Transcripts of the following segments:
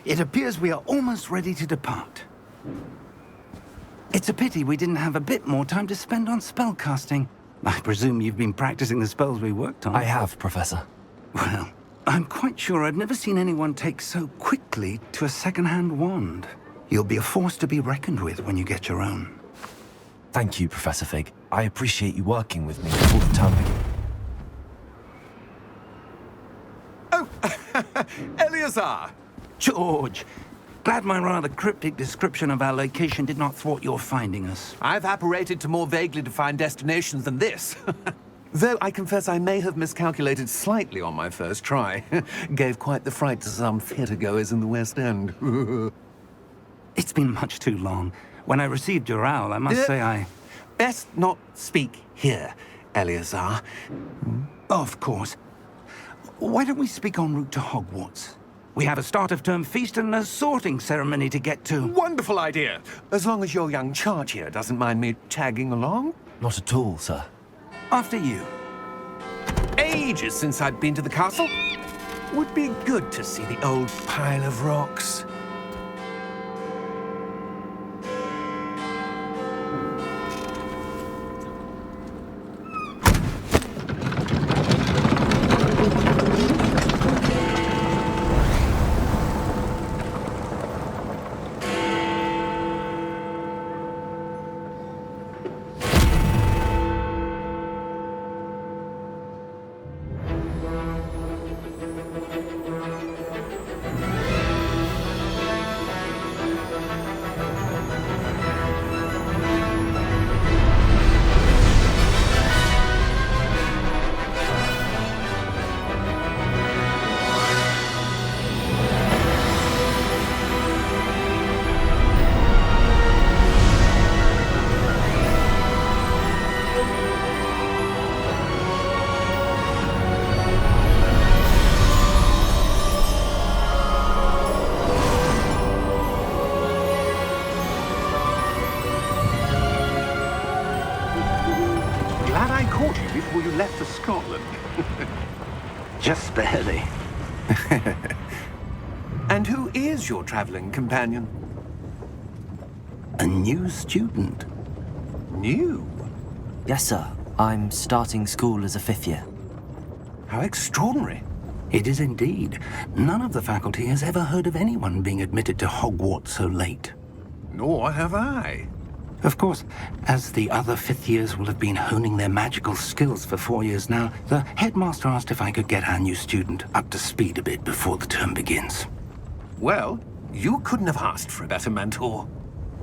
It appears we are almost ready to depart. It's a pity we didn't have a bit more time to spend on spellcasting. I presume you've been practicing the spells we worked on. I have, Professor. Well, I'm quite sure I've never seen anyone take so quickly to a second-hand wand. You'll be a force to be reckoned with when you get your own. Thank you, Professor Fig. I appreciate you working with me before the term begins. Oh, Eleazar! George, glad my rather cryptic description of our location did not thwart your finding us. I've apparated to more vaguely defined destinations than this. Though I confess I may have miscalculated slightly on my first try. Gave quite the fright to some theatre-goers in the West End. It's been much too long. When I received your owl, I must say I... Best not speak here, Eleazar. Of course. Why don't we speak en route to Hogwarts? We have a start-of-term feast and a sorting ceremony to get to. Wonderful idea! As long as your young charge here doesn't mind me tagging along. Not at all, sir. After you. Ages since I'd been to the castle. Would be good to see the old pile of rocks. Before you left for Scotland. Just barely. And who is your traveling companion? A new student. New? Yes, sir. I'm starting school as a 5th year. How extraordinary. It is indeed. None of the faculty has ever heard of anyone being admitted to Hogwarts so late. Nor have I. Of course, as the other 5th years will have been honing their magical skills for 4 years now, the headmaster asked if I could get our new student up to speed a bit before the term begins. Well, you couldn't have asked for a better mentor.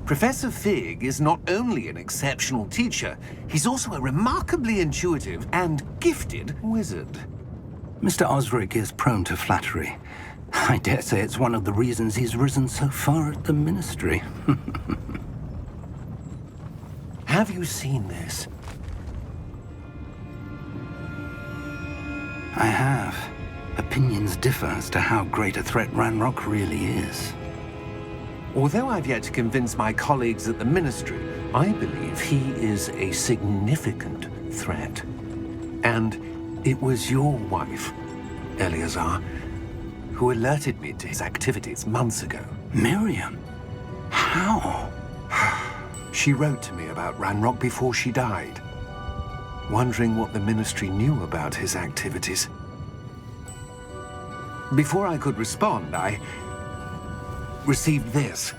Professor Fig is not only an exceptional teacher, he's also a remarkably intuitive and gifted wizard. Mr. Osric is prone to flattery. I dare say it's one of the reasons he's risen so far at the Ministry. Have you seen this? I have. Opinions differ as to how great a threat Ranrock really is. Although I've yet to convince my colleagues at the Ministry, I believe he is a significant threat. And it was your wife, Eleazar, who alerted me to his activities months ago. Miriam? How? She wrote to me about Ranrock before she died, wondering what the Ministry knew about his activities. Before I could respond, I received this.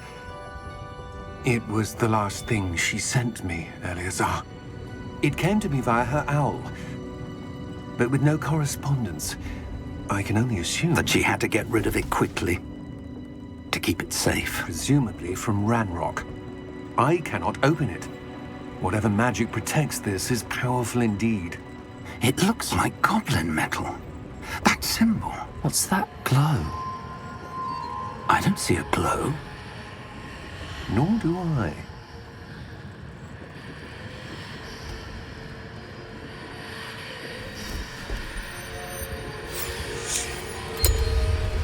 It was the last thing she sent me, Eleazar. It came to me via her owl, but with no correspondence. I can only assume That she had to get rid of it quickly, to keep it safe. presumably from Ranrock. I cannot open it. Whatever magic protects this is powerful indeed. It looks like goblin metal. That symbol. What's that glow? I don't see a glow. Nor do I.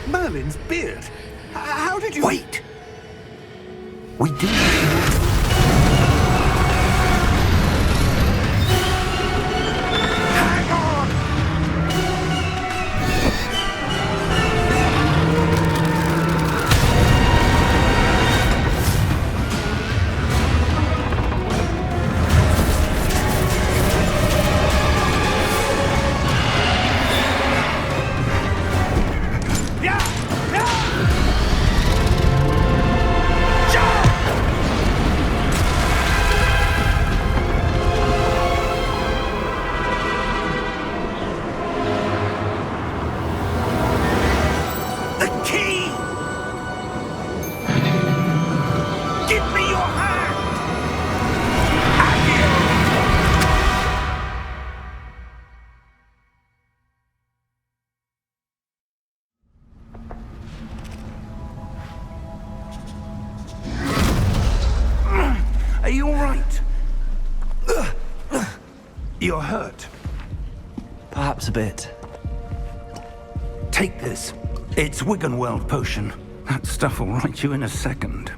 Merlin's beard. How did you... Wait! We do. Hang on! You're hurt. Perhaps a bit. Take this. It's Wiggenweld potion. That stuff will right you in a second.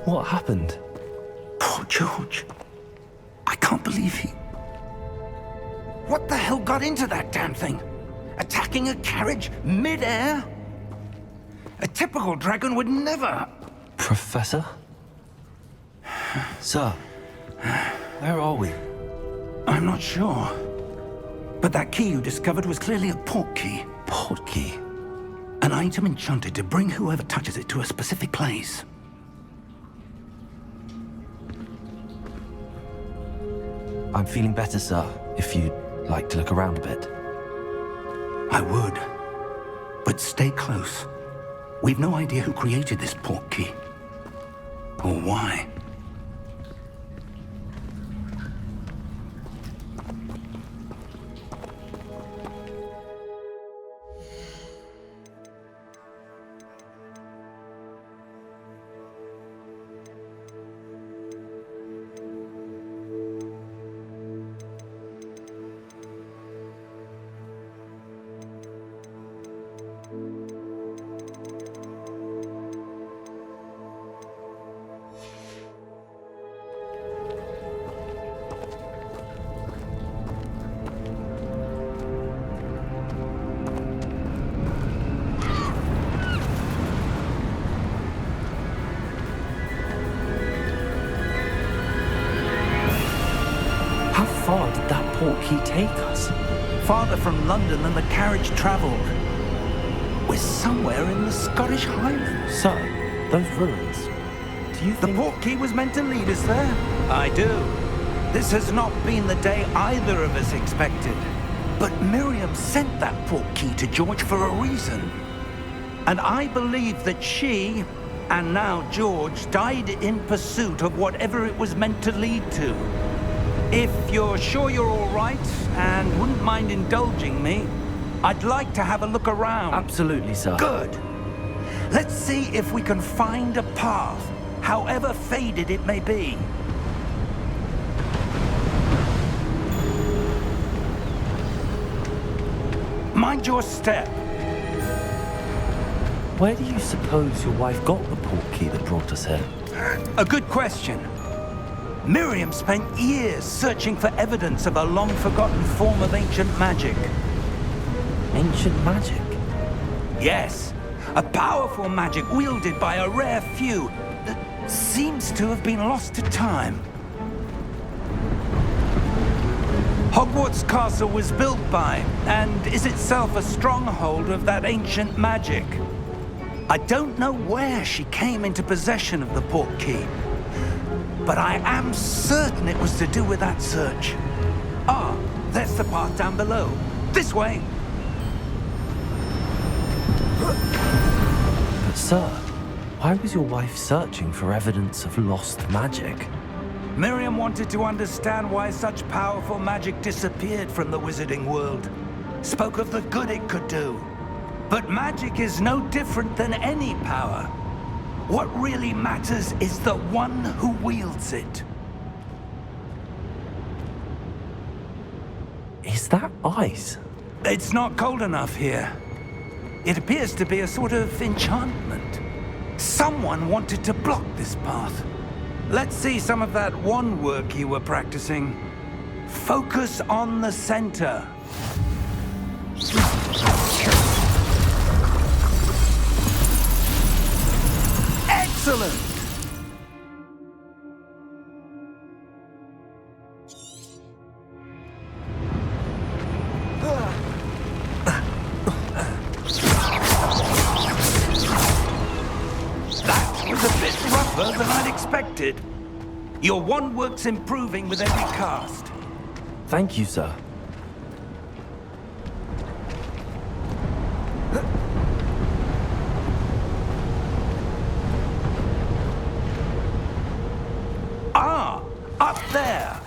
What happened? Poor George. I can't believe he... What the hell got into that damn thing? Attacking a carriage mid-air? A typical dragon would never... Professor? Sir, where are we? I'm not sure. But that key you discovered was clearly a port key. Port key? An item enchanted to bring whoever touches it to a specific place. I'm feeling better, sir, if you'd like to look around a bit. I would. But stay close. We've no idea who created this port key. Or why. How far did that port key take us? Farther from London than the carriage travelled. We're somewhere in the Scottish Highlands. Sir, those ruins. Do you The think... port key was meant to lead us there? I do. This has not been the day either of us expected. But Miriam sent that port key to George for a reason. And I believe that she, and now George, died in pursuit of whatever it was meant to lead to. If you're sure you're all right and wouldn't mind indulging me, I'd like to have a look around. Absolutely, sir. Good. Let's see if we can find a path, however faded it may be. Mind your step. Where do you suppose your wife got the port key that brought us here? A good question. Miriam spent years searching for evidence of a long-forgotten form of ancient magic. Ancient magic? Yes, a powerful magic wielded by a rare few that seems to have been lost to time. Hogwarts Castle was built by, and is itself a stronghold of that ancient magic. I don't know where she came into possession of the port key, but I am certain it was to do with that search. Ah, there's the path down below. This way. But sir, why was your wife searching for evidence of lost magic? Miriam wanted to understand why such powerful magic disappeared from the wizarding world. Spoke of the good it could do. But magic is no different than any power. What really matters is the one who wields it. Is that ice? It's not cold enough here. It appears to be a sort of enchantment. Someone wanted to block this path. Let's see some of that wand work you were practicing. Focus on the center. Excellent! That was a bit rougher than I'd expected. Your wand work's improving with every cast. Thank you, sir. Ah, up there.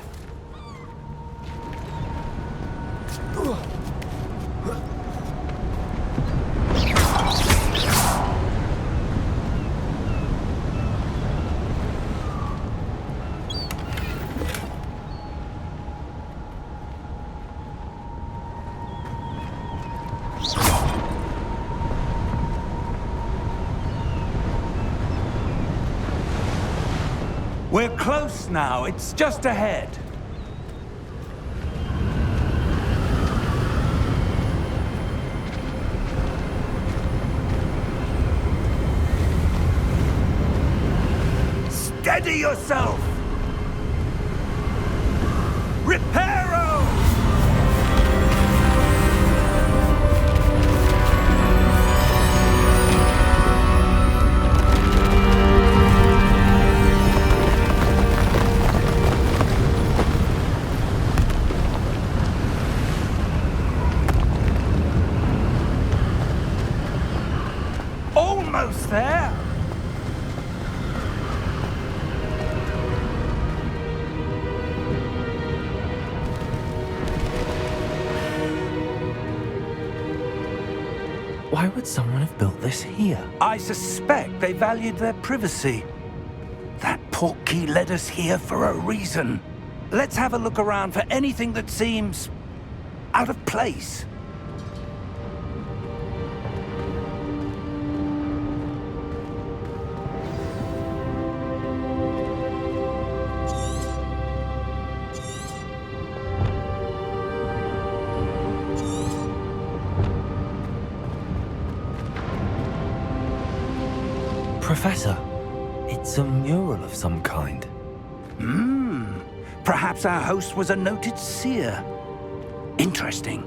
We're close now. It's just ahead. Steady yourself! Reparo! Almost there! Why would someone have built this here? I suspect they valued their privacy. That portkey led us here for a reason. Let's have a look around for anything that seems out of place. Professor, it's a mural of some kind. Perhaps our host was a noted seer. Interesting.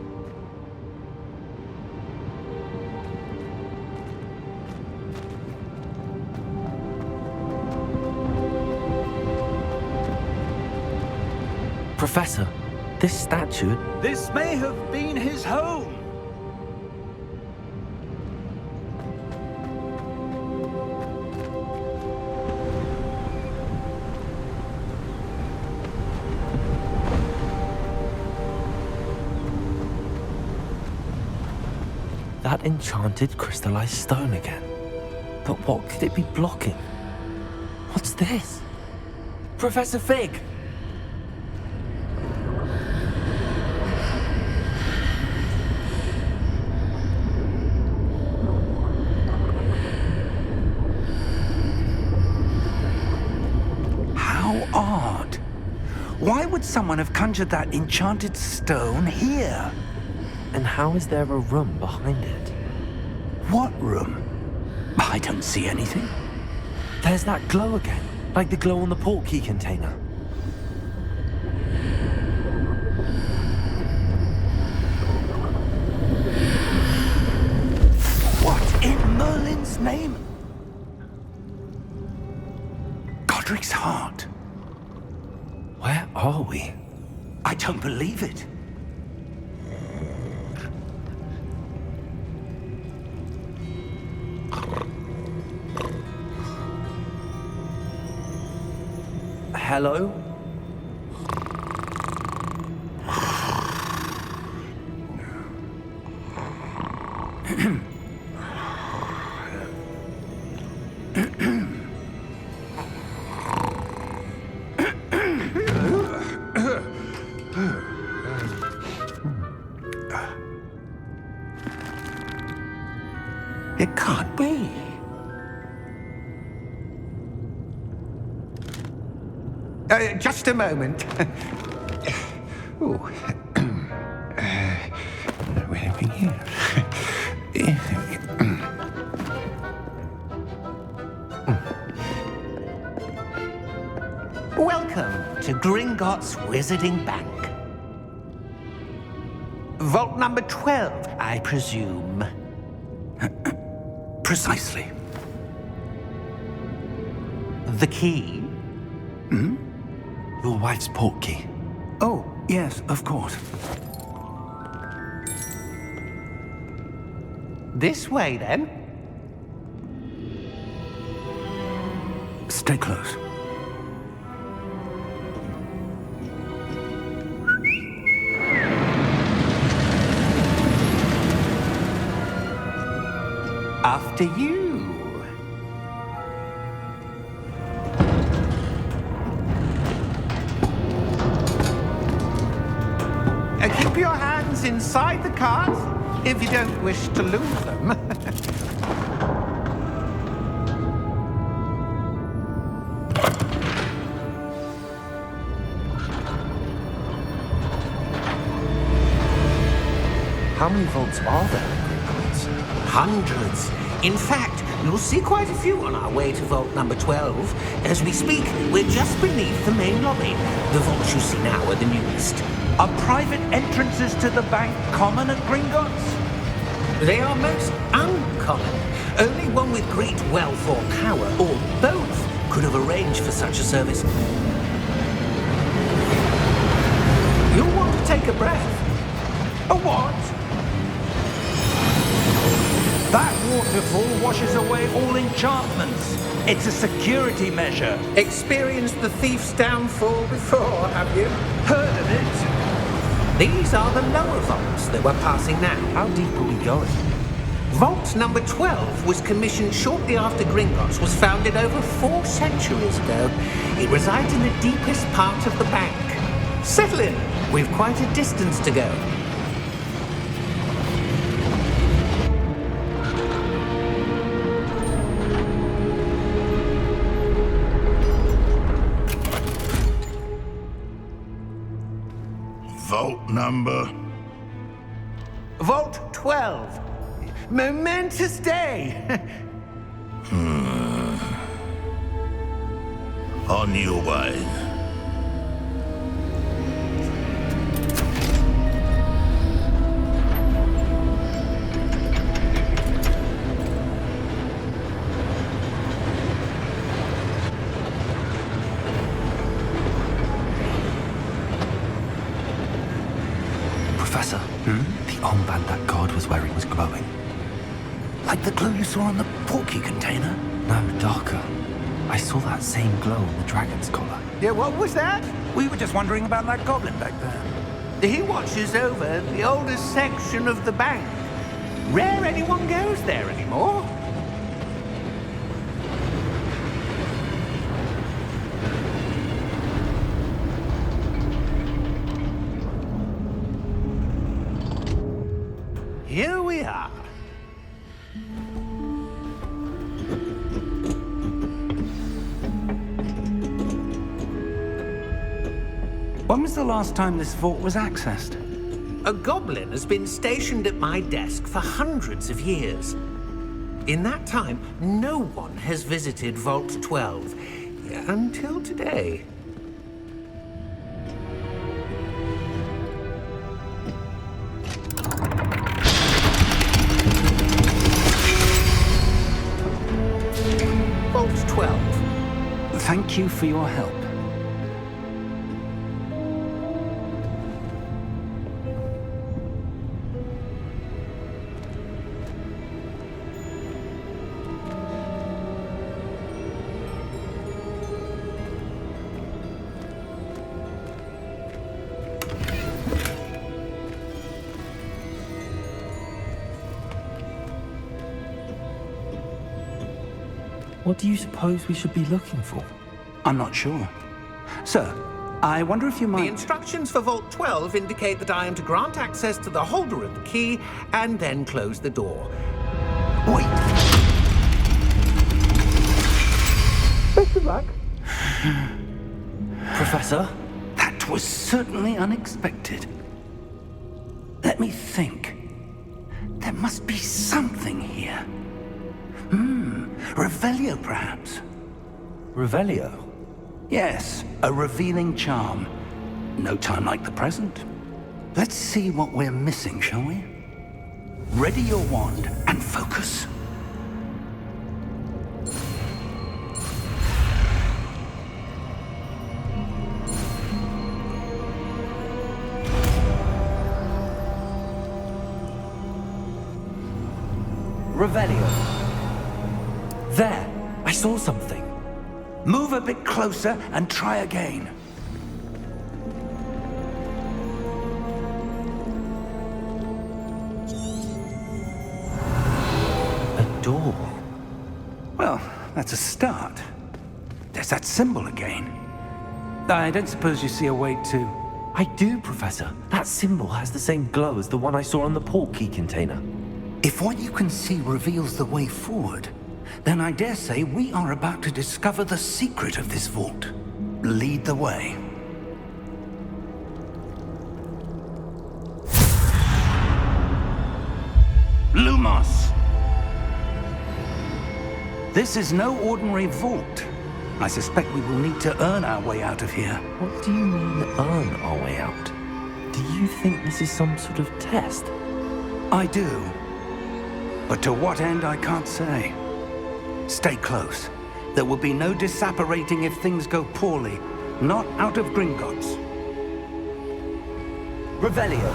Professor, this statue... This may have been his home. That enchanted crystallized stone again. But what could it be blocking? What's this? Professor Fig! How odd. Why would someone have conjured that enchanted stone here? And how is there a room behind it? What room? I don't see anything. There's that glow again, like the glow on the portkey container. What in Merlin's name? Godric's heart. Where are we? I don't believe it. Hello? It can't be. Just a moment. Ooh. Where are we here? Welcome to Gringotts Wizarding Bank. Vault number 12, I presume. Precisely. The key? Your wife's portkey. Oh, yes, of course. This way, then. Stay close. After you. Keep your hands inside the cart if you don't wish to lose them. How many vaults are there in Gringotts? Hundreds. In fact, you'll see quite a few on our way to vault number 12. As we speak, we're just beneath the main lobby. The vaults you see now are the newest. Are private entrances to the bank common at Gringotts? They are most uncommon. Only one with great wealth or power, or both, could have arranged for such a service. You'll want to take a breath. A what? That waterfall washes away all enchantments. It's a security measure. Experienced the thief's downfall before, have you? Heard of it? These are the lower vaults that we're passing now. How deep are we going? Vault number 12 was commissioned shortly after Gringotts was founded over 4 centuries ago. It resides in the deepest part of the bank. Settle in. We've quite a distance to go. Vault number? Vault 12. Momentous day. On your way. Professor, the armband that guard was wearing was glowing. Like the glow you saw on the porky container? No, darker. I saw that same glow on the dragon's collar. Yeah, what was that? We were just wondering about that goblin back there. He watches over the oldest section of the bank. Rare anyone goes there anymore. Here we are. When was the last time this vault was accessed? A goblin has been stationed at my desk for hundreds of years. In that time, no one has visited Vault 12 until today. Vault 12. Thank you for your help. What do you suppose we should be looking for? I'm not sure. Sir, I wonder if you The might... instructions for Vault 12 indicate that I am to grant access to the holder of the key and then close the door. Wait! Best of luck. Professor? That was certainly unexpected. Let me think. There must be something here. Revelio, perhaps? Revelio? Yes, a revealing charm. No time like the present. Let's see what we're missing, shall we? Ready your wand and focus. Revelio. There! I saw something. Move a bit closer and try again. A door. Well, that's a start. There's that symbol again. I don't suppose you see a way to... I do, Professor. That symbol has the same glow as the one I saw on the port key container. If what you can see reveals the way forward, then I dare say we are about to discover the secret of this vault. Lead the way. Lumos! This is no ordinary vault. I suspect we will need to earn our way out of here. What do you mean, earn our way out? Do you think this is some sort of test? I do. But to what end, I can't say. Stay close. There will be no disapparating if things go poorly. Not out of Gringotts. Revelio.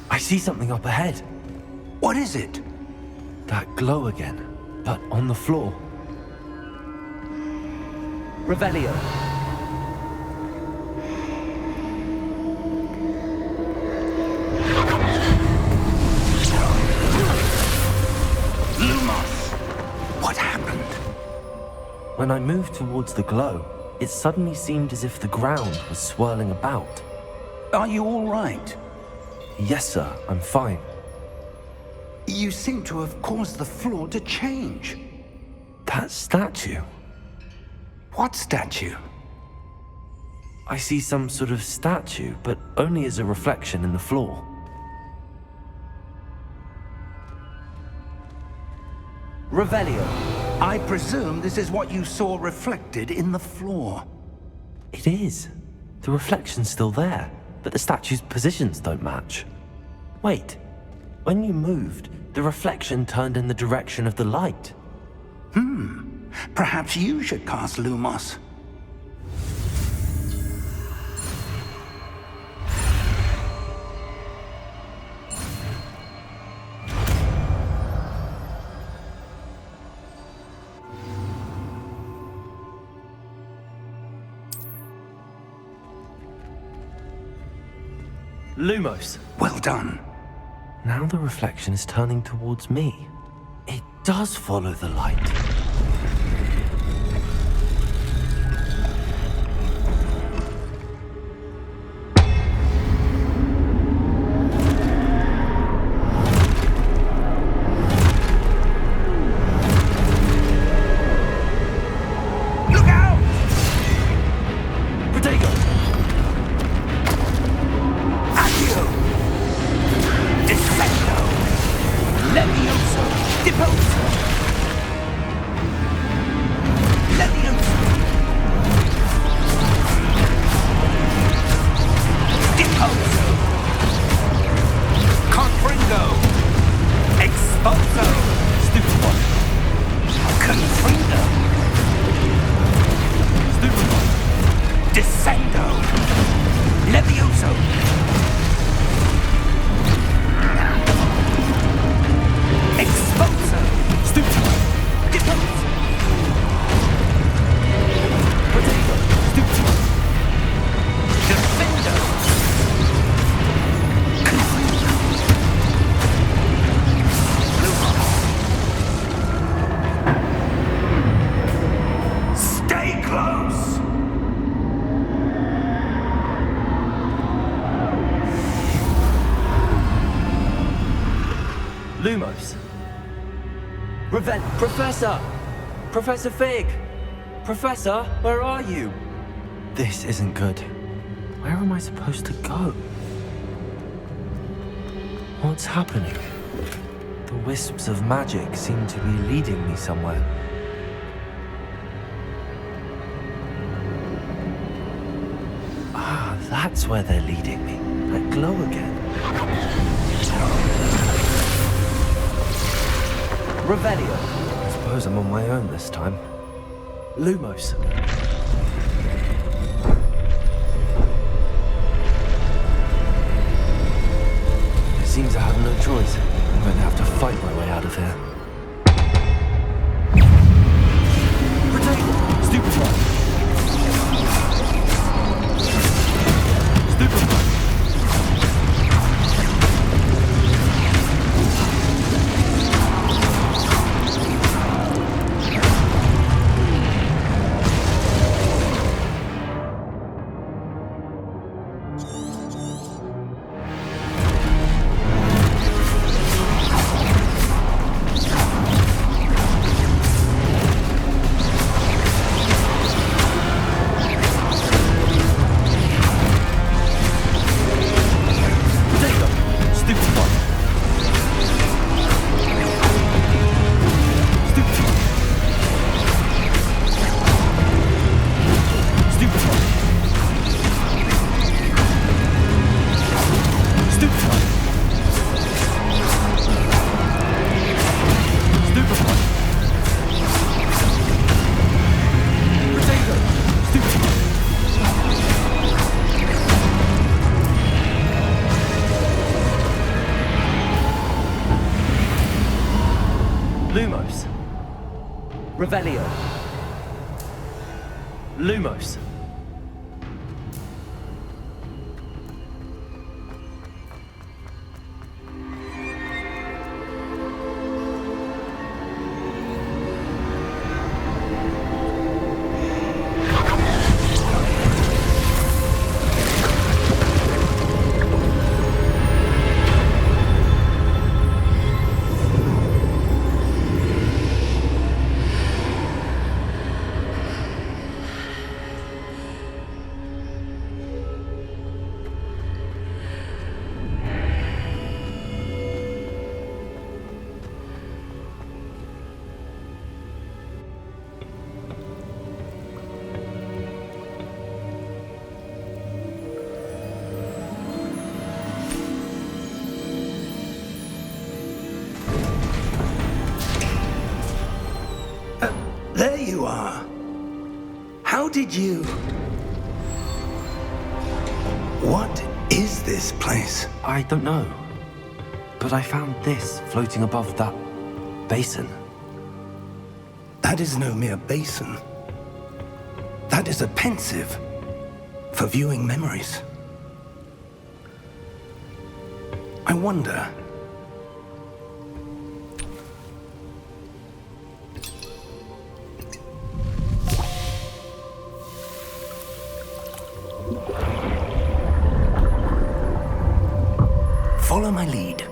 I see something up ahead. What is it? That glow again, but on the floor. Revelio. Lumos! What happened? When I moved towards the glow, it suddenly seemed as if the ground was swirling about. Are you all right? Yes, sir, I'm fine. You seem to have caused the floor to change. That statue. What statue? I see some sort of statue, but only as a reflection in the floor. Revelio. I presume this is what you saw reflected in the floor. It is. The reflection's still there, but the statue's positions don't match. Wait. When you moved, the reflection turned in the direction of the light. Perhaps you should cast Lumos. Lumos. Well done. Now the reflection is turning towards me. It does follow the light. Look out! Protego! Accio! Descendo! Levioso! Deposo! Levioso! Deposo! Confringo! Exposo! Stupid one! Confringo! Stupid one! Descendo! Levioso! Exposo! Stupid one! Deposo! Protego! Stupid one! Defendo! Stay close! Lumos. Professor! Professor Fig! Professor, where are you? This isn't good. Where am I supposed to go? What's happening? The wisps of magic seem to be leading me somewhere. Ah, that's where they're leading me. That glow again. Revelio. I suppose I'm on my own this time. Lumos. It seems I have no choice. I'm going to have to fight my way out of here. Protego! Stupid one! Stupid one! Revelio. Lumos. There you are. How did you... What is this place? I don't know. But I found this floating above that basin. That is no mere basin. That is a pensive for viewing memories. I wonder... Follow my lead.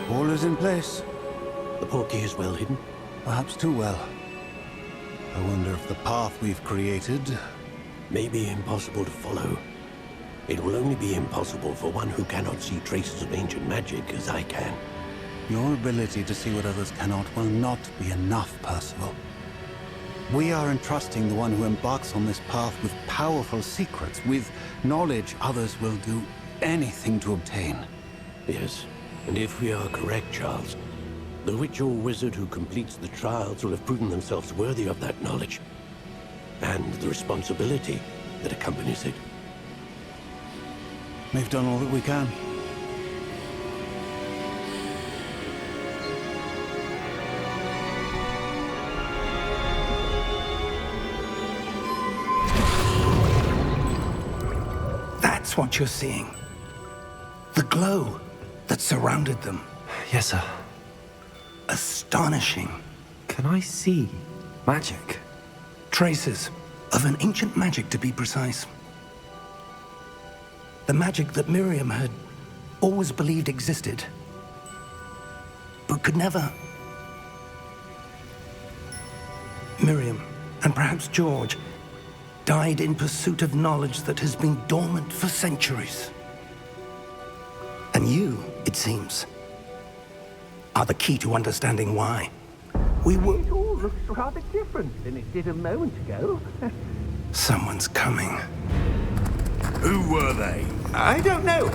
All is in place. The portkey is well hidden. Perhaps too well. I wonder if the path we've created... May be impossible to follow. It will only be impossible for one who cannot see traces of ancient magic as I can. Your ability to see what others cannot will not be enough, Percival. We are entrusting the one who embarks on this path with powerful secrets, with knowledge others will do anything to obtain. Yes, and if we are correct, Charles, the witch or wizard who completes the trials will have proven themselves worthy of that knowledge, and the responsibility that accompanies it. We've done all that we can. That's what you're seeing. The glow that surrounded them. Yes, sir. Astonishing. Can I see magic? Traces of an ancient magic, to be precise. The magic that Miriam had always believed existed, but could never. Miriam, and perhaps George, died in pursuit of knowledge that has been dormant for centuries. And you, it seems, are the key to understanding why. It all looks rather different than it did a moment ago. Someone's coming. Who were they? I don't know.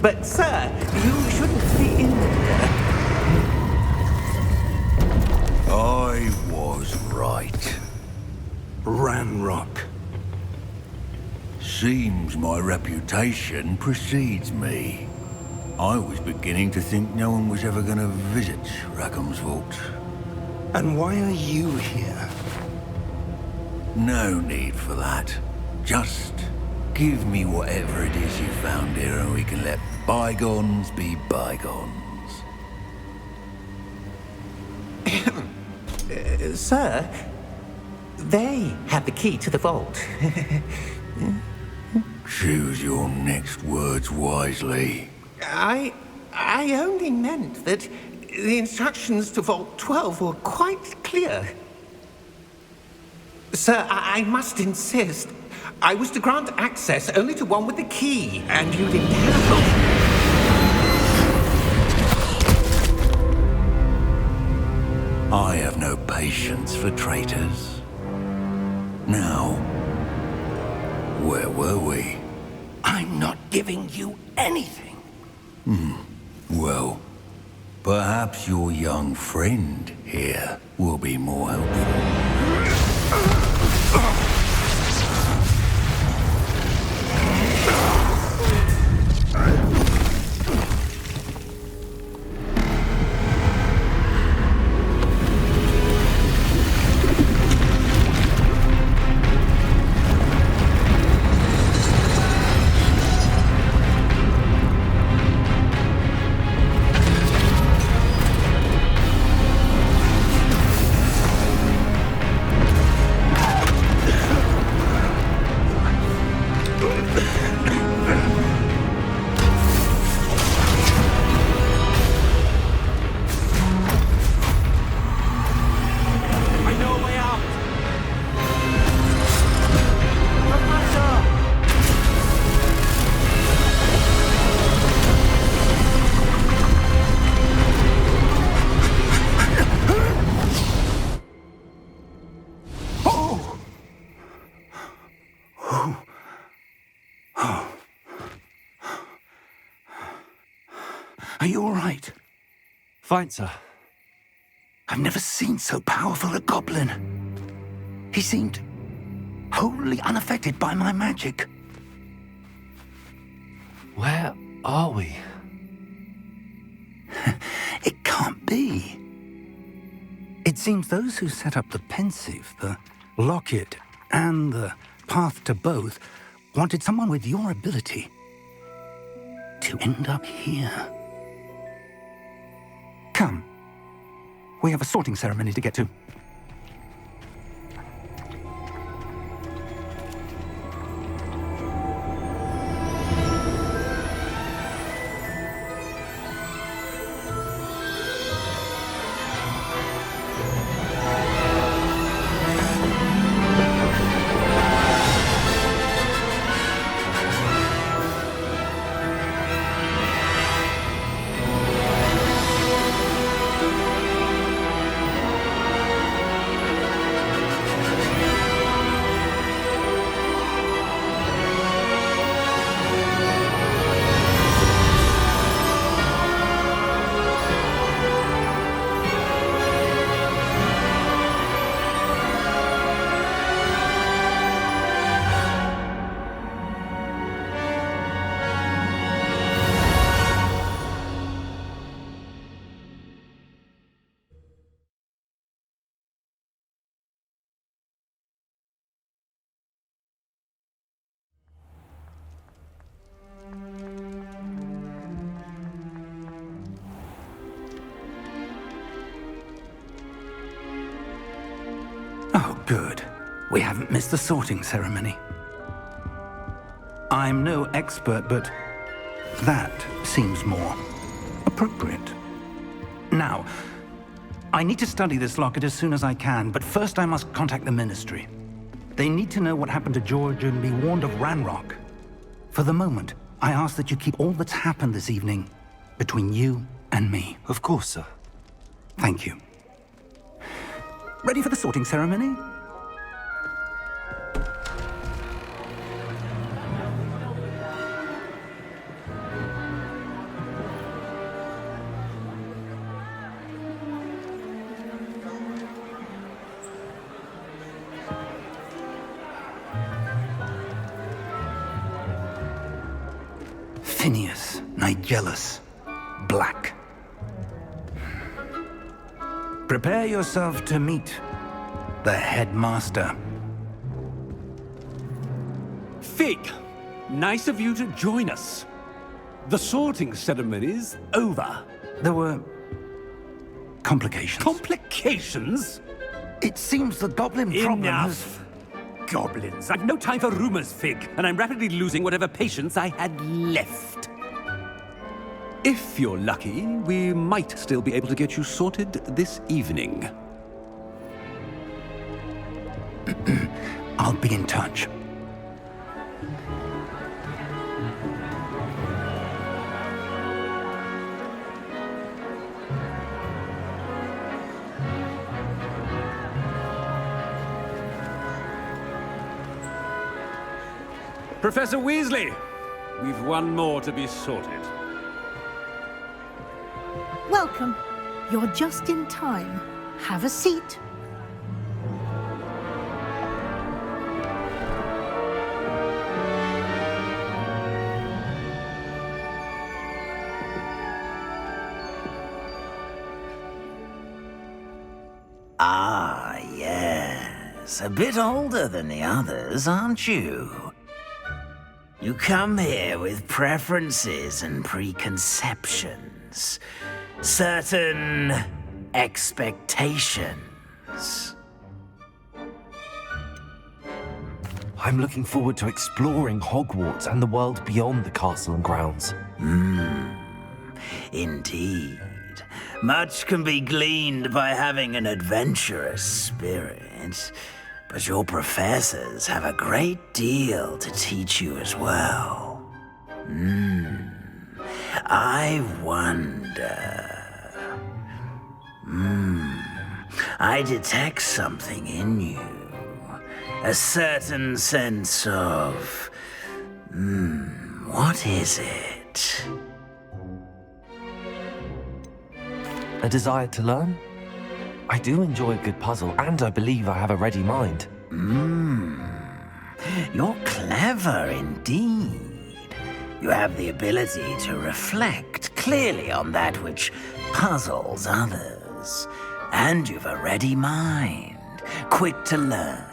But, sir, you shouldn't be in there. I was right. Ranrock. Seems my reputation precedes me. I was beginning to think no one was ever going to visit Rackham's vault. And why are you here? No need for that. Just give me whatever it is you found here and we can let bygones be bygones. Sir, they have the key to the vault. Choose your next words wisely. I only meant that the instructions to Vault 12 were quite clear. Sir, I must insist. I was to grant access only to one with the key, and you didn't have I have no patience for traitors. Now, Where were we? I'm not giving you anything. Well, perhaps your young friend here will be more helpful. Are you all right? Fine, sir. I've never seen so powerful a goblin. He seemed wholly unaffected by my magic. Where are we? It can't be. It seems those who set up the pensive, the locket, and the path to both wanted someone with your ability to end up here. Come. We have a sorting ceremony to get to. Oh, good. We haven't missed the sorting ceremony. I'm no expert, but that seems more appropriate. Now, I need to study this locket as soon as I can, but first I must contact the Ministry. They need to know what happened to George and be warned of Ranrock. For the moment, I ask that you keep all that's happened this evening between you and me. Of course, sir. Thank you. Ready for the sorting ceremony? Phineas, Nigellus, Black. Prepare yourself to meet the headmaster. Fig, nice of you to join us. The sorting ceremony's over. There were complications. Complications? It seems the goblin problem has... Enough! Goblins. I've no time for rumors, Fig, and I'm rapidly losing whatever patience I had left. If you're lucky, we might still be able to get you sorted this evening. I'll be in touch. Professor Weasley, we've one more to be sorted. Welcome. You're just in time. Have a seat. Ah, yes. A bit older than the others, aren't you? You come here with preferences and preconceptions. Certain expectations. I'm looking forward to exploring Hogwarts and the world beyond the castle and grounds. Indeed. Much can be gleaned by having an adventurous spirit, but your professors have a great deal to teach you as well. I wonder... I detect something in you. A certain sense of... what is it? A desire to learn? I do enjoy a good puzzle, and I believe I have a ready mind. You're clever indeed. You have the ability to reflect clearly on that which puzzles others. And you've a ready mind, quick to learn.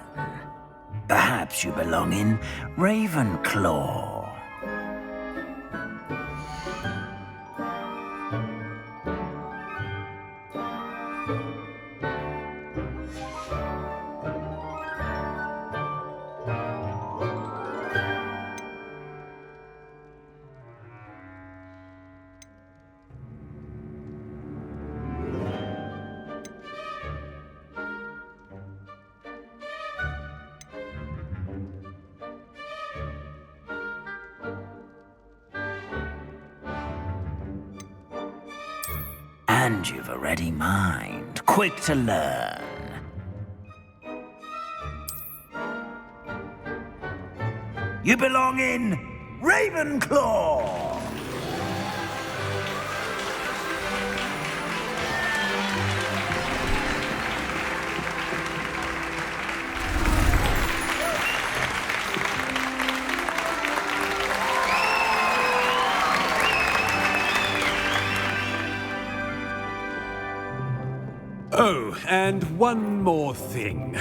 Perhaps you belong in Ravenclaw. And you've a ready mind, quick to learn. You belong in Ravenclaw! Oh, and one more thing.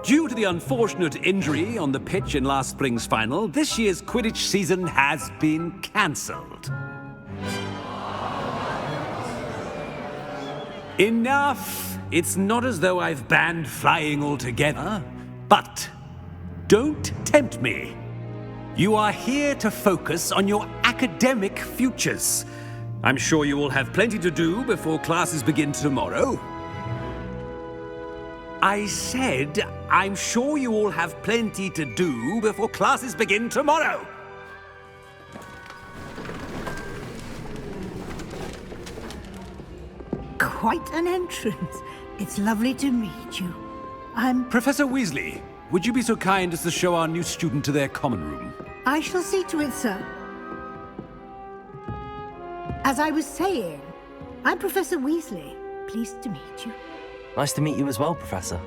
Due to the unfortunate injury on the pitch in last spring's final, this year's Quidditch season has been cancelled. Enough! It's not as though I've banned flying altogether, but don't tempt me. You are here to focus on your academic futures. I'm sure you will have plenty to do before classes begin tomorrow. I said, I'm sure you all have plenty to do before classes begin tomorrow. Quite an entrance. It's lovely to meet you. Professor Weasley, would you be so kind as to show our new student to their common room? I shall see to it, sir. As I was saying, I'm Professor Weasley. Pleased to meet you. Nice to meet you as well, Professor.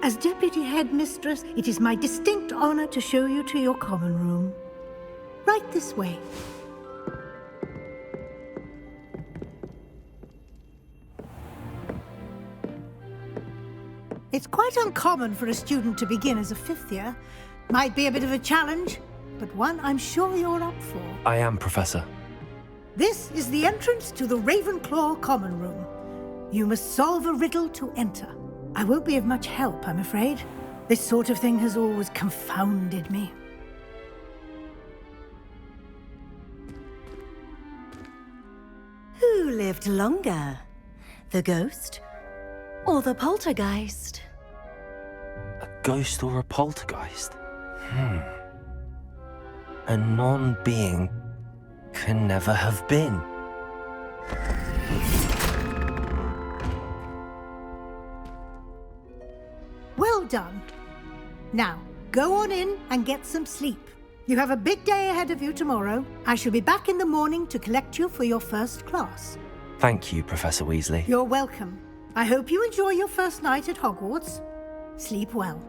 As Deputy Headmistress, it is my distinct honor to show you to your common room. Right this way. It's quite uncommon for a student to begin as a fifth year. Might be a bit of a challenge, but one I'm sure you're up for. I am, Professor. This is the entrance to the Ravenclaw common room. You must solve a riddle to enter. I won't be of much help, I'm afraid. This sort of thing has always confounded me. Who lived longer? The ghost or the poltergeist? A ghost or a poltergeist? A non-being can never have been. Well done. Now, go on in and get some sleep. You have a big day ahead of you tomorrow. I shall be back in the morning to collect you for your first class. Thank you, Professor Weasley. You're welcome. I hope you enjoy your first night at Hogwarts. Sleep well.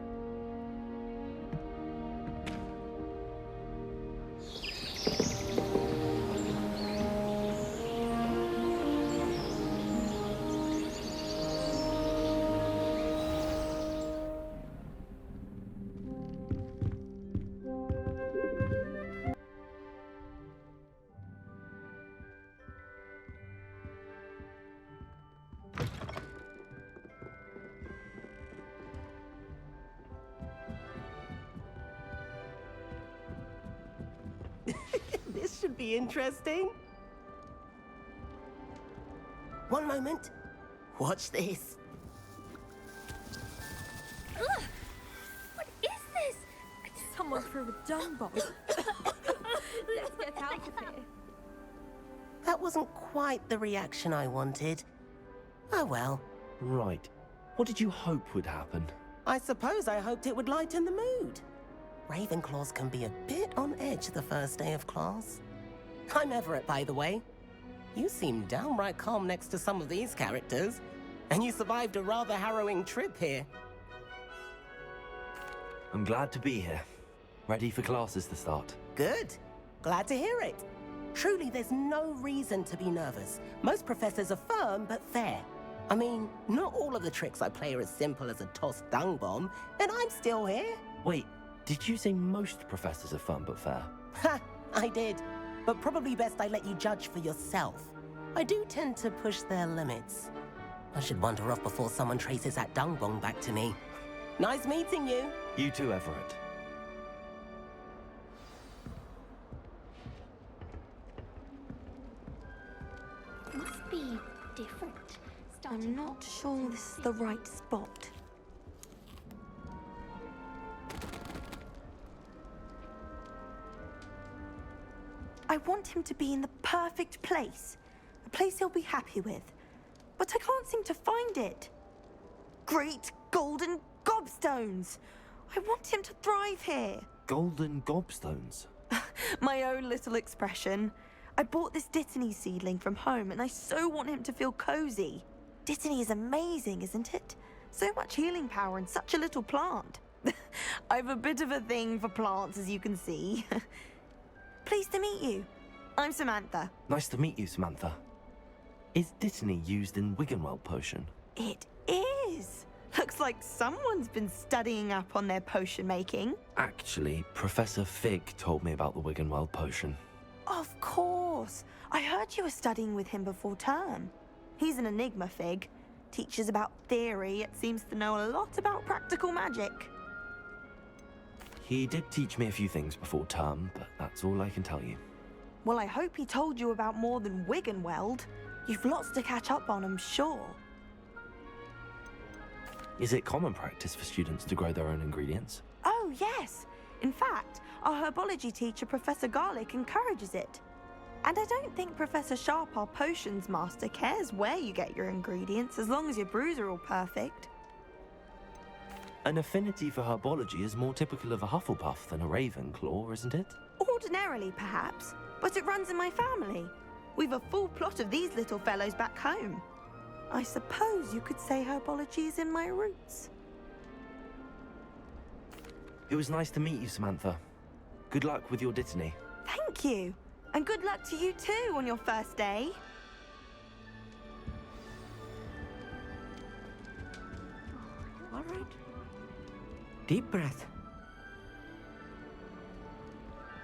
This should be interesting. One moment. Watch this. Ugh! What is this? Someone threw a dung bomb. Let's get out of here. That wasn't quite the reaction I wanted. Oh well. Right. What did you hope would happen? I suppose I hoped it would lighten the mood. Ravenclaws can be a bit on edge the first day of class. I'm Everett, by the way. You seem downright calm next to some of these characters, and you survived a rather harrowing trip here. I'm glad to be here. Ready for classes to start. Good. Glad to hear it. Truly, there's no reason to be nervous. Most professors are firm but fair. I mean, not all of the tricks I play are as simple as a tossed dung bomb, and I'm still here. Wait, did you say most professors are fun but fair? Ha! I did. But probably best I let you judge for yourself. I do tend to push their limits. I should wander off before someone traces that dung bomb back to me. Nice meeting you. You too, Everett. Must be different. I'm not sure this is the right spot. I want him to be in the perfect place. A place he'll be happy with. But I can't seem to find it. Great golden gobstones! I want him to thrive here. Golden gobstones? My own little expression. I bought this Dittany seedling from home and I so want him to feel cozy. Dittany is amazing, isn't it? So much healing power in such a little plant. I've a bit of a thing for plants, as you can see. Pleased to meet you. I'm Samantha. Nice to meet you, Samantha. Is Dittany used in Wiggenweld potion? It is. Looks like someone's been studying up on their potion making. Actually, Professor Fig told me about the Wiggenweld potion. Of course. I heard you were studying with him before term. He's an enigma, Fig. Teaches about theory, yet seems to know a lot about practical magic. He did teach me a few things before term, but that's all I can tell you. Well, I hope he told you about more than Wiggenweld. You've lots to catch up on, I'm sure. Is it common practice for students to grow their own ingredients? Oh, yes. In fact, our herbology teacher, Professor Garlick, encourages it. And I don't think Professor Sharp, our potions master, cares where you get your ingredients, as long as your brews are all perfect. An affinity for herbology is more typical of a Hufflepuff than a Ravenclaw, isn't it? Ordinarily, perhaps, but it runs in my family. We've a full plot of these little fellows back home. I suppose you could say herbology is in my roots. It was nice to meet you, Samantha. Good luck with your Dittany. Thank you. And good luck to you too on your first day. All right. Deep breath.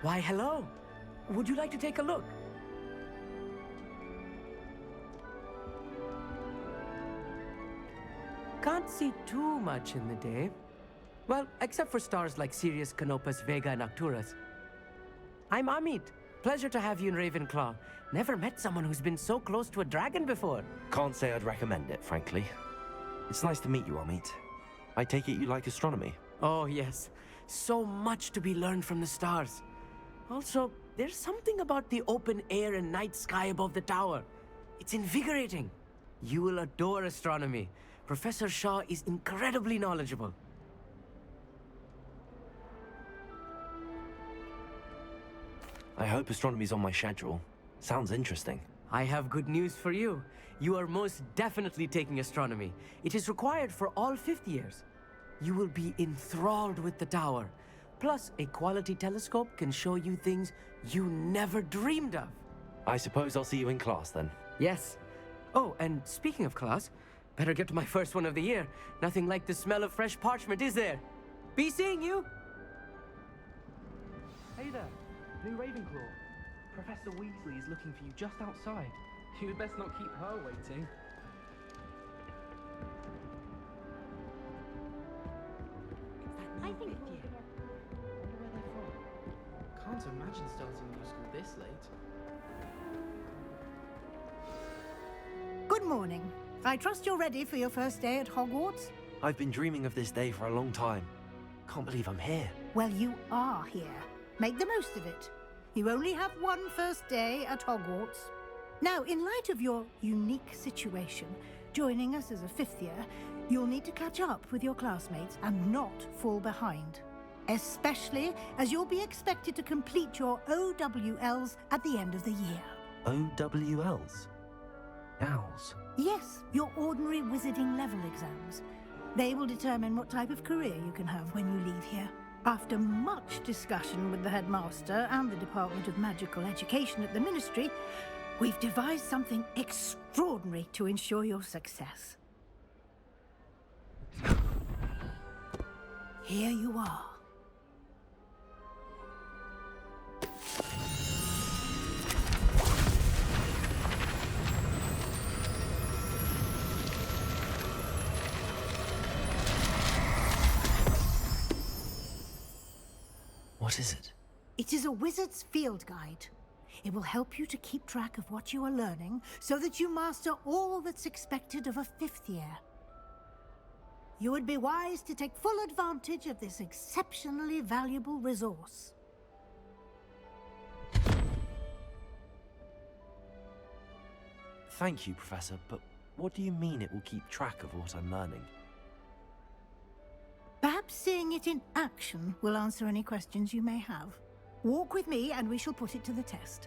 Why, hello. Would you like to take a look? Can't see too much in the day. Well, except for stars like Sirius, Canopus, Vega, and Arcturus. I'm Amit. Pleasure to have you in Ravenclaw. Never met someone who's been so close to a dragon before. Can't say I'd recommend it, frankly. It's nice to meet you, Amit. I take it you like astronomy? Oh, yes. So much to be learned from the stars. Also, there's something about the open air and night sky above the tower. It's invigorating. You will adore astronomy. Professor Shaw is incredibly knowledgeable. I hope astronomy's on my schedule. Sounds interesting. I have good news for you. You are most definitely taking astronomy. It is required for all fifth years. You will be enthralled with the tower. Plus, a quality telescope can show you things you never dreamed of. I suppose I'll see you in class then. Yes. Oh, and speaking of class, better get to my first one of the year. Nothing like the smell of fresh parchment, is there? Be seeing you! Hey there, new Ravenclaw. Professor Weasley is looking for you just outside. You'd best not keep her waiting. I think we'll year. Wonder where they're from. Can't imagine starting new school this late. Good morning. I trust you're ready for your first day at Hogwarts? I've been dreaming of this day for a long time. Can't believe I'm here. Well, you are here. Make the most of it. You only have one first day at Hogwarts. Now, in light of your unique situation, joining us as a fifth year, you'll need to catch up with your classmates and not fall behind. Especially as you'll be expected to complete your OWLs at the end of the year. OWLs? Owls? Yes, your ordinary wizarding level exams. They will determine what type of career you can have when you leave here. After much discussion with the headmaster and the Department of Magical Education at the Ministry, we've devised something extraordinary to ensure your success. Here you are. What is it? It is a wizard's field guide. It will help you to keep track of what you are learning so that you master all that's expected of a fifth year. You would be wise to take full advantage of this exceptionally valuable resource. Thank you, Professor, but what do you mean it will keep track of what I'm learning? Perhaps seeing it in action will answer any questions you may have. Walk with me and we shall put it to the test.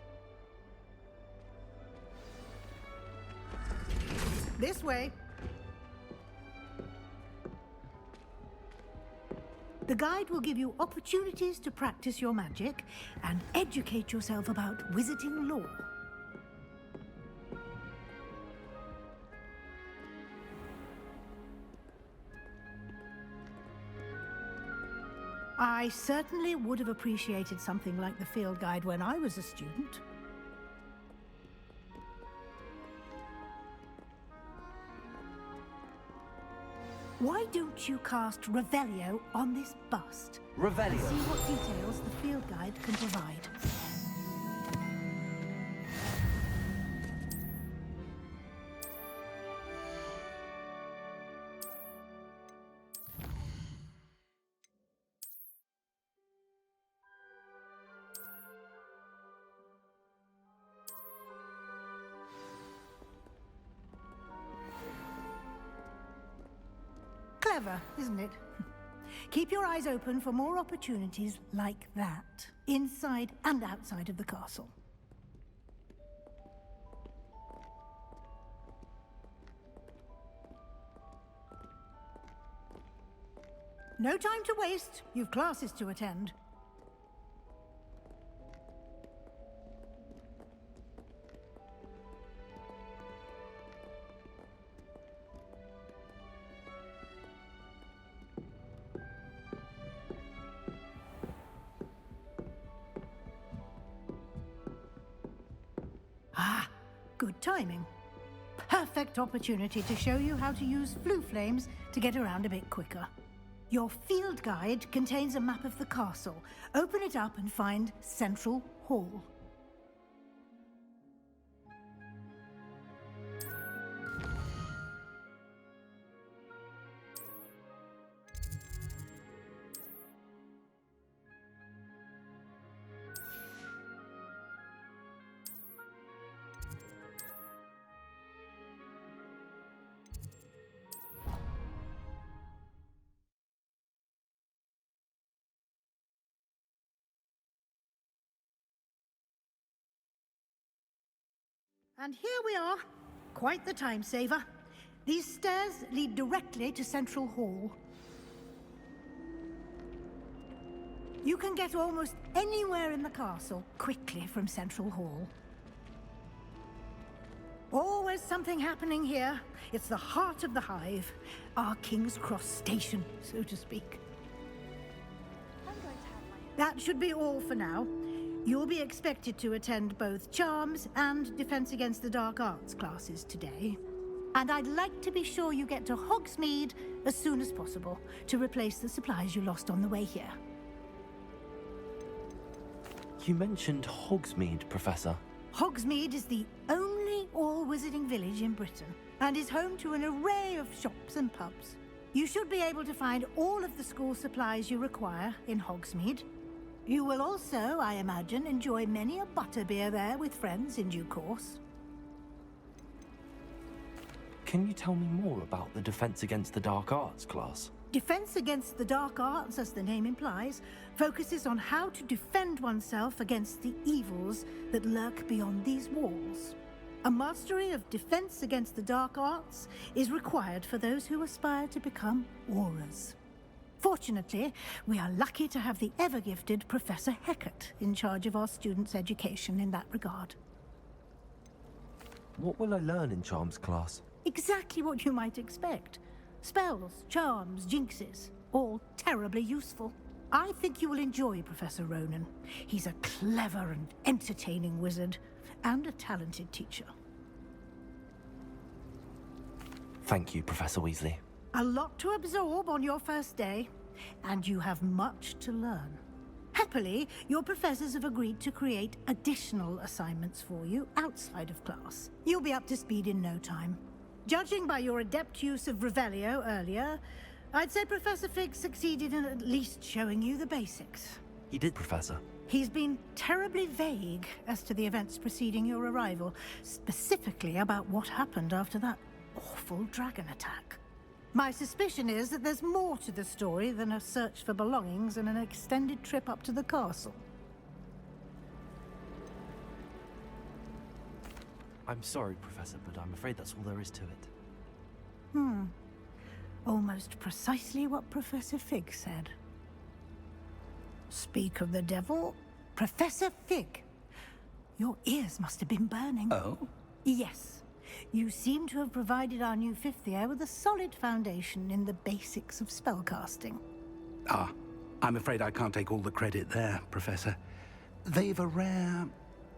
This way. The guide will give you opportunities to practice your magic and educate yourself about wizarding lore. I certainly would have appreciated something like the field guide when I was a student. Why don't you cast Revelio on this bust? Revelio? And see what details the field guide can provide. Clever, isn't it? Keep your eyes open for more opportunities like that, inside and outside of the castle. No time to waste. You've classes to attend. Good timing. Perfect opportunity to show you how to use flue flames to get around a bit quicker. Your field guide contains a map of the castle. Open it up and find Central Hall. And here we are. Quite the time saver. These stairs lead directly to Central Hall. You can get almost anywhere in the castle quickly from Central Hall. Always something happening here. It's the heart of the hive. Our King's Cross station, so to speak. That should be all for now. You'll be expected to attend both Charms and Defense Against the Dark Arts classes today. And I'd like to be sure you get to Hogsmeade as soon as possible to replace the supplies you lost on the way here. You mentioned Hogsmeade, Professor. Hogsmeade is the only all-wizarding village in Britain and is home to an array of shops and pubs. You should be able to find all of the school supplies you require in Hogsmeade. You will also, I imagine, enjoy many a butterbeer there with friends in due course. Can you tell me more about the Defense Against the Dark Arts class? Defense Against the Dark Arts, as the name implies, focuses on how to defend oneself against the evils that lurk beyond these walls. A mastery of Defense Against the Dark Arts is required for those who aspire to become Aurors. Fortunately, we are lucky to have the ever-gifted Professor Hecat in charge of our students' education in that regard. What will I learn in Charms class? Exactly what you might expect. Spells, charms, jinxes, all terribly useful. I think you will enjoy Professor Ronan. He's a clever and entertaining wizard, and a talented teacher. Thank you, Professor Weasley. A lot to absorb on your first day, and you have much to learn. Happily, your professors have agreed to create additional assignments for you outside of class. You'll be up to speed in no time. Judging by your adept use of Revelio earlier, I'd say Professor Fig succeeded in at least showing you the basics. He did, Professor. He's been terribly vague as to the events preceding your arrival, specifically about what happened after that awful dragon attack. My suspicion is that there's more to the story than a search for belongings and an extended trip up to the castle. I'm sorry, Professor, but I'm afraid that's all there is to it. Almost precisely what Professor Fig said. Speak of the devil, Professor Fig. Your ears must have been burning. Oh? Yes. You seem to have provided our new fifth year with a solid foundation in the basics of spellcasting. Ah, I'm afraid I can't take all the credit there, Professor. They've a rare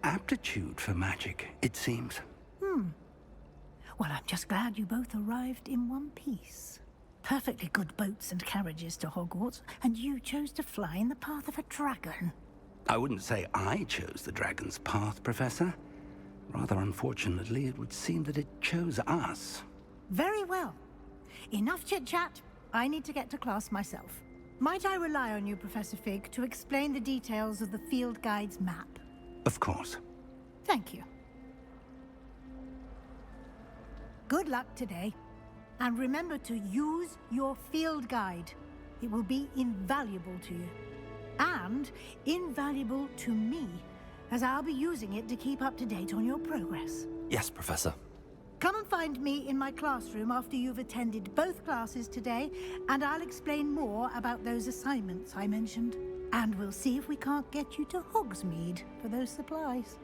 aptitude for magic, it seems. Well, I'm just glad you both arrived in one piece. Perfectly good boats and carriages to Hogwarts, and you chose to fly in the path of a dragon. I wouldn't say I chose the dragon's path, Professor. Rather unfortunately, it would seem that it chose us. Very well. Enough chit-chat. I need to get to class myself. Might I rely on you, Professor Fig, to explain the details of the field guide's map? Of course. Thank you. Good luck today. And remember to use your field guide. It will be invaluable to you. And invaluable to me, as I'll be using it to keep up to date on your progress. Yes, Professor. Come and find me in my classroom after you've attended both classes today, and I'll explain more about those assignments I mentioned. And we'll see if we can't get you to Hogsmeade for those supplies.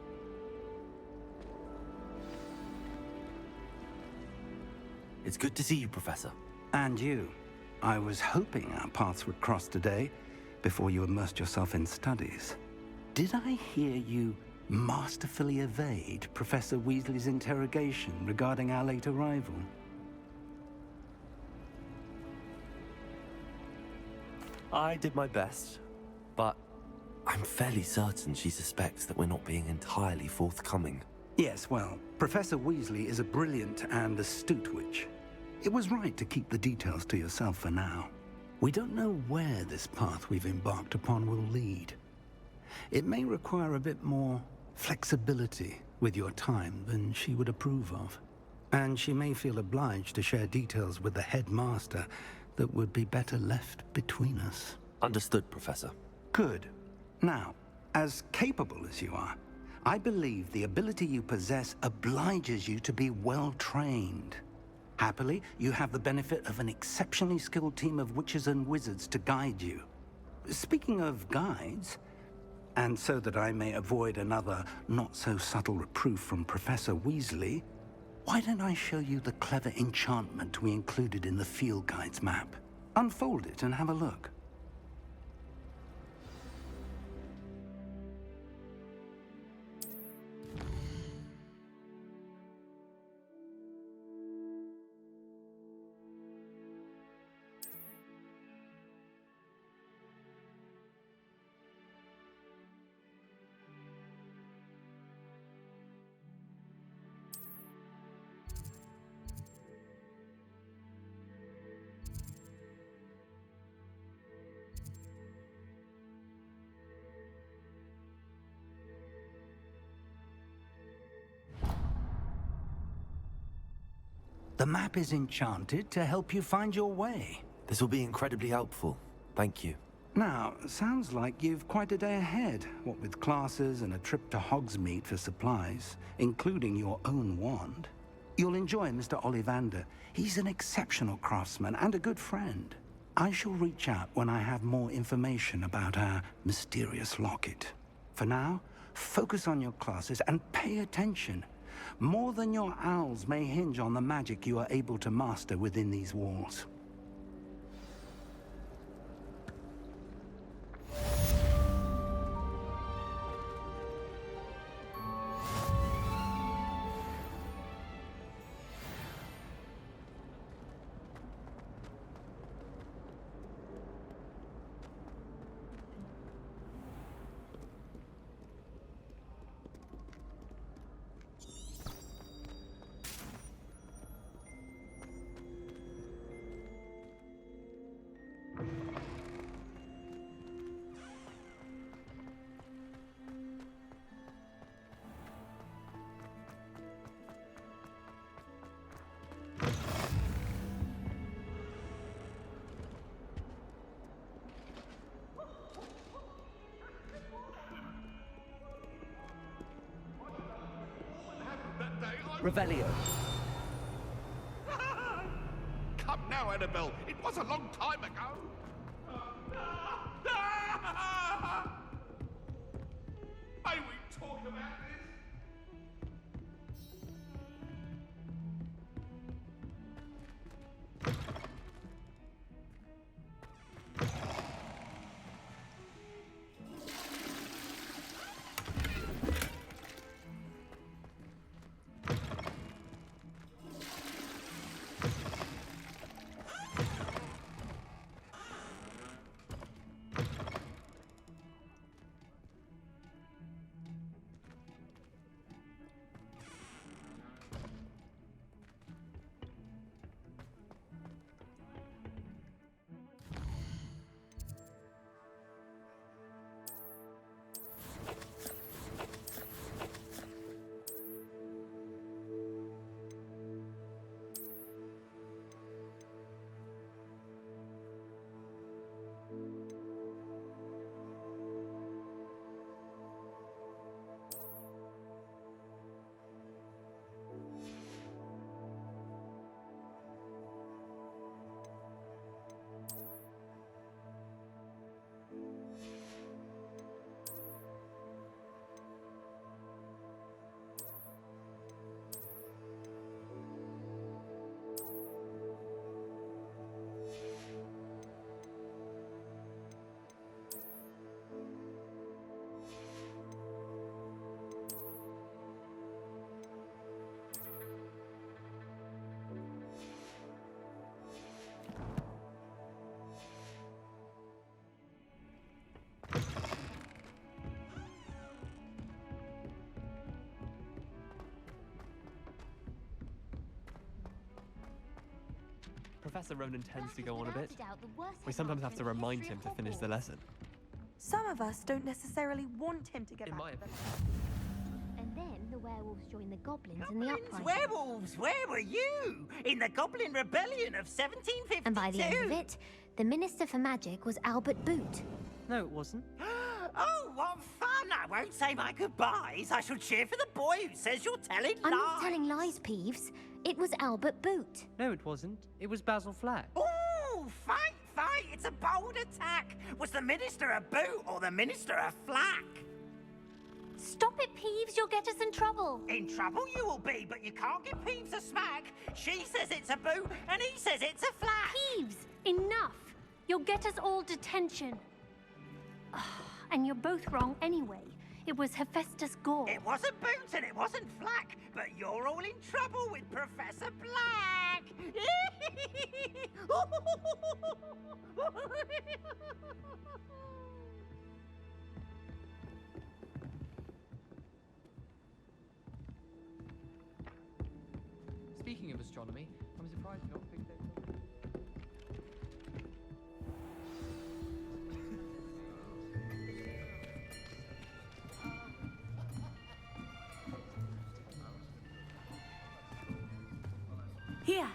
It's good to see you, Professor. And you. I was hoping our paths would cross today, before you immersed yourself in studies. Did I hear you masterfully evade Professor Weasley's interrogation regarding our late arrival? I did my best, but I'm fairly certain she suspects that we're not being entirely forthcoming. Yes, well, Professor Weasley is a brilliant and astute witch. It was right to keep the details to yourself for now. We don't know where this path we've embarked upon will lead. It may require a bit more flexibility with your time than she would approve of. And she may feel obliged to share details with the headmaster that would be better left between us. Understood, Professor. Good. Now, as capable as you are, I believe the ability you possess obliges you to be well trained. Happily, you have the benefit of an exceptionally skilled team of witches and wizards to guide you. Speaking of guides, and so that I may avoid another not-so-subtle reproof from Professor Weasley, why don't I show you the clever enchantment we included in the field guide's map? Unfold it and have a look. The map is enchanted to help you find your way. This will be incredibly helpful. Thank you. Now, sounds like you've quite a day ahead, what with classes and a trip to Hogsmeade for supplies, including your own wand. You'll enjoy Mr. Ollivander. He's an exceptional craftsman and a good friend. I shall reach out when I have more information about our mysterious locket. For now, focus on your classes and pay attention. More than your owls may hinge on the magic you are able to master within these walls. Revelio. Come now, Annabelle. It was a long time ago. May we talk about this? Professor Ronan tends to go on a bit. We sometimes have to remind him to finish the lesson. Some of us don't necessarily want him to get back to the... And then the werewolves joined the goblins in the uprising. Werewolves, where were you? In the Goblin Rebellion of 1752? And by the end of it, the Minister for Magic was Albert Boot. No, it wasn't. Oh, what fun! Come now, I won't say my goodbyes. I shall cheer for the boy who says you're telling lies. I'm not telling lies, Peeves. It was Albert Boot. No, it wasn't. It was Basil Flack. Ooh, fight, fight. It's a bold attack. Was the minister a boot or the minister a flack? Stop it, Peeves. You'll get us in trouble. In trouble you will be, but you can't give Peeves a smack. She says it's a boot and he says it's a flack. Peeves, enough. You'll get us all detention. And you're both wrong anyway. It was Hephaestus Gore. It wasn't boot and it wasn't flack, but you're all in trouble with Professor Black. Speaking of astronomy, I'm surprised you don't think they... Here,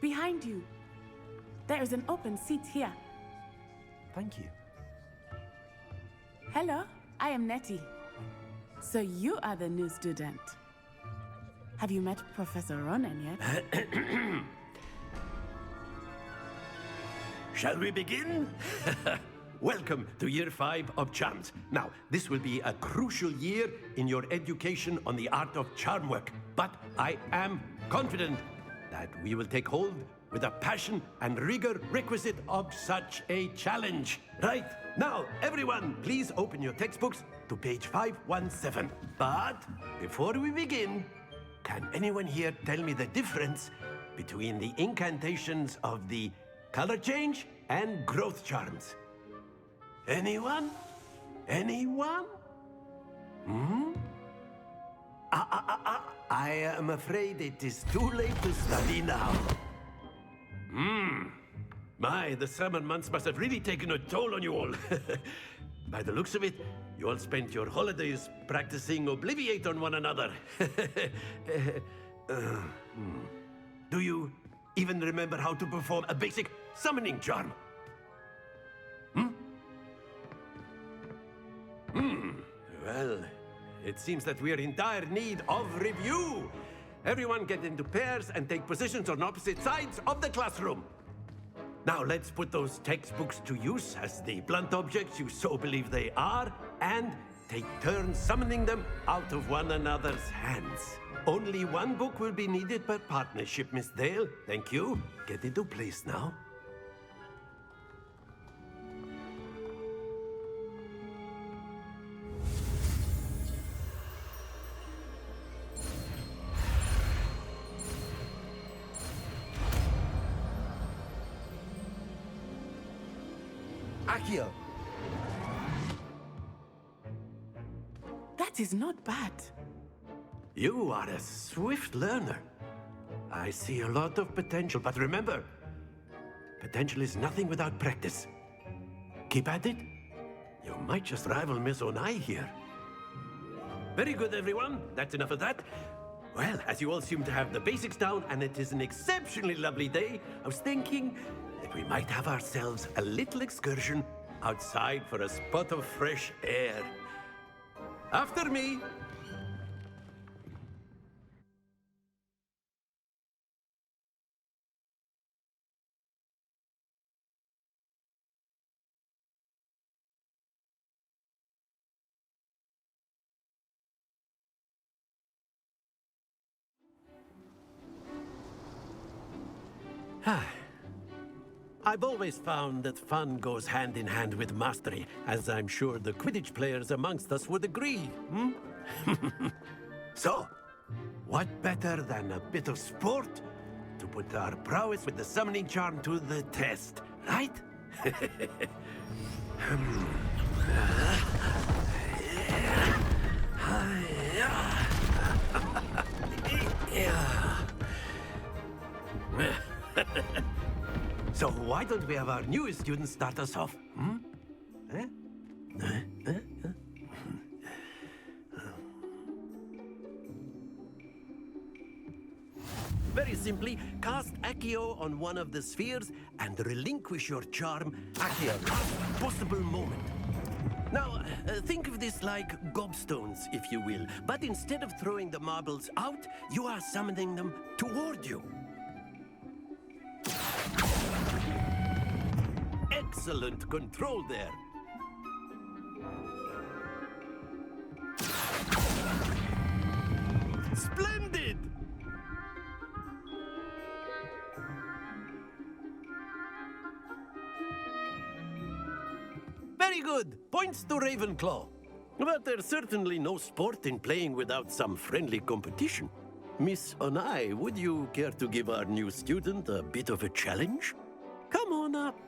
behind you. There is an open seat here. Thank you. Hello, I am Nettie. So you are the new student. Have you met Professor Ronan yet? Shall we begin? Welcome to Year 5 of Charms. Now, this will be a crucial year in your education on the art of charm work, but I am confident that we will take hold with the passion and rigor requisite of such a challenge. Right, now, everyone, please open your textbooks to page 517. But before we begin, can anyone here tell me the difference between the incantations of the color change and growth charms? Anyone? Anyone? I am afraid it is too late to study now. My, the summer months must have really taken a toll on you all. By the looks of it, you all spent your holidays practicing Obliviate on one another. Do you even remember how to perform a basic summoning charm? Well, it seems that we are in dire need of review. Everyone get into pairs and take positions on opposite sides of the classroom. Now let's put those textbooks to use as the blunt objects you so believe they are, and take turns summoning them out of one another's hands. Only one book will be needed per partnership, Miss Dale. Thank you. Get into place now. Akio. That is not bad. You are a swift learner. I see a lot of potential, but remember, potential is nothing without practice. Keep at it. You might just rival Miss Onai here. Very good, everyone. That's enough of that. Well, as you all seem to have the basics down, and it is an exceptionally lovely day, I was thinking that we might have ourselves a little excursion outside for a spot of fresh air. After me. I've always found that fun goes hand in hand with mastery, as I'm sure the Quidditch players amongst us would agree. So, what better than a bit of sport to put our prowess with the summoning charm to the test, right? So why don't we have our newest student start us off? Very simply, cast Accio on one of the spheres and relinquish your charm at the worst possible moment. Now, think of this like gobstones, if you will. But instead of throwing the marbles out, you are summoning them toward you. Excellent control there. Splendid! Very good. Points to Ravenclaw. But there's certainly no sport in playing without some friendly competition. Miss Onai, would you care to give our new student a bit of a challenge? Come on up.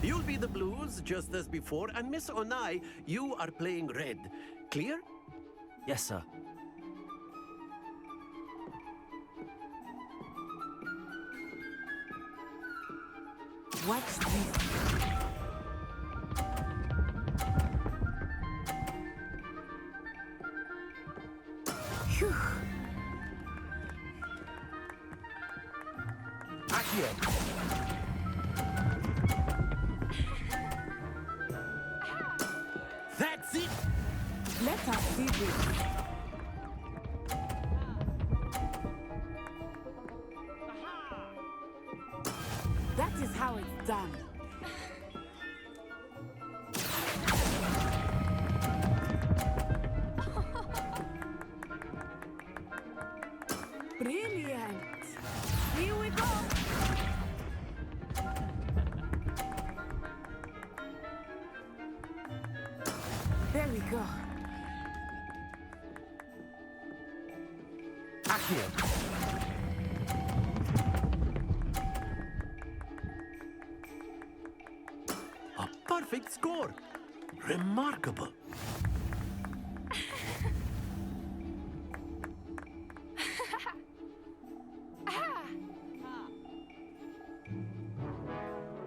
You'll be the blues, just as before, and Miss Onai, you are playing red. Clear? Yes, sir. Watch this. Phew. Accio! That's it! Let us see this. That is how it's done. Brilliant! Here we go! There we go. Accio! A perfect score! Remarkable!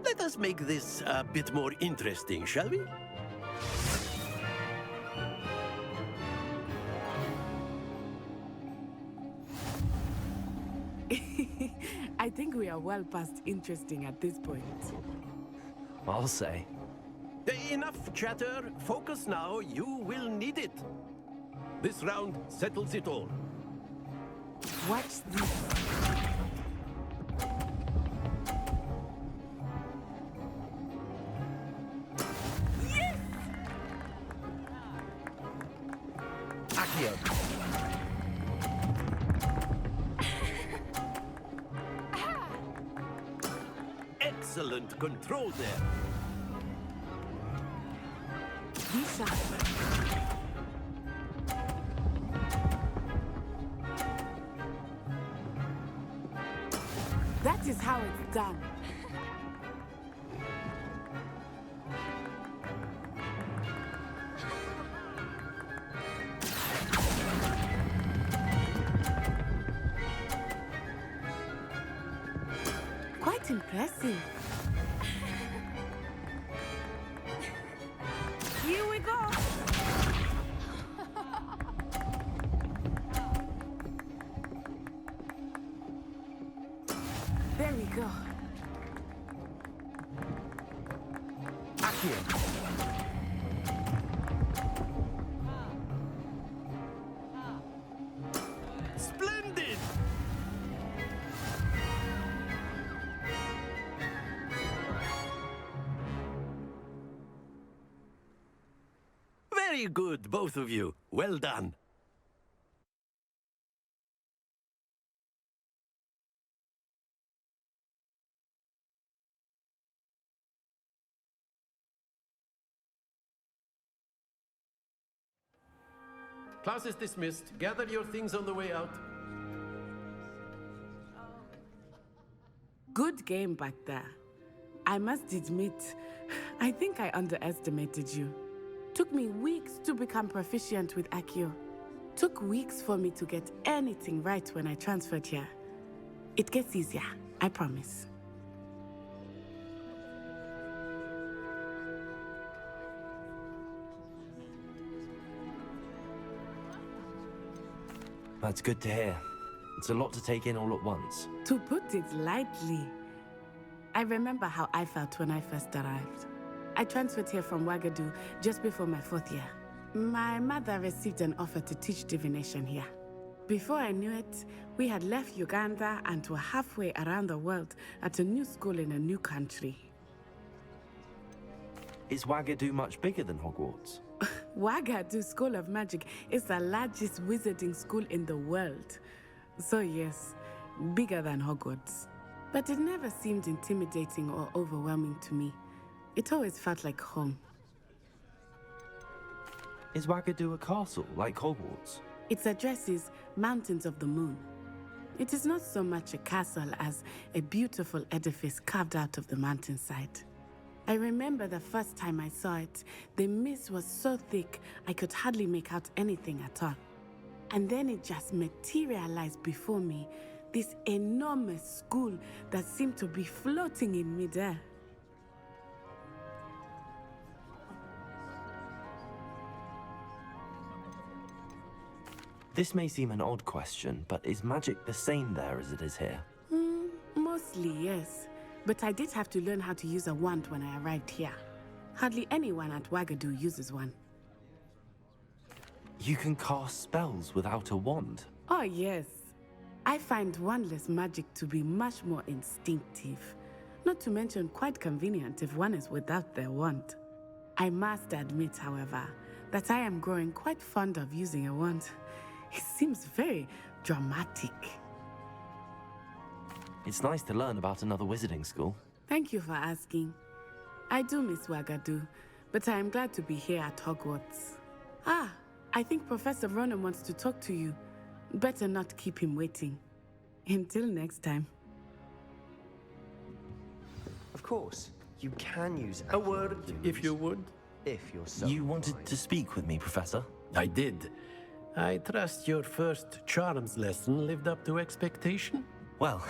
Let us make this a bit more interesting, shall we? I think we are well past interesting at this point. I'll say. Enough chatter. Focus now. You will need it. This round settles it all. Watch this. Yes! Accio! Excellent control there. Be sharp. That is how it's done. Quite impressive. Here we go. There we go. Accio! Splendid! Very good, both of you. Well done. Class is dismissed. Gather your things on the way out. Good game back there. I must admit, I think I underestimated you. Took me weeks to become proficient with Accio. Took weeks for me to get anything right when I transferred here. It gets easier, I promise. That's good to hear. It's a lot to take in all at once. To put it lightly, I remember how I felt when I first arrived. I transferred here from Ouagadougou just before my 4th year. My mother received an offer to teach divination here. Before I knew it, we had left Uganda and were halfway around the world at a new school in a new country. Is Ouagadougou much bigger than Hogwarts? Ouagadougou School of Magic is the largest wizarding school in the world. So yes, bigger than Hogwarts. But it never seemed intimidating or overwhelming to me. It always felt like home. Is Ouagadougou a castle, like Hogwarts? Its address is Mountains of the Moon. It is not so much a castle as a beautiful edifice carved out of the mountainside. I remember the first time I saw it, the mist was so thick I could hardly make out anything at all. And then it just materialized before me, this enormous school that seemed to be floating in midair. This may seem an odd question, but is magic the same there as it is here? Mostly, yes. But I did have to learn how to use a wand when I arrived here. Hardly anyone at Ouagadougou uses one. You can cast spells without a wand? Oh, yes. I find wandless magic to be much more instinctive. Not to mention quite convenient if one is without their wand. I must admit, however, that I am growing quite fond of using a wand. It seems very dramatic. It's nice to learn about another wizarding school. Thank you for asking. I do miss Ouagadougou, but I am glad to be here at Hogwarts. Ah, I think Professor Ronan wants to talk to you. Better not keep him waiting. Until next time. Of course, you can use a word if you would. If you're so You wanted to speak with me, Professor? I did. I trust your first charms lesson lived up to expectation? Well,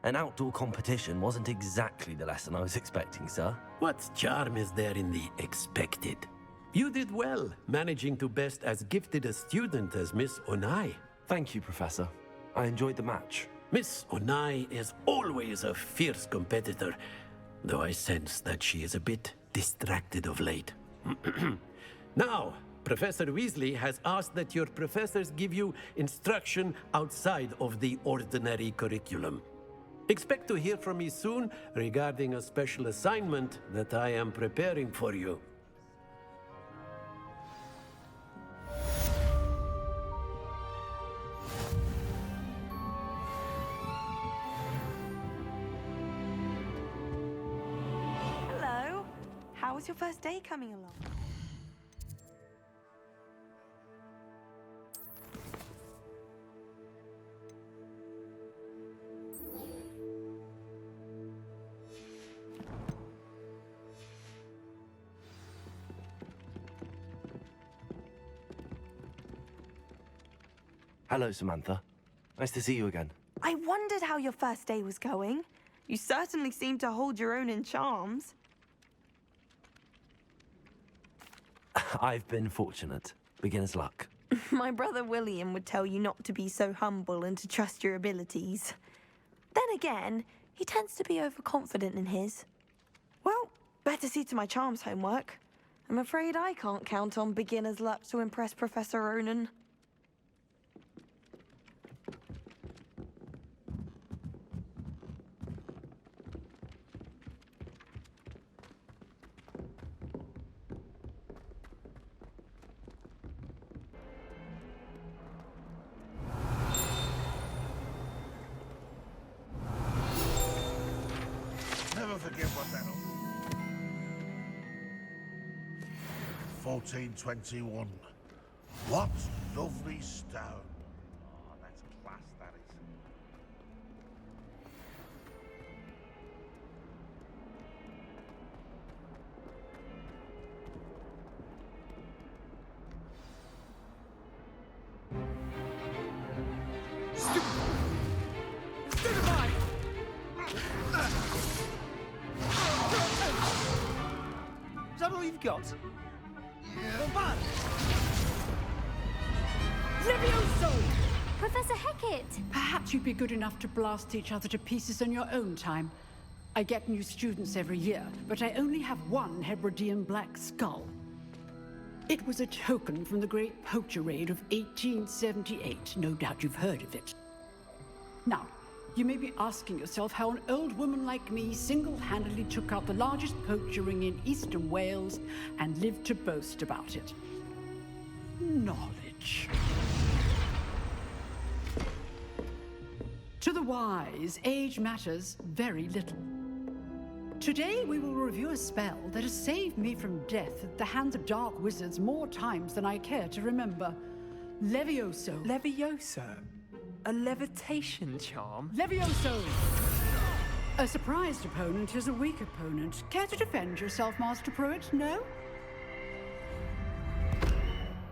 an outdoor competition wasn't exactly the lesson I was expecting, sir. What charm is there in the expected? You did well, managing to best as gifted a student as Miss Onai. Thank you, Professor. I enjoyed the match. Miss Onai is always a fierce competitor, though I sense that she is a bit distracted of late. Now, Professor Weasley has asked that your professors give you instruction outside of the ordinary curriculum. Expect to hear from me soon regarding a special assignment that I am preparing for you. Hello. How was your first day coming along? Hello, Samantha. Nice to see you again. I wondered how your first day was going. You certainly seem to hold your own in charms. I've been fortunate. Beginner's luck. My brother William would tell you not to be so humble and to trust your abilities. Then again, he tends to be overconfident in his. Well, better see to my charms homework. I'm afraid I can't count on beginner's luck to impress Professor Ronan. Never forget what that 1421. What lovely stone. Oh, that's class, that is. Is that all you've got? Bombard! Levioso! Professor Hecat! Perhaps you'd be good enough to blast each other to pieces in your own time. I get new students every year, but I only have one Hebridean black skull. It was a token from the Great Poacher Raid of 1878. No doubt you've heard of it. Now, you may be asking yourself how an old woman like me single-handedly took out the largest poacher ring in eastern Wales and lived to boast about it. Knowledge. To the wise, age matters very little. Today we will review a spell that has saved me from death at the hands of dark wizards more times than I care to remember. Levioso. Levioso? A levitation charm? Levioso! A surprised opponent is a weak opponent. Care to defend yourself, Master Pruitt? No?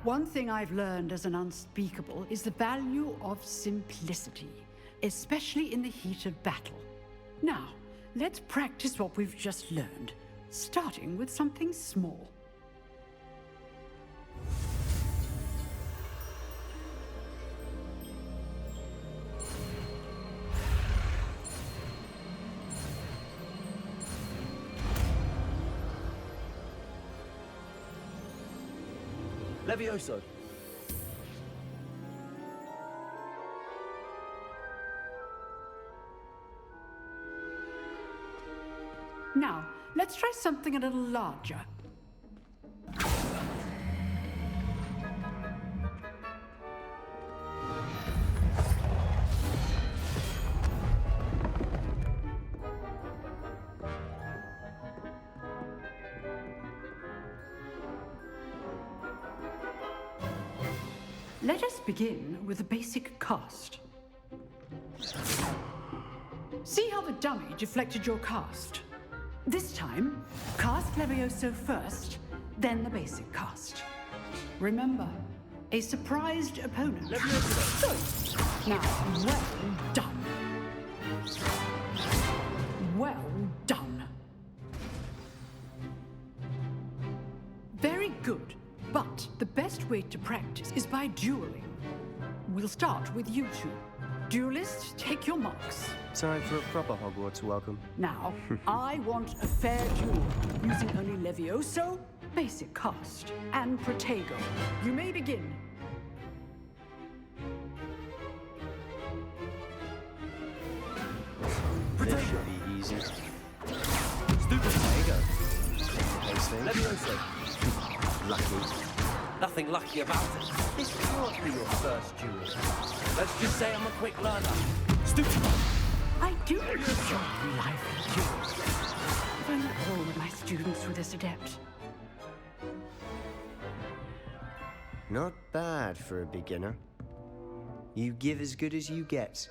One thing I've learned as an unspeakable is the value of simplicity, especially in the heat of battle. Now, let's practice what we've just learned, starting with something small. Levioso. Now, let's try something a little larger. Let us begin with a basic cast. See how the dummy deflected your cast? This time, cast Levioso first, then the basic cast. Remember, a surprised opponent. Good. Now, well done. Well done. Very good, but the best way to practice is by dueling. We'll start with you two. Duelists, take your marks. Time for a proper Hogwarts welcome. Now, I want a fair duel, using only Levioso, basic cast, and Protego. You may begin. This should be easy. Stupid Protego. Levioso. Lucky. Nothing lucky about it. This can't be your first duel. Let's just say I'm a quick learner. Stupid. I do enjoy lively duels. If only all of my students were this adept. Not bad for a beginner. You give as good as you get.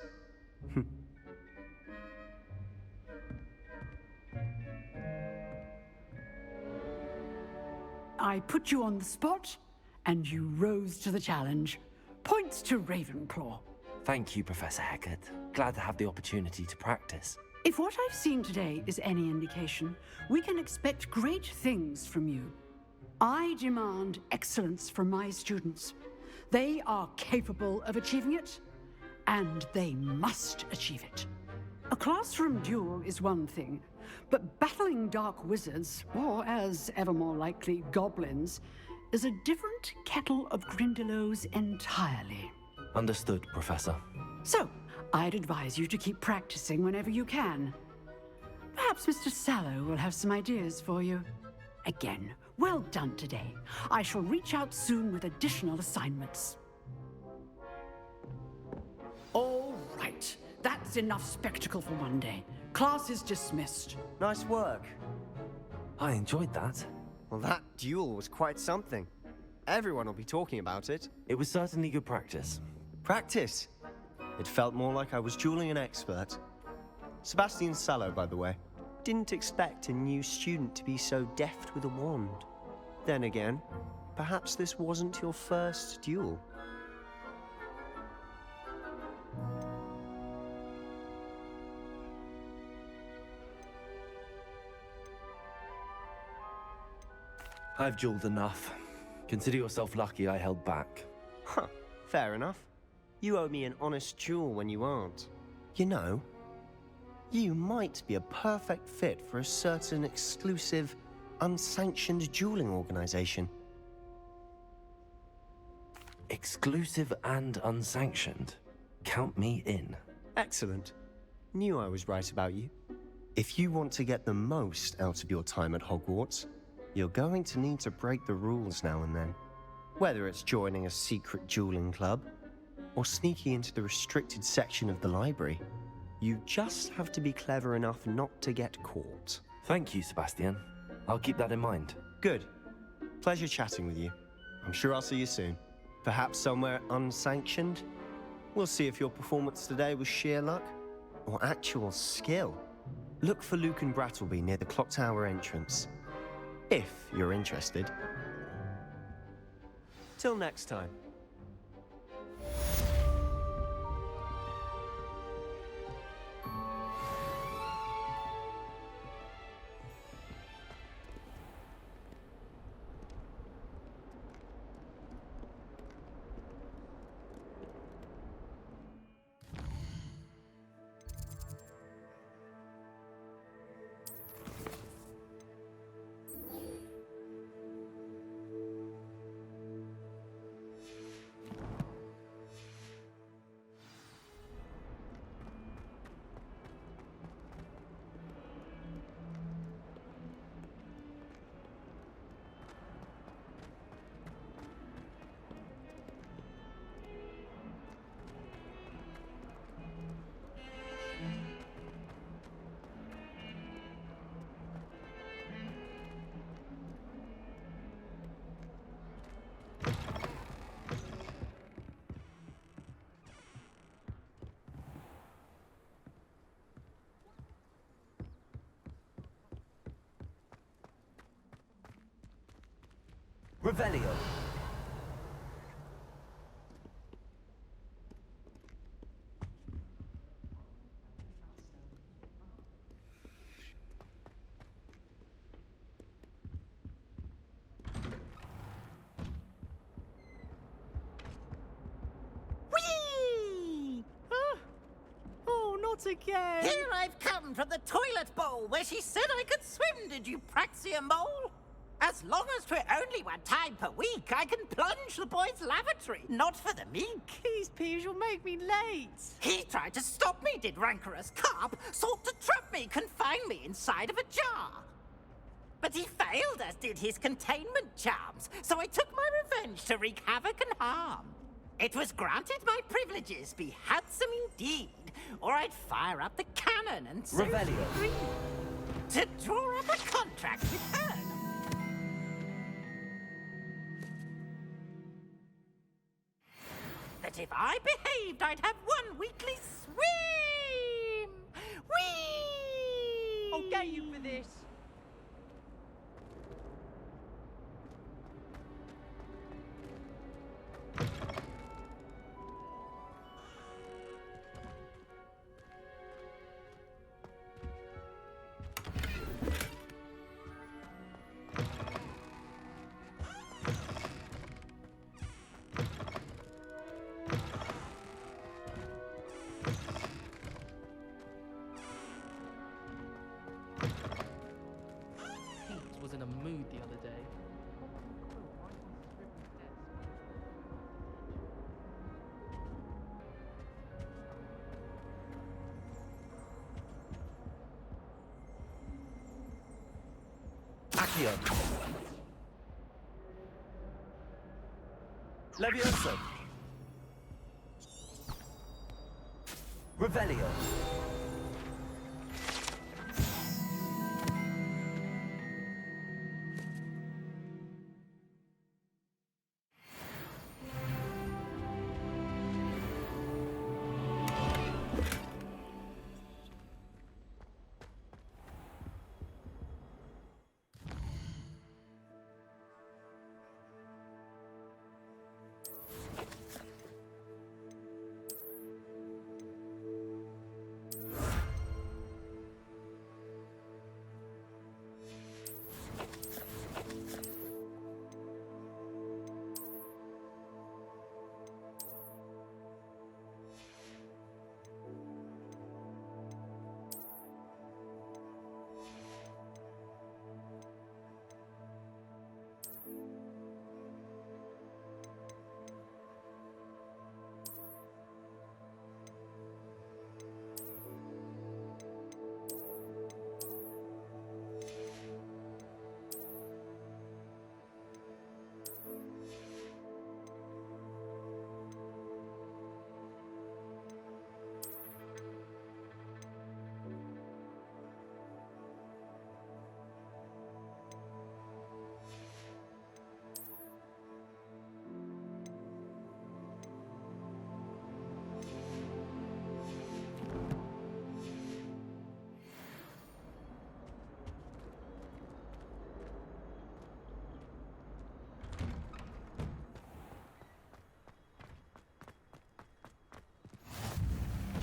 I put you on the spot, and you rose to the challenge. Points to Ravenclaw. Thank you, Professor Hecat. Glad to have the opportunity to practice. If what I've seen today is any indication, we can expect great things from you. I demand excellence from my students. They are capable of achieving it, and they must achieve it. A classroom duel is one thing, but battling dark wizards, or as ever more likely, goblins, is a different kettle of Grindylows entirely. Understood, Professor. So, I'd advise you to keep practicing whenever you can. Perhaps Mr. Sallow will have some ideas for you. Again, well done today. I shall reach out soon with additional assignments. All right. That's enough spectacle for one day. Class is dismissed. Nice work. I enjoyed that. Well, that duel was quite something. Everyone will be talking about it. It was certainly good practice. Practice? It felt more like I was dueling an expert. Sebastian Sallow, by the way. Didn't expect a new student to be so deft with a wand. Then again, perhaps this wasn't your first duel. I've dueled enough. Consider yourself lucky I held back. Huh, fair enough. You owe me an honest duel when you aren't. You know, You might be a perfect fit for a certain exclusive, unsanctioned dueling organization. Exclusive and unsanctioned. Count me in. Excellent. Knew I was right about you. If you want to get the most out of your time at Hogwarts, you're going to need to break the rules now and then. Whether it's joining a secret dueling club, or sneaking into the restricted section of the library, you just have to be clever enough not to get caught. Thank you, Sebastian. I'll keep that in mind. Good. Pleasure chatting with you. I'm sure I'll see you soon. Perhaps somewhere unsanctioned? We'll see if your performance today was sheer luck or actual skill. Look for Luke and Brattleby near the clock tower entrance, if you're interested. Till next time. Revelio. Whee! Oh, not again! Here I've come from the toilet bowl where she said I could swim, did you praxia mole? As long as 'twere only one time per week, I can plunge the boy's lavatory, not for the meek. These peas will make me late. He tried to stop me, did rancorous carp, sought to trap me, confine me inside of a jar. But he failed, as did his containment charms, so I took my revenge to wreak havoc and harm. It was granted my privileges be handsome indeed, or I'd fire up the cannon and so Revelio. free to draw up a contract with her. That if I behaved, I'd have one weekly swim! Whee! I'll get you for this. Was in a mood the other day. Accio. Levioso. Revelio.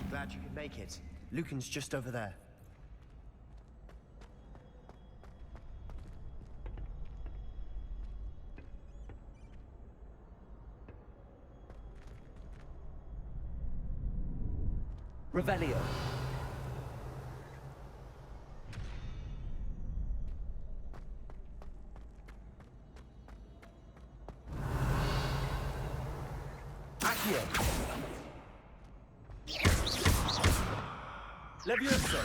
Glad you could make it. Lucan's just over there. Revelio. Accio. Levioso.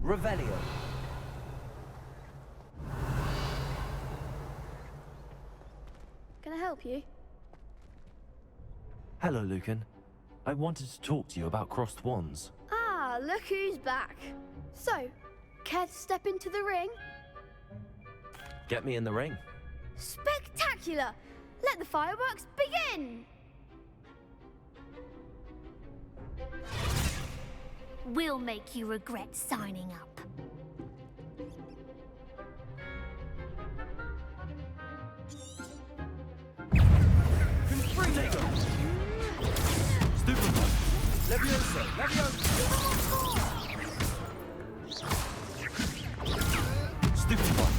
Revelio. Can I help you? Hello, Lucan. I wanted to talk to you about crossed wands. Ah, look who's back. So, care to step into the ring? Get me in the ring. Spectacular! Let the fireworks begin! We'll make you regret signing up. Levioso! Levioso! Stupid one!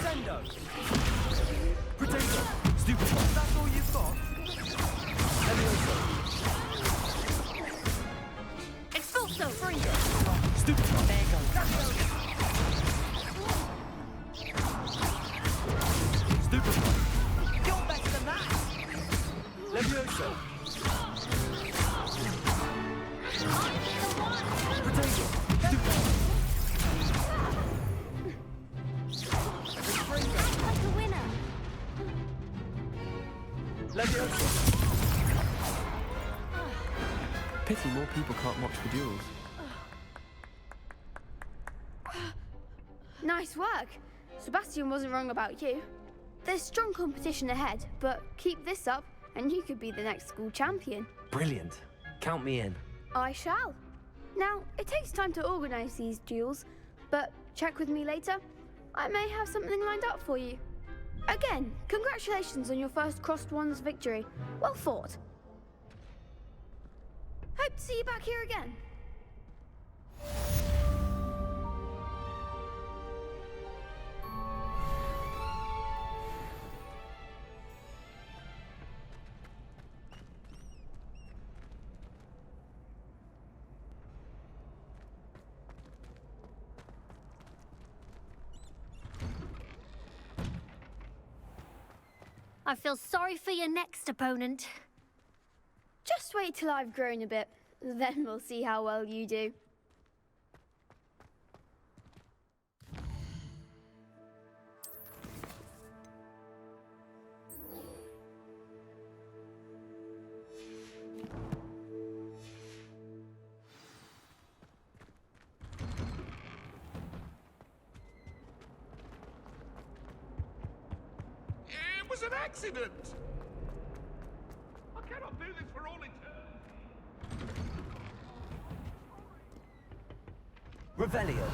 Sendo! Potato! Stupid one! That's all you've got? Levioso! Expulso! Fringo! Stupid one! There you go. Stupid one! You're better than that! Levioso! Potato! Stupid one! Like a winner! Levioso! Pity more people can't watch the duels. Nice work. Sebastian wasn't wrong about you. There's strong competition ahead, but keep this up and you could be the next school champion. Brilliant. Count me in. I shall. Now, it takes time to organise these duels, but check with me later. I may have something lined up for you. Again, congratulations on your first Crossed Wands victory. Well fought. Hope to see you back here again. I feel sorry for your next opponent. Just wait till I've grown a bit, then we'll see how well you do. It was an accident! I cannot do this for all eternity. Revelio.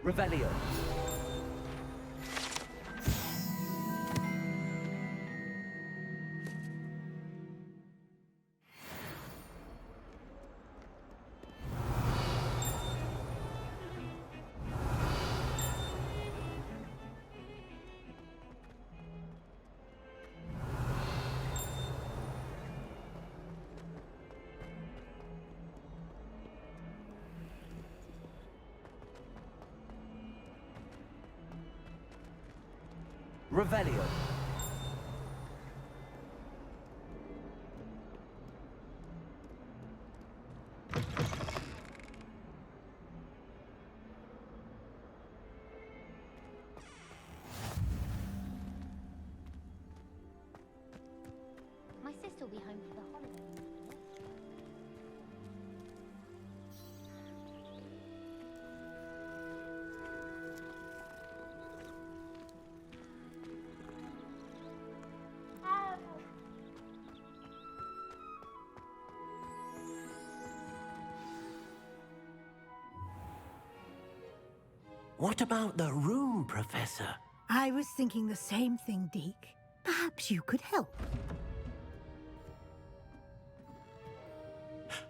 Revelio. Revelio. My sister will be home for the holidays. What about the room, Professor? I was thinking the same thing, Deke. Perhaps you could help.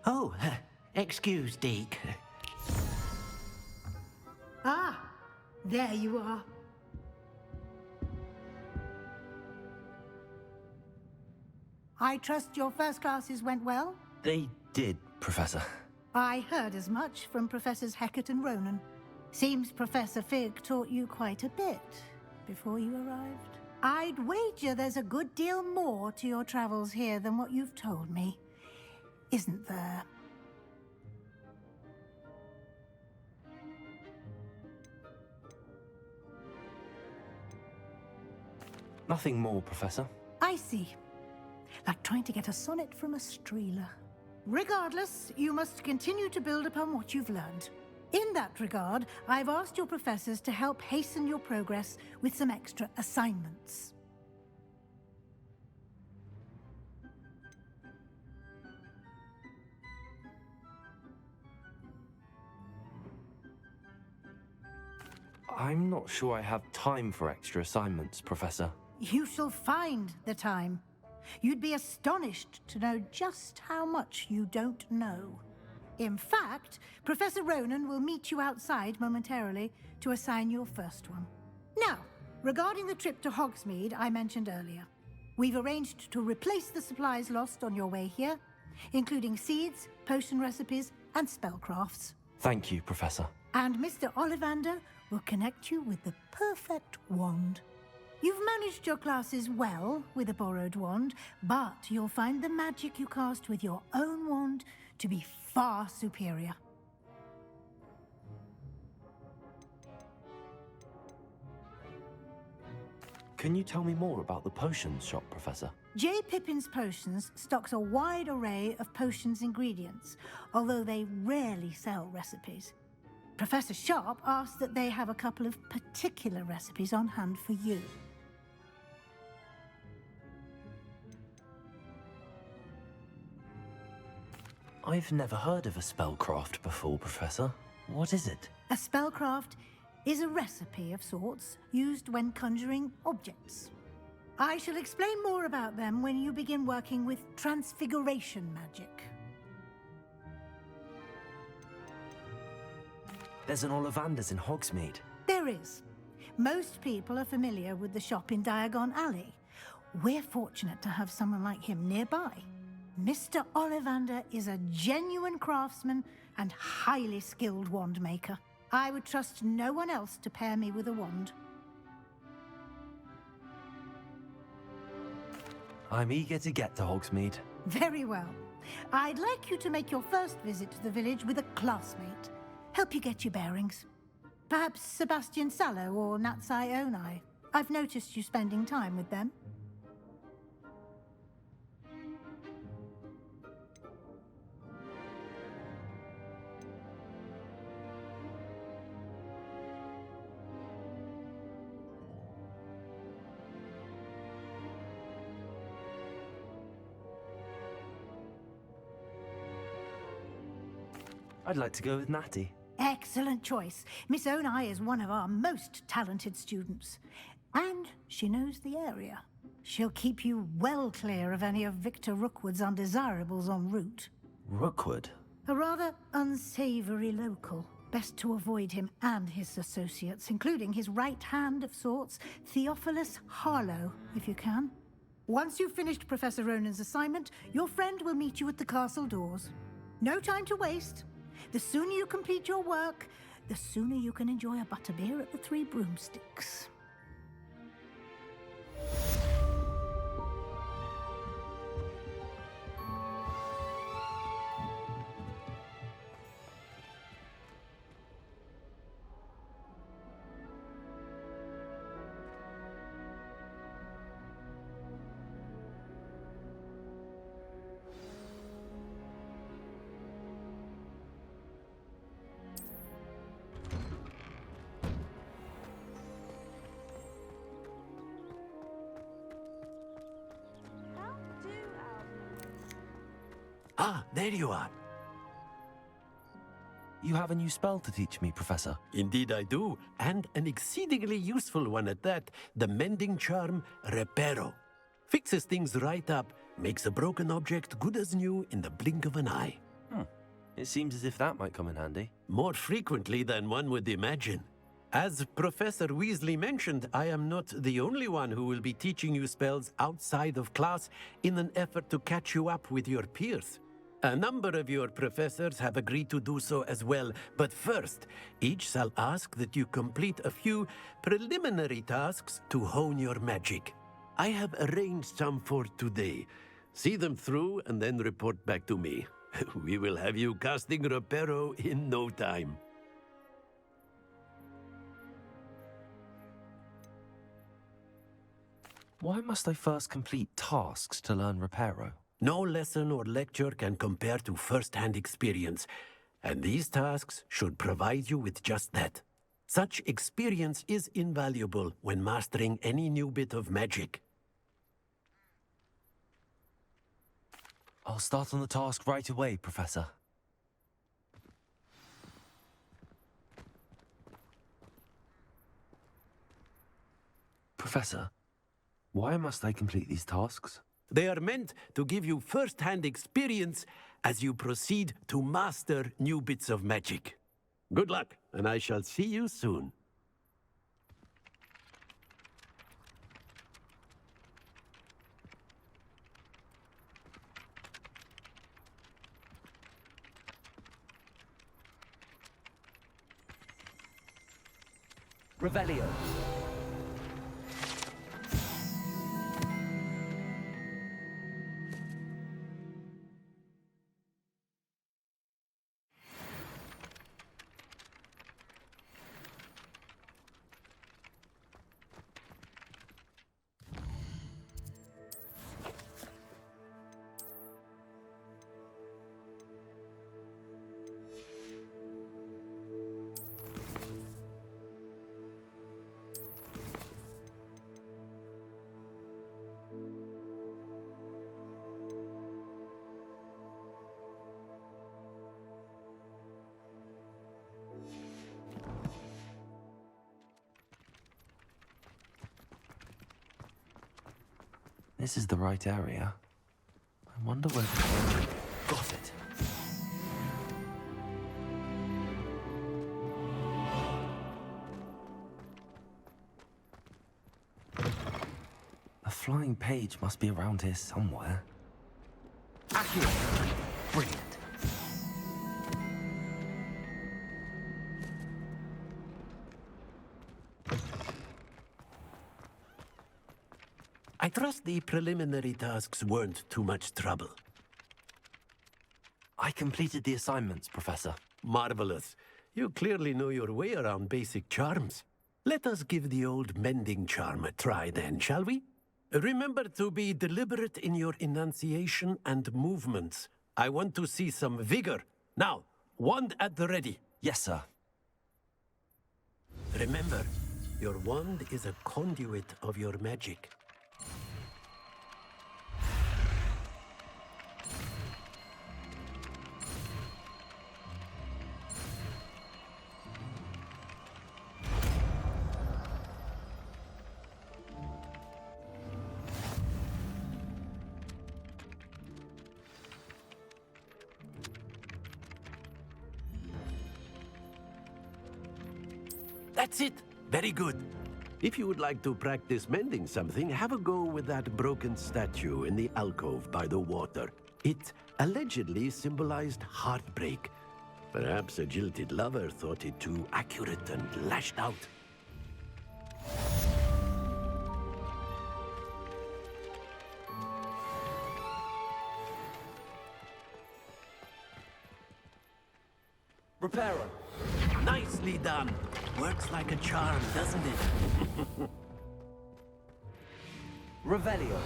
Oh, excuse, Deke. Ah, there you are. I trust your first classes went well? They did, Professor. I heard as much from Professors Hecat and Ronan. Seems Professor Fig taught you quite a bit before you arrived. I'd wager there's a good deal more to your travels here than what you've told me. Isn't there? Nothing more, Professor. I see. Like trying to get a sonnet from a streeler. Regardless, you must continue to build upon what you've learned. In that regard, I've asked your professors to help hasten your progress with some extra assignments. I'm not sure I have time for extra assignments, Professor. You shall find the time. You'd be astonished to know just how much you don't know. In fact, Professor Ronan will meet you outside momentarily to assign your first one. Now, regarding the trip to Hogsmeade I mentioned earlier, we've arranged to replace the supplies lost on your way here, including seeds, potion recipes, and spellcrafts. Thank you, Professor. And Mr. Ollivander will connect you with the perfect wand. You've managed your classes well with a borrowed wand, but you'll find the magic you cast with your own wand to be far superior. Can you tell me more about the potions shop, Professor? J. Pippin's Potions stocks a wide array of potions ingredients, although they rarely sell recipes. Professor Sharp asked that they have a couple of particular recipes on hand for you. I've never heard of a spellcraft before, Professor. What is it? A spellcraft is a recipe of sorts used when conjuring objects. I shall explain more about them when you begin working with transfiguration magic. There's an Ollivander's in Hogsmeade. There is. Most people are familiar with the shop in Diagon Alley. We're fortunate to have someone like him nearby. Mr. Ollivander is a genuine craftsman and highly skilled wand maker. I would trust no one else to pair me with a wand. I'm eager to get to Hogsmeade. Very well. I'd like you to make your first visit to the village with a classmate. Help you get your bearings. Perhaps Sebastian Sallow or Natsai Onai. I've noticed you spending time with them. I'd like to go with Natty. Excellent choice. Miss Onai is one of our most talented students. And she knows the area. She'll keep you well clear of any of Victor Rookwood's undesirables en route. Rookwood? A rather unsavory local. Best to avoid him and his associates, including his right hand of sorts, Theophilus Harlow, if you can. Once you've finished Professor Ronan's assignment, your friend will meet you at the castle doors. No time to waste. The sooner you complete your work, the sooner you can enjoy a butterbeer at the Three Broomsticks. Ah, there you are. You have a new spell to teach me, Professor. Indeed I do, and an exceedingly useful one at that. The mending charm, Reparo. Fixes things right up, makes a broken object good as new in the blink of an eye. It seems as if that might come in handy. More frequently than one would imagine. As Professor Weasley mentioned, I am not the only one who will be teaching you spells outside of class in an effort to catch you up with your peers. A number of your professors have agreed to do so as well, but first, each shall ask that you complete a few preliminary tasks to hone your magic. I have arranged some for today. See them through and then report back to me. We will have you casting Reparo in no time. Why must I first complete tasks to learn Reparo? No lesson or lecture can compare to first-hand experience, and these tasks should provide you with just that. Such experience is invaluable when mastering any new bit of magic. I'll start on the task right away, Professor. Professor, why must I complete these tasks? They are meant to give you first-hand experience as you proceed to master new bits of magic. Good luck, and I shall see you soon. Revelio. This is the right area. I wonder where... Got it. A flying page must be around here somewhere. Accurate. Brilliant. I trust the preliminary tasks weren't too much trouble. I completed the assignments, Professor. Marvelous. You clearly know your way around basic charms. Let us give the old mending charm a try then, shall we? Remember to be deliberate in your enunciation and movements. I want to see some vigor. Now, wand at the ready. Yes, sir. Remember, your wand is a conduit of your magic. That's it. Very good. If you would like to practice mending something, have a go with that broken statue in the alcove by the water. It allegedly symbolized heartbreak. Perhaps a jilted lover thought it too accurate and lashed out. Reparo. Nicely done. Works like a charm, doesn't it? Revelio.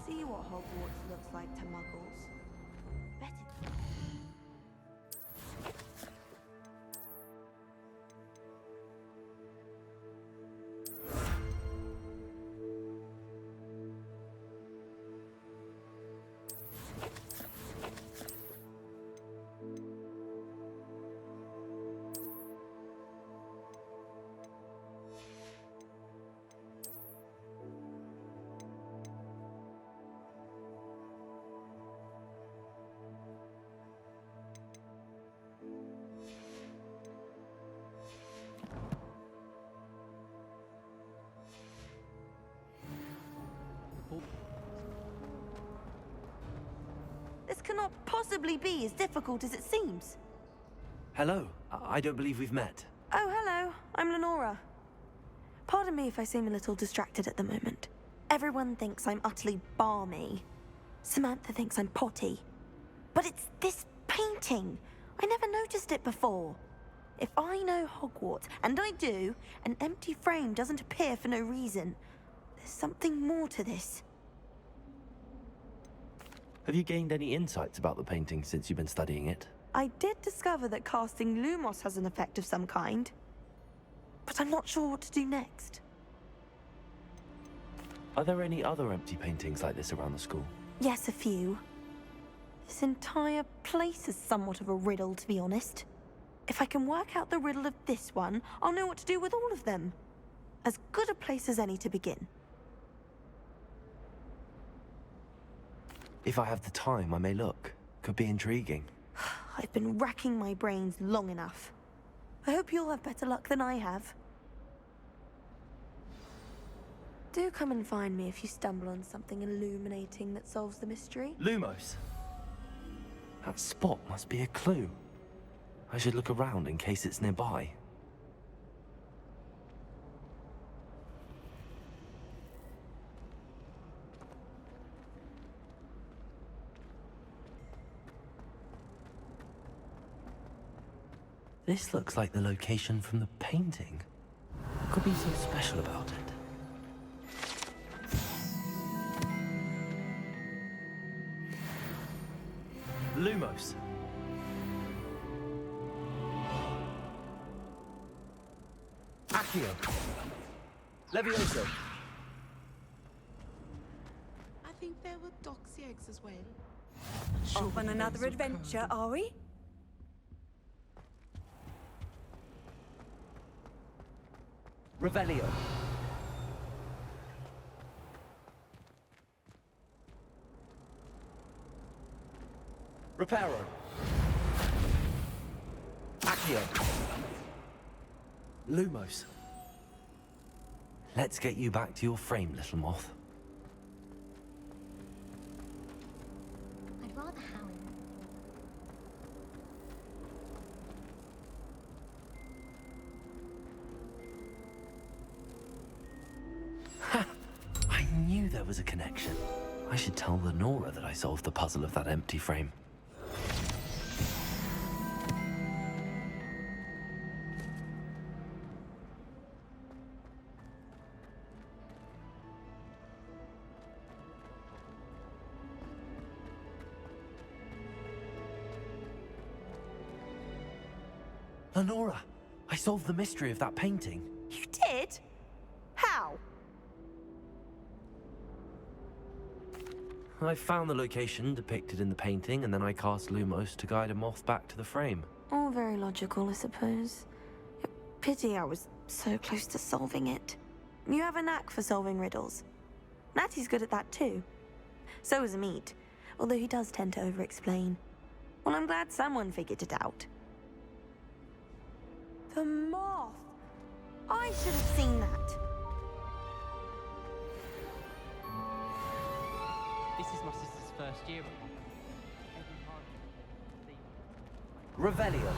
see what Hogwarts looks like to muggles. Bet it... This cannot possibly be as difficult as it seems. Hello. I don't believe we've met. Oh, hello. I'm Lenora. Pardon me if I seem a little distracted at the moment. Everyone thinks I'm utterly balmy. Samantha thinks I'm potty. But it's this painting. I never noticed it before. If I know Hogwarts, and I do, an empty frame doesn't appear for no reason. There's something more to this. Have you gained any insights about the painting since you've been studying it? I did discover that casting Lumos has an effect of some kind. But I'm not sure what to do next. Are there any other empty paintings like this around the school? Yes, a few. This entire place is somewhat of a riddle, to be honest. If I can work out the riddle of this one, I'll know what to do with all of them. As good a place as any to begin. If I have the time, I may look. Could be intriguing. I've been racking my brains long enough. I hope you'll have better luck than I have. Do come and find me if you stumble on something illuminating that solves the mystery. Lumos! That spot must be a clue. I should look around in case it's nearby. This looks like the location from the painting. What could be so special about it? Lumos. Accio. Levioso. I think there were doxy eggs as well. Off on another adventure, are we? Revelio. Reparo. Accio. Lumos. Let's get you back to your frame, little moth. I'd rather howl. Ha! I knew there was a connection. I should tell Lenora that I solved the puzzle of that empty frame. Lenora, I solved the mystery of that painting. You did? How? I found the location depicted in the painting, and then I cast Lumos to guide a moth back to the frame. All very logical, I suppose. Pity I was so close to solving it. You have a knack for solving riddles. Natty's good at that too. So is Amit, although he does tend to over-explain. Well, I'm glad someone figured it out. The moth! I should have seen that. This is my sister's first year. Revelio.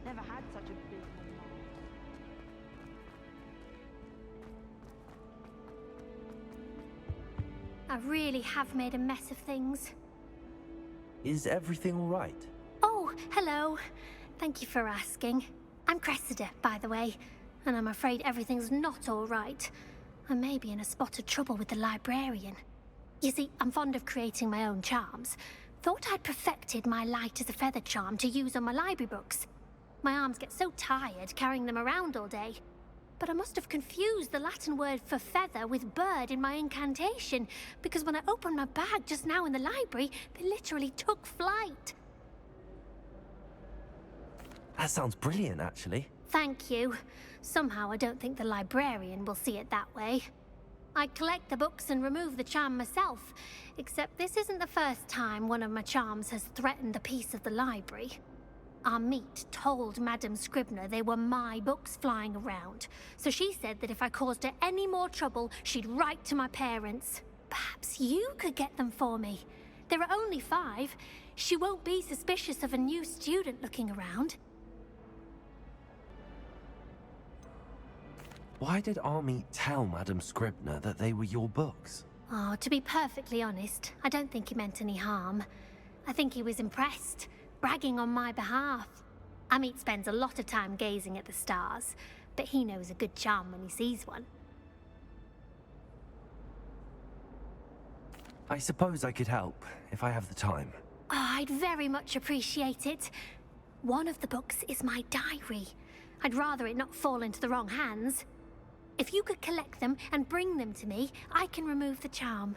Never had such a big I really have made a mess of things. Is everything all right? Oh, hello. Thank you for asking. I'm Cressida, by the way, and I'm afraid everything's not all right. I may be in a spot of trouble with the librarian. You see, I'm fond of creating my own charms. Thought I'd perfected my light as a feather charm to use on my library books. My arms get so tired carrying them around all day. But I must have confused the Latin word for feather with bird in my incantation, because when I opened my bag just now in the library, they literally took flight. That sounds brilliant, actually. Thank you. Somehow I don't think the librarian will see it that way. I collect the books and remove the charm myself, except this isn't the first time one of my charms has threatened the peace of the library. Our meet told Madame Scribner they were my books flying around, so she said that if I caused her any more trouble, she'd write to my parents. Perhaps you could get them for me. There are only 5. She won't be suspicious of a new student looking around. Why did Army tell Madame Scribner that they were your books? Oh, to be perfectly honest, I don't think he meant any harm. I think he was impressed, bragging on my behalf. Amit spends a lot of time gazing at the stars, but he knows a good charm when he sees one. I suppose I could help, if I have the time. Oh, I'd very much appreciate it. One of the books is my diary. I'd rather it not fall into the wrong hands. If you could collect them and bring them to me, I can remove the charm.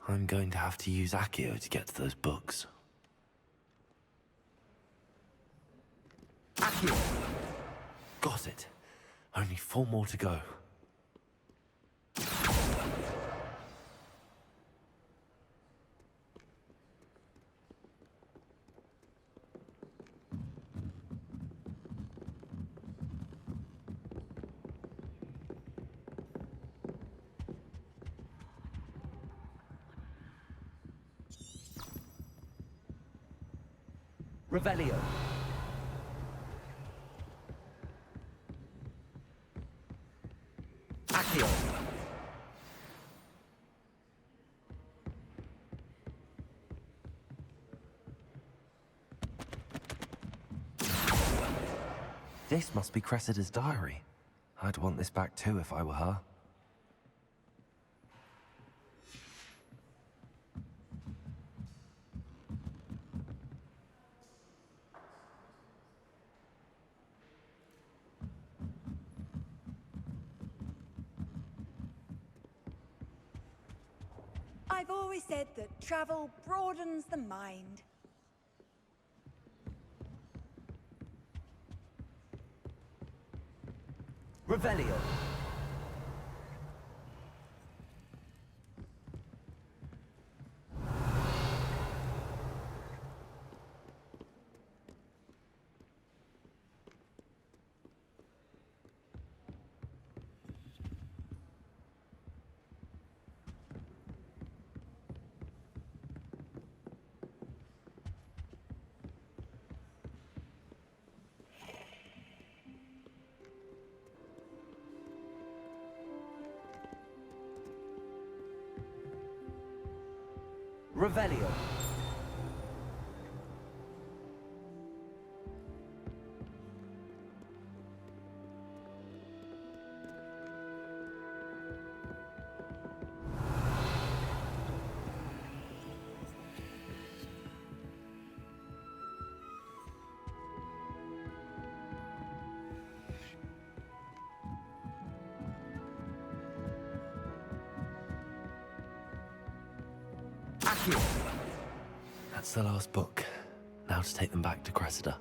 I'm going to have to use Accio to get to those books. Accio! Got it. Only 4 more to go. Revelio. Accio. This must be Cressida's diary. I'd want this back too if I were her. I've always said that travel broadens the mind. Revelio. Revelio. That's the last book. Now to take them back to Cressida.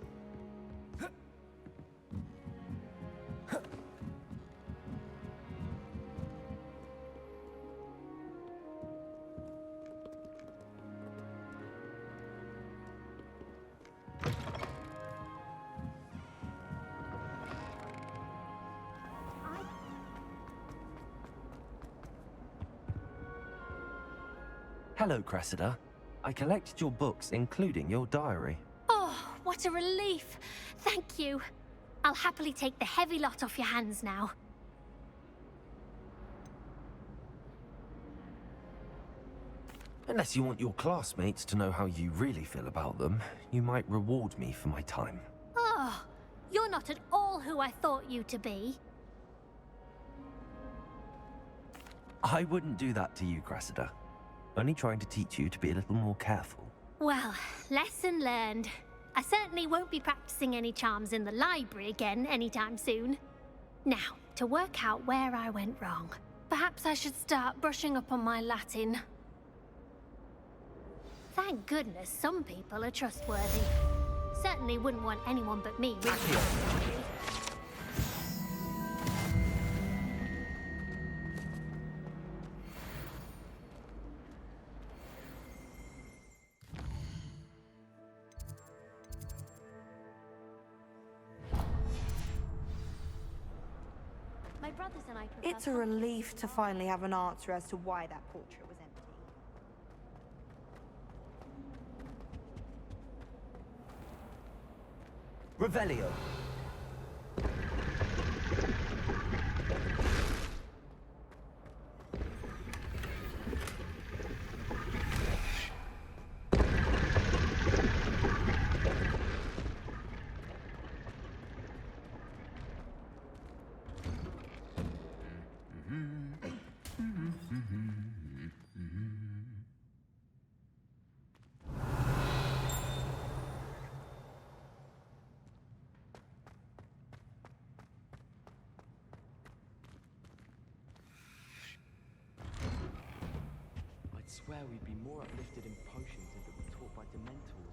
Hello, Cressida. I collected your books, including your diary. Oh, what a relief. Thank you. I'll happily take the heavy lot off your hands now. Unless you want your classmates to know how you really feel about them, you might reward me for my time. Oh, you're not at all who I thought you to be. I wouldn't do that to you, Cressida. Only trying to teach you to be a little more careful. Well, lesson learned. I certainly won't be practicing any charms in the library again anytime soon. Now, to work out where I went wrong. Perhaps I should start brushing up on my Latin. Thank goodness some people are trustworthy. Certainly wouldn't want anyone but me reading it. My brothers and I prefer It's a relief to finally have an answer as to why that portrait was empty. Revelio. I'd swear we'd be more uplifted in potions if it were taught by Dementors.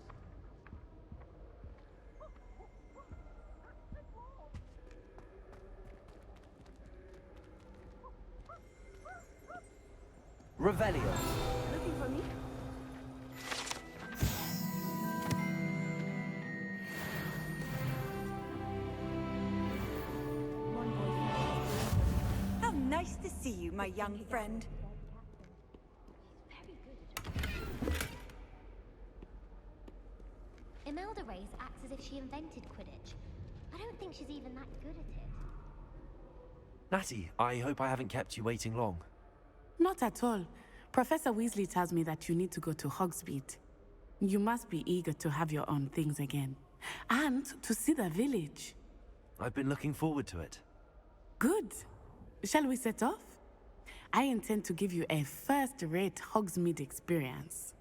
Revelio. Looking for me? How nice to see you, my young friend. Imelda Reyes acts as if she invented Quidditch. I don't think she's even that good at it. Natty, I hope I haven't kept you waiting long. Not at all. Professor Weasley tells me that you need to go to Hogsmeade. You must be eager to have your own things again. And to see the village. I've been looking forward to it. Good. Shall we set off? I intend to give you a first-rate Hogsmeade experience.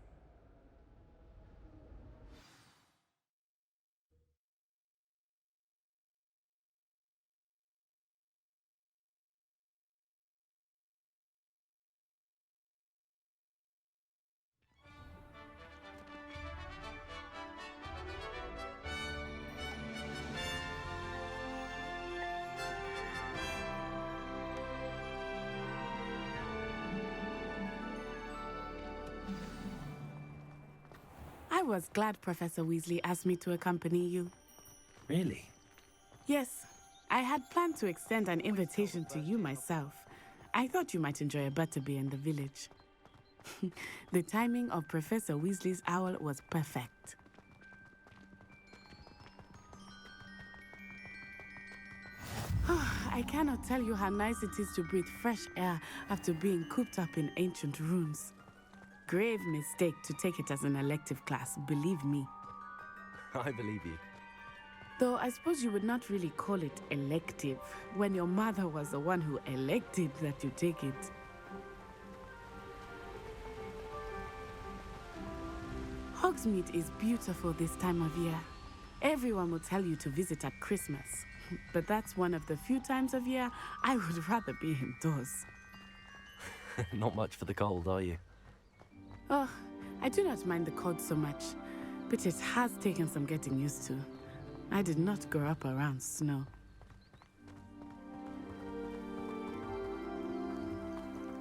I was glad Professor Weasley asked me to accompany you. Really? Yes, I had planned to extend an invitation to you myself. I thought you might enjoy a butterbeer in the village. The timing of Professor Weasley's owl was perfect. I cannot tell you how nice it is to breathe fresh air after being cooped up in ancient rooms. Grave mistake to take it as an elective class, believe me. I believe you. Though I suppose you would not really call it elective when your mother was the one who elected that you take it. Hogsmeade is beautiful this time of year. Everyone will tell you to visit at Christmas, but that's one of the few times of year I would rather be indoors. Not much for the cold, are you? Oh, I do not mind the cold so much, but it has taken some getting used to. I did not grow up around snow.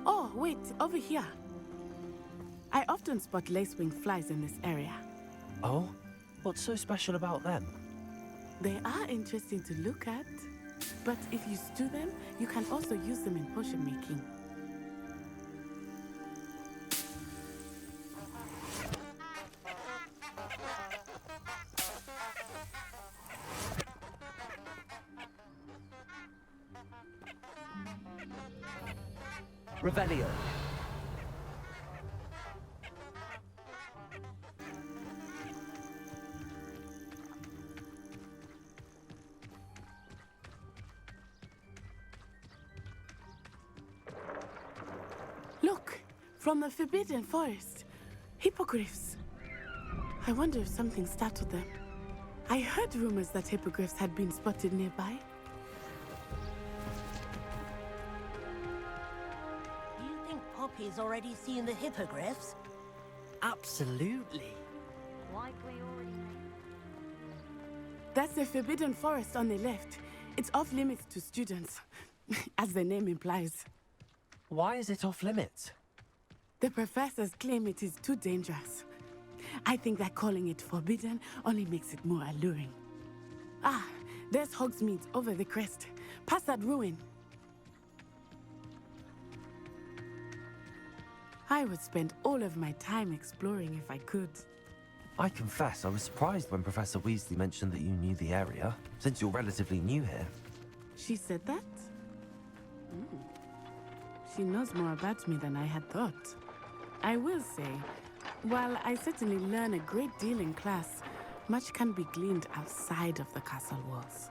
Oh, wait, over here. I often spot lacewing flies in this area. Oh? What's so special about them? They are interesting to look at, but if you stew them, you can also use them in potion making. Revelio. Look, from the Forbidden Forest. Hippogriffs. I wonder if something startled them. I heard rumors that hippogriffs had been spotted nearby. Do you think Poppy's already seen the hippogriffs? Absolutely. That's the Forbidden Forest on the left. It's off limits to students, as the name implies. Why is it off limits? The professors claim it is too dangerous. I think that calling it forbidden only makes it more alluring. Ah, there's Hogsmeade over the crest. Past that ruin. I would spend all of my time exploring if I could. I confess I was surprised when Professor Weasley mentioned that you knew the area, since you're relatively new here. She said that? She knows more about me than I had thought. I will say, while I certainly learn a great deal in class, much can be gleaned outside of the castle walls.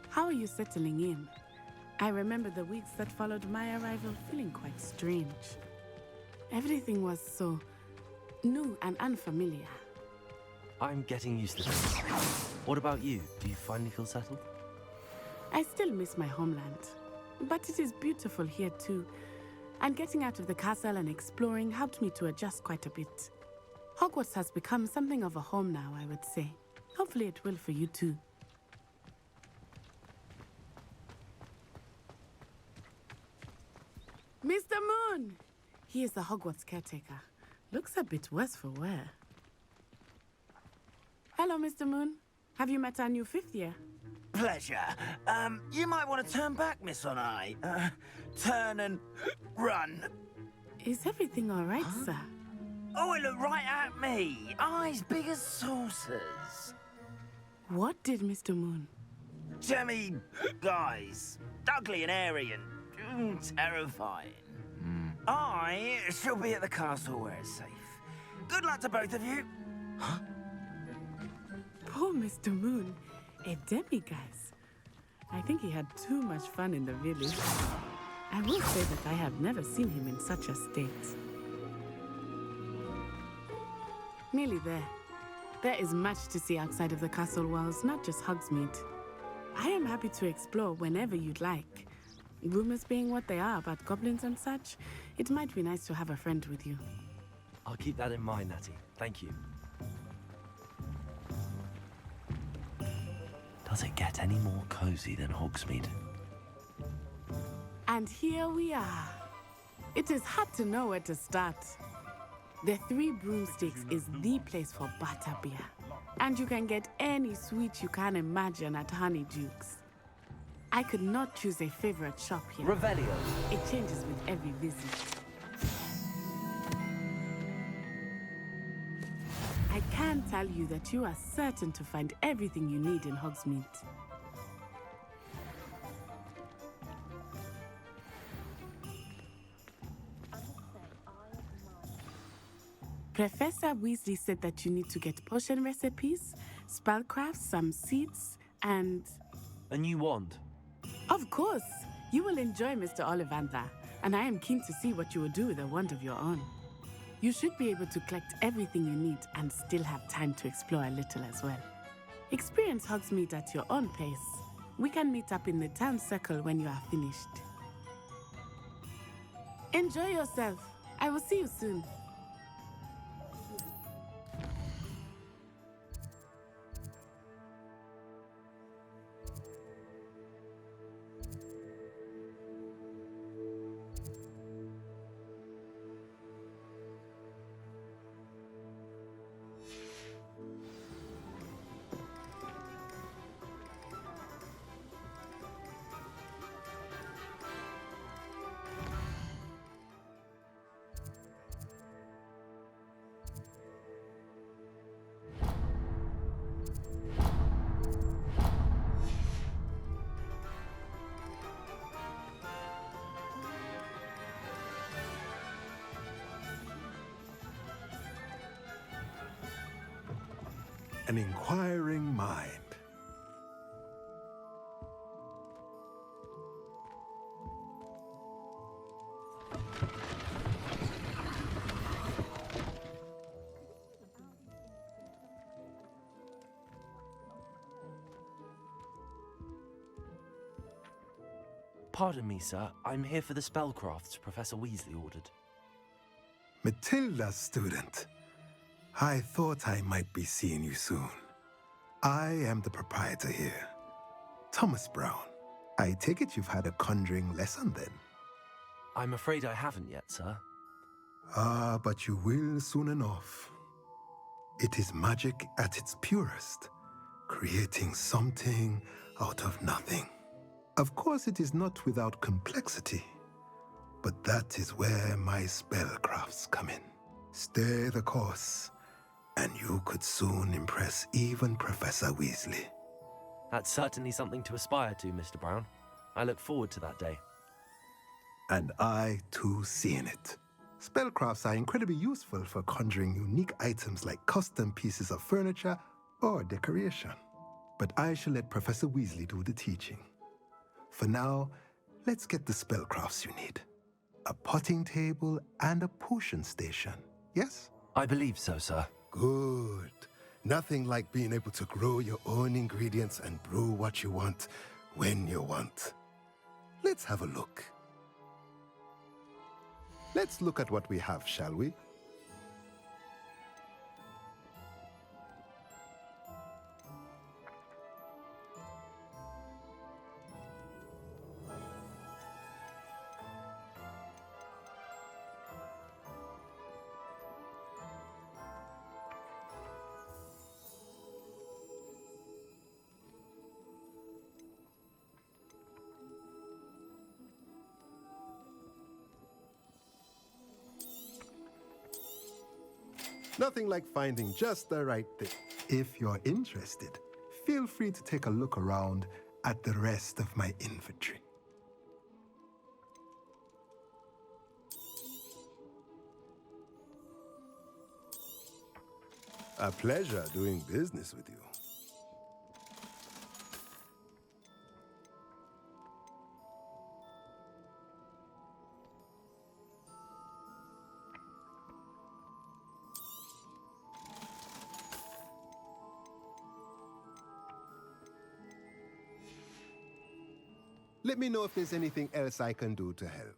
How are you settling in? I remember the weeks that followed my arrival feeling quite strange. Everything was so new and unfamiliar. I'm getting used to this. What about you? Do you finally feel settled? I still miss my homeland, but it is beautiful here too. And getting out of the castle and exploring helped me to adjust quite a bit. Hogwarts has become something of a home now, I would say. Hopefully it will for you too. Mr. Moon! He is the Hogwarts caretaker. Looks a bit worse for wear. Hello, Mr. Moon. Have you met our new fifth year? Pleasure. You might want to turn back, Miss On-Eye. Turn and run. Is everything all right, sir? Oh, it looked right at me. Eyes big as saucers. What did Mr. Moon? Jemmy guys. Ugly and airy and terrifying. I shall be at the castle where it's safe. Good luck to both of you. Poor Mr. Moon. A demiguise. I think he had too much fun in the village. I will say that I have never seen him in such a state. Nearly there. There is much to see outside of the castle walls, not just Hogsmeade. I am happy to explore whenever you'd like. Rumors being what they are about goblins and such, it might be nice to have a friend with you. I'll keep that in mind, Natty. Thank you. Does it get any more cozy than Hogsmeade? And here we are. It is hard to know where to start. The Three Broomsticks is the place for butterbeer. And you can get any sweet you can imagine at Honeydukes. I could not choose a favorite shop here. Revelio. It changes with every visit. I can tell you that you are certain to find everything you need in Hogsmeade. Professor Weasley said that you need to get potion recipes, spellcrafts, some seeds, and... A new wand? Of course! You will enjoy Mr. Ollivander, and I am keen to see what you will do with a wand of your own. You should be able to collect everything you need and still have time to explore a little as well. Experience Hogsmeade at your own pace. We can meet up in the town circle when you are finished. Enjoy yourself. I will see you soon. an inquiring mind. Pardon me, sir. I'm here for the spellcrafts Professor Weasley ordered. Matilda's student. I thought I might be seeing you soon. I am the proprietor here, Thomas Brown. I take it you've had a conjuring lesson then? I'm afraid I haven't yet, sir. Ah, but you will soon enough. It is magic at its purest, creating something out of nothing. Of course, it is not without complexity, but that is where my spellcrafts come in. Stay the course, and you could soon impress even Professor Weasley. That's certainly something to aspire to, Mr. Brown. I look forward to that day. And I, too, seeing it. Spellcrafts are incredibly useful for conjuring unique items like custom pieces of furniture or decoration. But I shall let Professor Weasley do the teaching. For now, let's get the spellcrafts you need. A potting table and a potion station, yes? I believe so, sir. Good. Nothing like being able to grow your own ingredients and brew what you want when you want. Let's have a look. Let's look at what we have, shall we? Nothing like finding just the right thing. If you're interested, feel free to take a look around at the rest of my inventory. A pleasure doing business with you. Let me know if there's anything else I can do to help.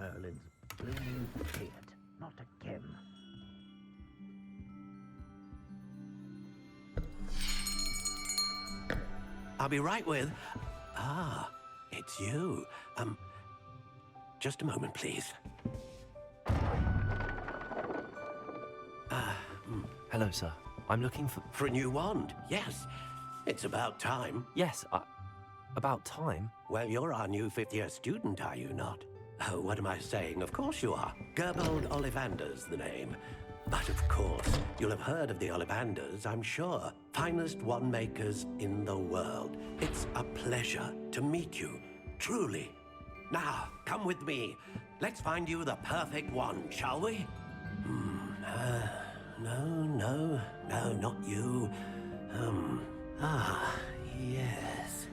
Merlin's blooming beard, not again. I'll be right with... Ah, it's you. Just a moment, please. Hello, sir. I'm looking for... For a new wand, yes. It's about time. Yes, about time? Well, you're our new fifth-year student, are you not? Oh, what am I saying? Of course you are. Gerbold Ollivander's the name. But of course, you'll have heard of the Ollivanders, I'm sure. Finest wand makers in the world. It's a pleasure to meet you, truly. Now, come with me. Let's find you the perfect wand, shall we? No, not you. Yes.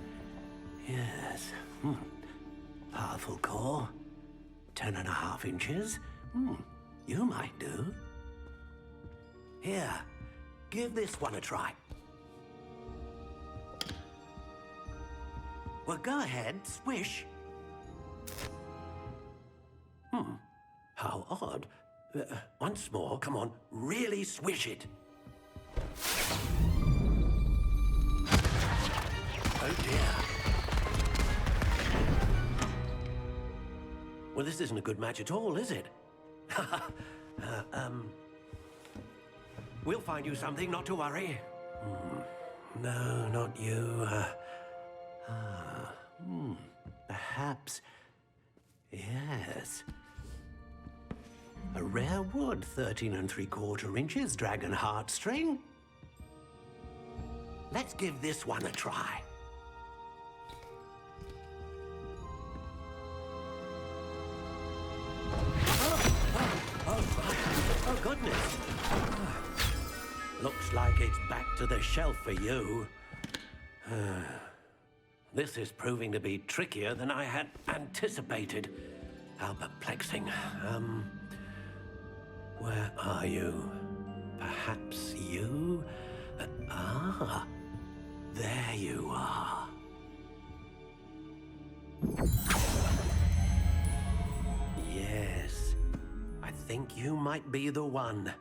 Yes. Powerful core. 10.5 inches. You might do. Here, give this one a try. Well, go ahead, swish. How odd. Once more, come on, really swish it. Oh dear. Well, this isn't a good match at all, is it? We'll find you something, not to worry. No, not you. Perhaps. Yes. A rare wood, 13 3/4 inches, dragon heartstring. Let's give this one a try. Oh, goodness. Looks like it's back to the shelf for you. This is proving to be trickier than I had anticipated. How perplexing. Where are you? Perhaps you? There you are. Yes, I think you might be the one.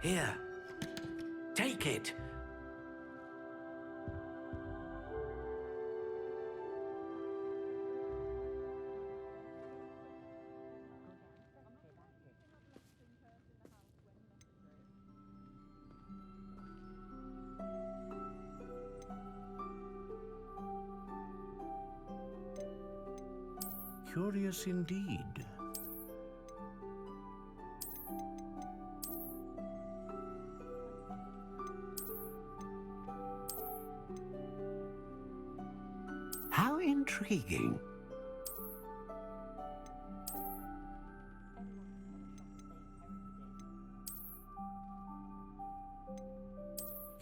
Here, take it. Curious indeed. How intriguing.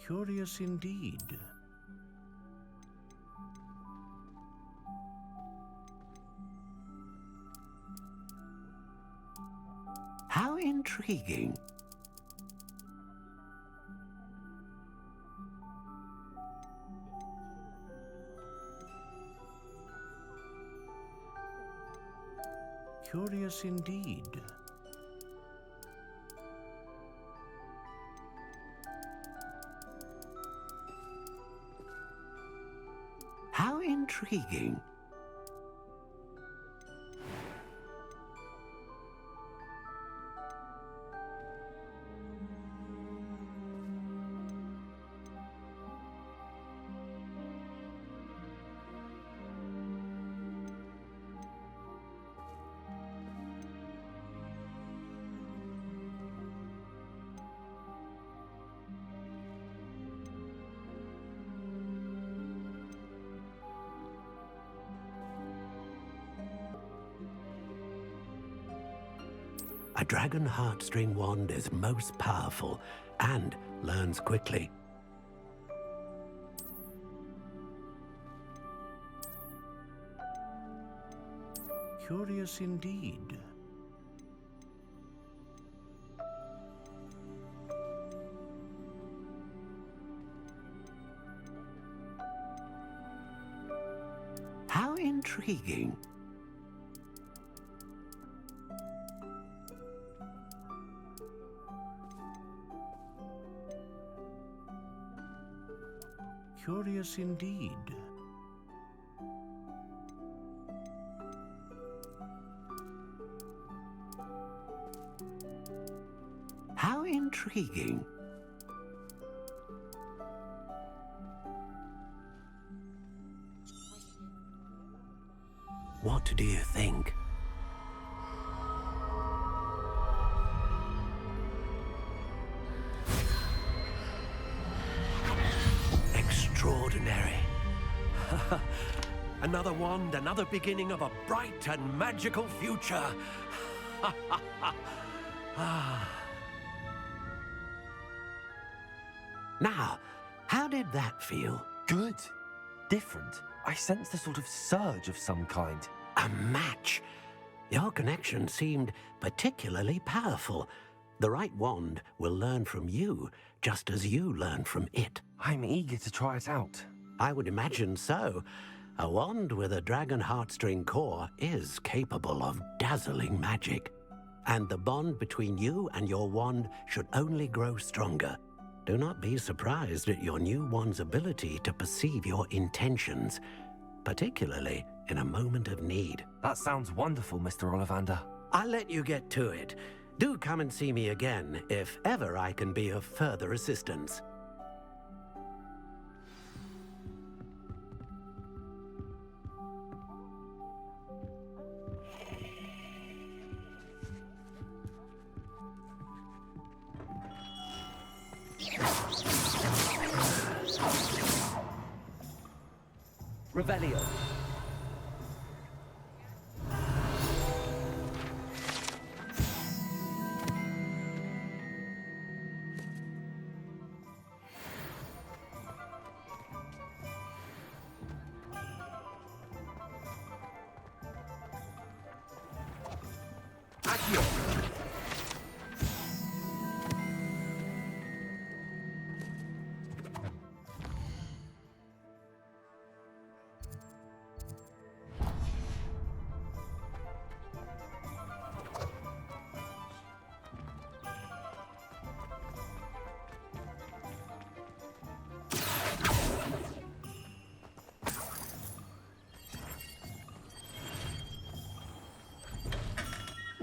Curious indeed. How intriguing. Curious indeed. How intriguing. A dragon heartstring wand is most powerful and learns quickly. Curious indeed. How intriguing. Curious indeed. How intriguing. What do you think? Extraordinary. Another wand, another beginning of a bright and magical future. Now, how did that feel? Good. Different. I sensed a sort of surge of some kind. A match. Your connection seemed particularly powerful. The right wand will learn from you, just as you learn from it. I'm eager to try it out. I would imagine so. A wand with a dragon heartstring core is capable of dazzling magic. And the bond between you and your wand should only grow stronger. Do not be surprised at your new wand's ability to perceive your intentions, particularly in a moment of need. That sounds wonderful, Mr. Ollivander. I'll let you get to it. Do come and see me again if ever I can be of further assistance. Revelio.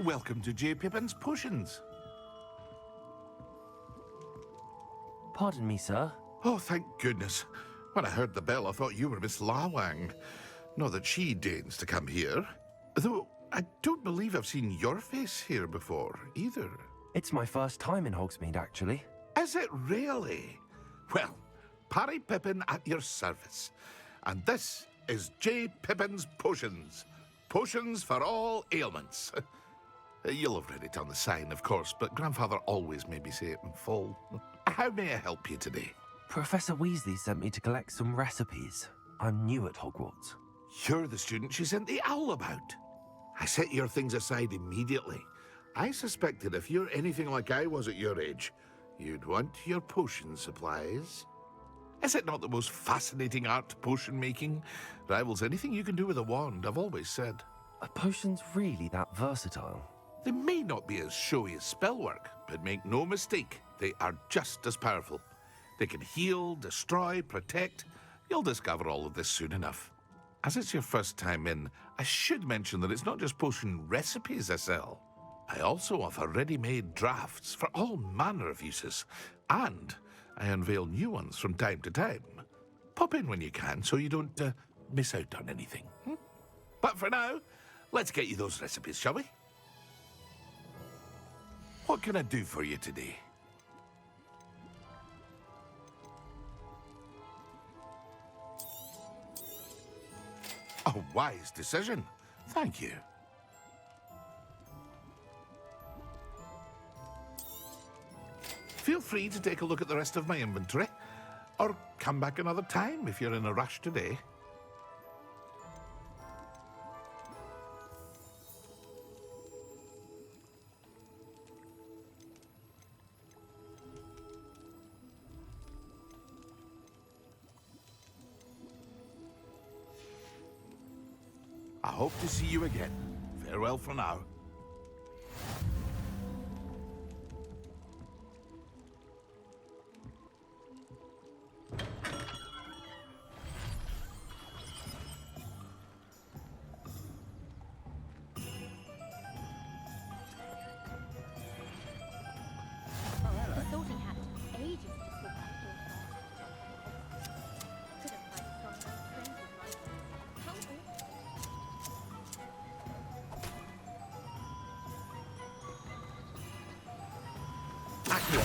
Welcome to J. Pippin's Potions. Pardon me, sir. Oh, thank goodness. When I heard the bell, I thought you were Miss Lawang. Not that she deigns to come here. Though, I don't believe I've seen your face here before, either. It's my first time in Hogsmeade, actually. Is it really? Well, Parry Pippin at your service. And this is J. Pippin's Potions. Potions for all ailments. You'll have read it on the sign, of course, but Grandfather always made me say it in full. How may I help you today? Professor Weasley sent me to collect some recipes. I'm new at Hogwarts. You're the student she sent the owl about. I set your things aside immediately. I suspected if you're anything like I was at your age, you'd want your potion supplies. Is it not the most fascinating art, potion making? Rivals anything you can do with a wand, I've always said. Are potions really that versatile? They may not be as showy as spellwork, but make no mistake, they are just as powerful. They can heal, destroy, protect. You'll discover all of this soon enough. As it's your first time in, I should mention that it's not just potion recipes I sell. I also offer ready-made drafts for all manner of uses, and I unveil new ones from time to time. Pop in when you can so you don't miss out on anything. But for now, let's get you those recipes, shall we? What can I do for you today? A wise decision. Thank you. Feel free to take a look at the rest of my inventory, or come back another time if you're in a rush today. I hope to see you again. Farewell for now. Accio.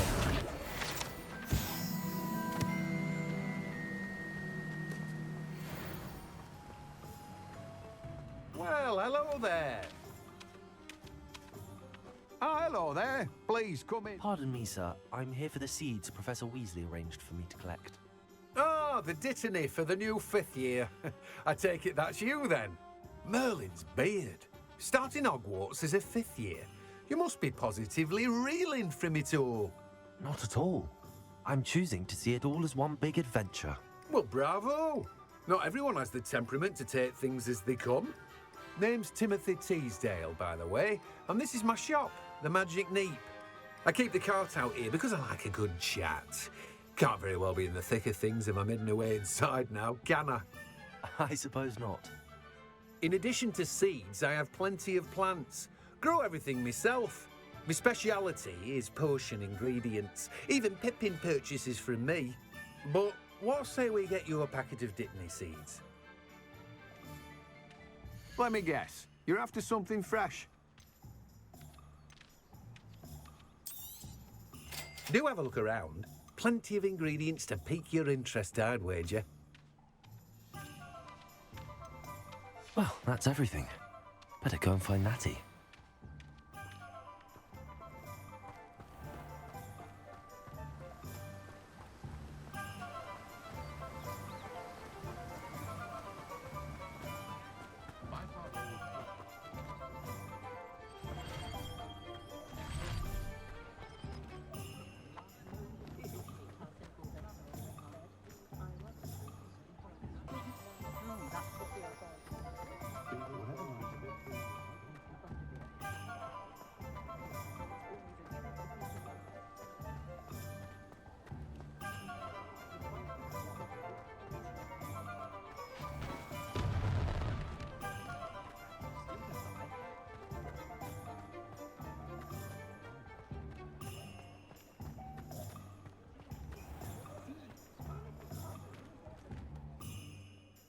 Well, hello there. Ah, hello there. Please come in. Pardon me, sir. I'm here for the seeds Professor Weasley arranged for me to collect. Ah, the dittany for the new 5th year. I take it that's you then. Merlin's beard. Starting Hogwarts as a 5th year. You must be positively reeling from it all. Not at all. I'm choosing to see it all as one big adventure. Well, bravo. Not everyone has the temperament to take things as they come. Name's Timothy Teasdale, by the way, and this is my shop, the Magic Neep. I keep the cart out here because I like a good chat. Can't very well be in the thick of things if I'm hidden away inside now, can I? I suppose not. In addition to seeds, I have plenty of plants. Grow everything myself. My speciality is potion ingredients. Even Pippin purchases from me. But what say we get you a packet of dittany seeds? Let me guess. You're after something fresh. Do have a look around. Plenty of ingredients to pique your interest, I'd wager. Well, that's everything. Better go and find Natty.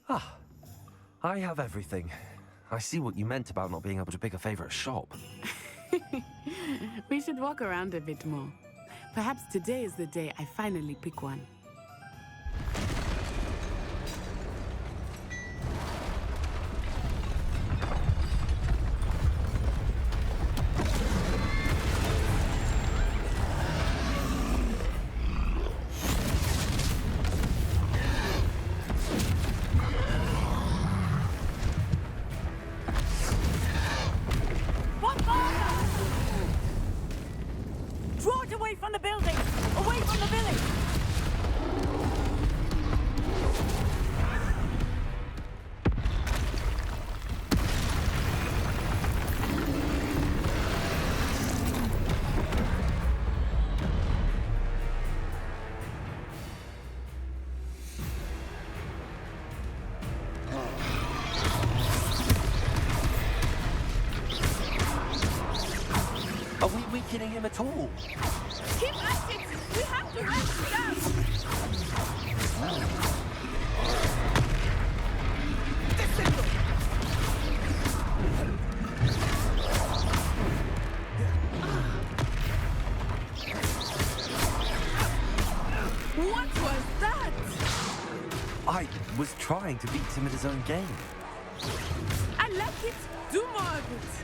Ah, I have everything. I see what you meant about not being able to pick a favorite shop. We should walk around a bit more. Perhaps today is the day I finally pick one. Draw it away from the building! Away from the village! Are we weakening him at all? Keep at it! We have to rest down! What was that? I was trying to beat him at his own game. I like it. Do more of it.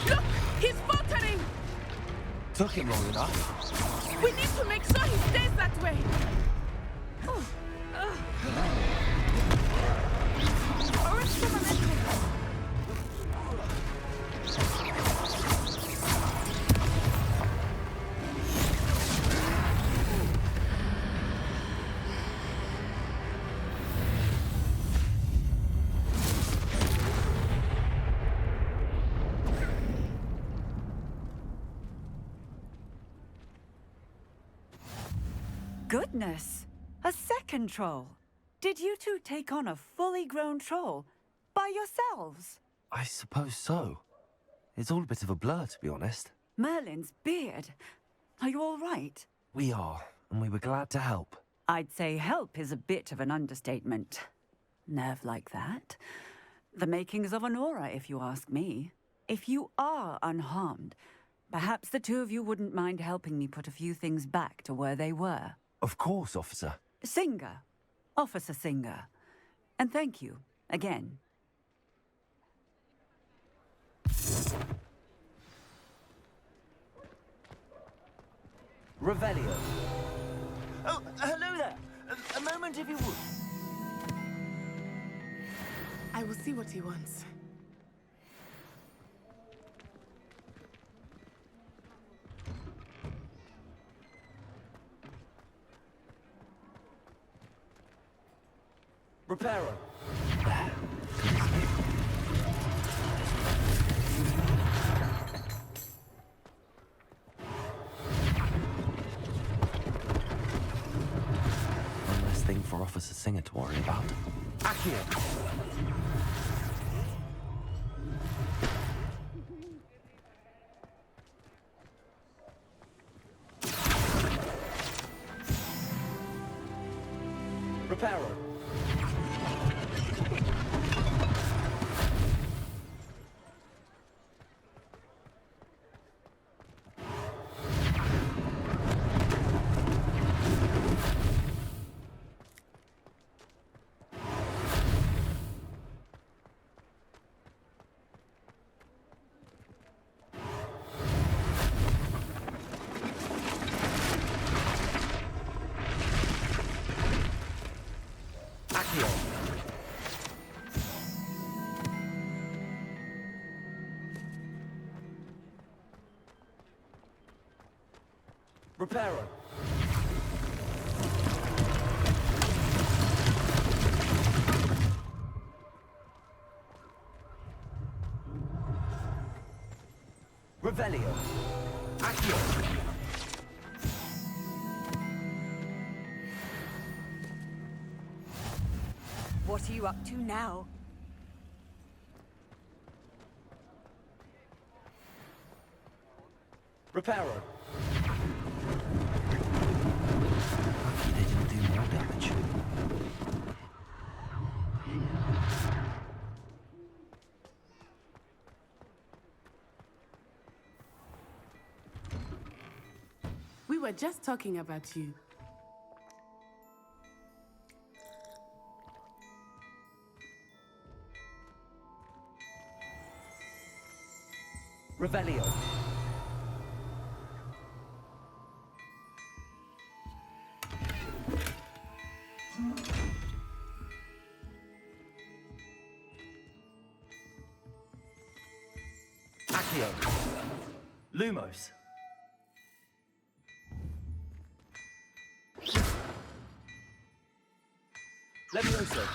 Look! He's faltering! Took him long enough. We need to make sure he stays that way! Goodness! A second troll! Did you two take on a fully grown troll by yourselves? I suppose so. It's all a bit of a blur, to be honest. Merlin's beard. Are you all right? We are, and we were glad to help. I'd say help is a bit of an understatement. Nerve like that. The makings of an aura, if you ask me. If you are unharmed, perhaps the two of you wouldn't mind helping me put a few things back to where they were. Of course, officer. Singer. Officer Singer. And thank you, again. Revelio. Oh, hello there. A moment if you would. I will see what he wants. Reparo. One less thing for Officer Singer to worry about. Accio. Reparo. Reparo. Revelio. Accio. What are you up to now? Reparo. They didn't do more damage. We were just talking about you. Revelio. Accio. Lumos. Levioso.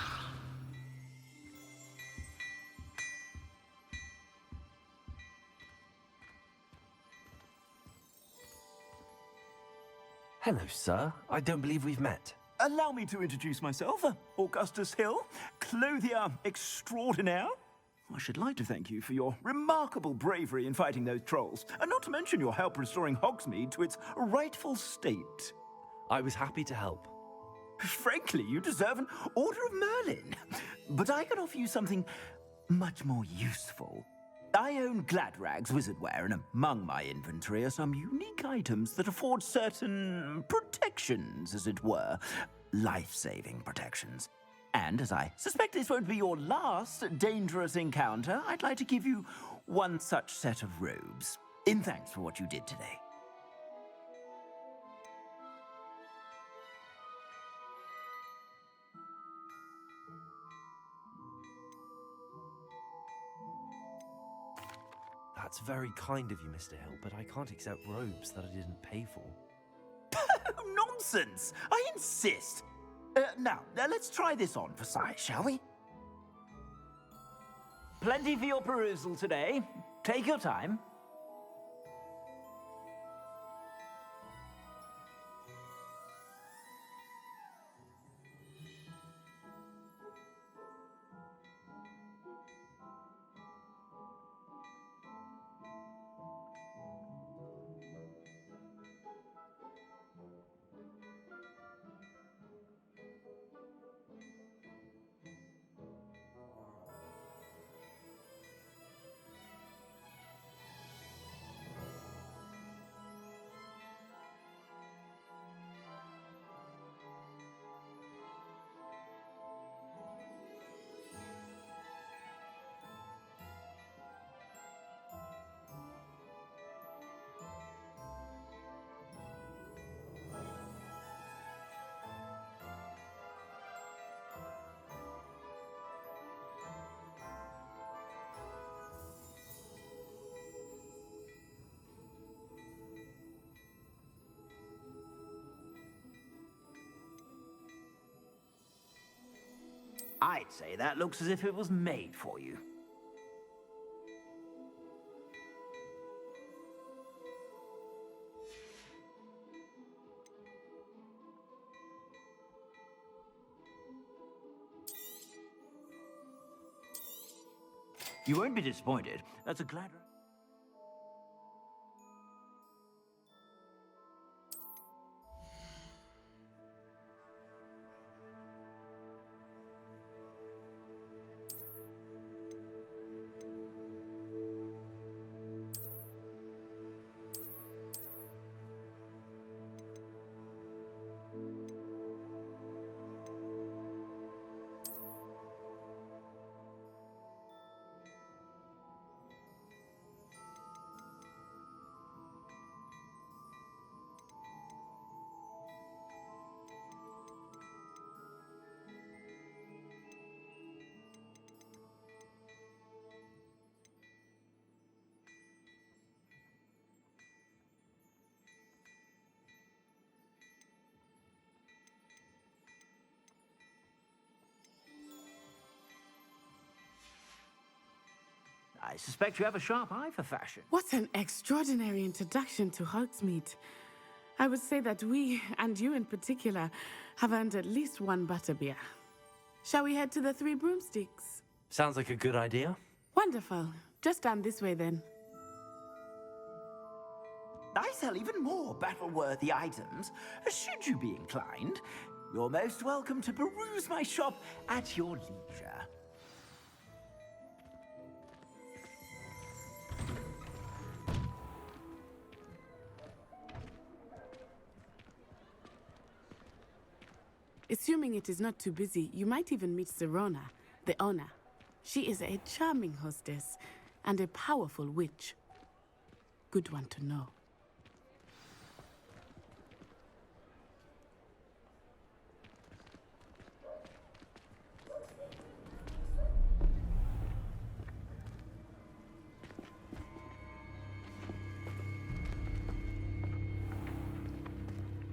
Hello, sir. I don't believe we've met. Allow me to introduce myself, Augustus Hill, clothier extraordinaire. I should like to thank you for your remarkable bravery in fighting those trolls, and not to mention your help restoring Hogsmeade to its rightful state. I was happy to help. Frankly, you deserve an Order of Merlin. But I can offer you something much more useful. I own Gladrag's wizardware, and among my inventory are some unique items that afford certain protections, as it were. Life-saving protections. And as I suspect this won't be your last dangerous encounter, I'd like to give you one such set of robes, in thanks for what you did today. That's very kind of you, Mr. Hill, but I can't accept robes that I didn't pay for. Nonsense! I insist! Now, let's try this on for size, shall we? Plenty for your perusal today. Take your time. I'd say that looks as if it was made for you. You won't be disappointed. That's a glad... I suspect you have a sharp eye for fashion. What an extraordinary introduction to Hogsmeade. I would say that we, and you in particular, have earned at least one butterbeer. Shall we head to the Three Broomsticks? Sounds like a good idea. Wonderful. Just down this way then. I sell even more battle-worthy items. Should you be inclined, you're most welcome to peruse my shop at your leisure. Assuming it is not too busy, you might even meet Serona, the owner. She is a charming hostess and a powerful witch. Good one to know.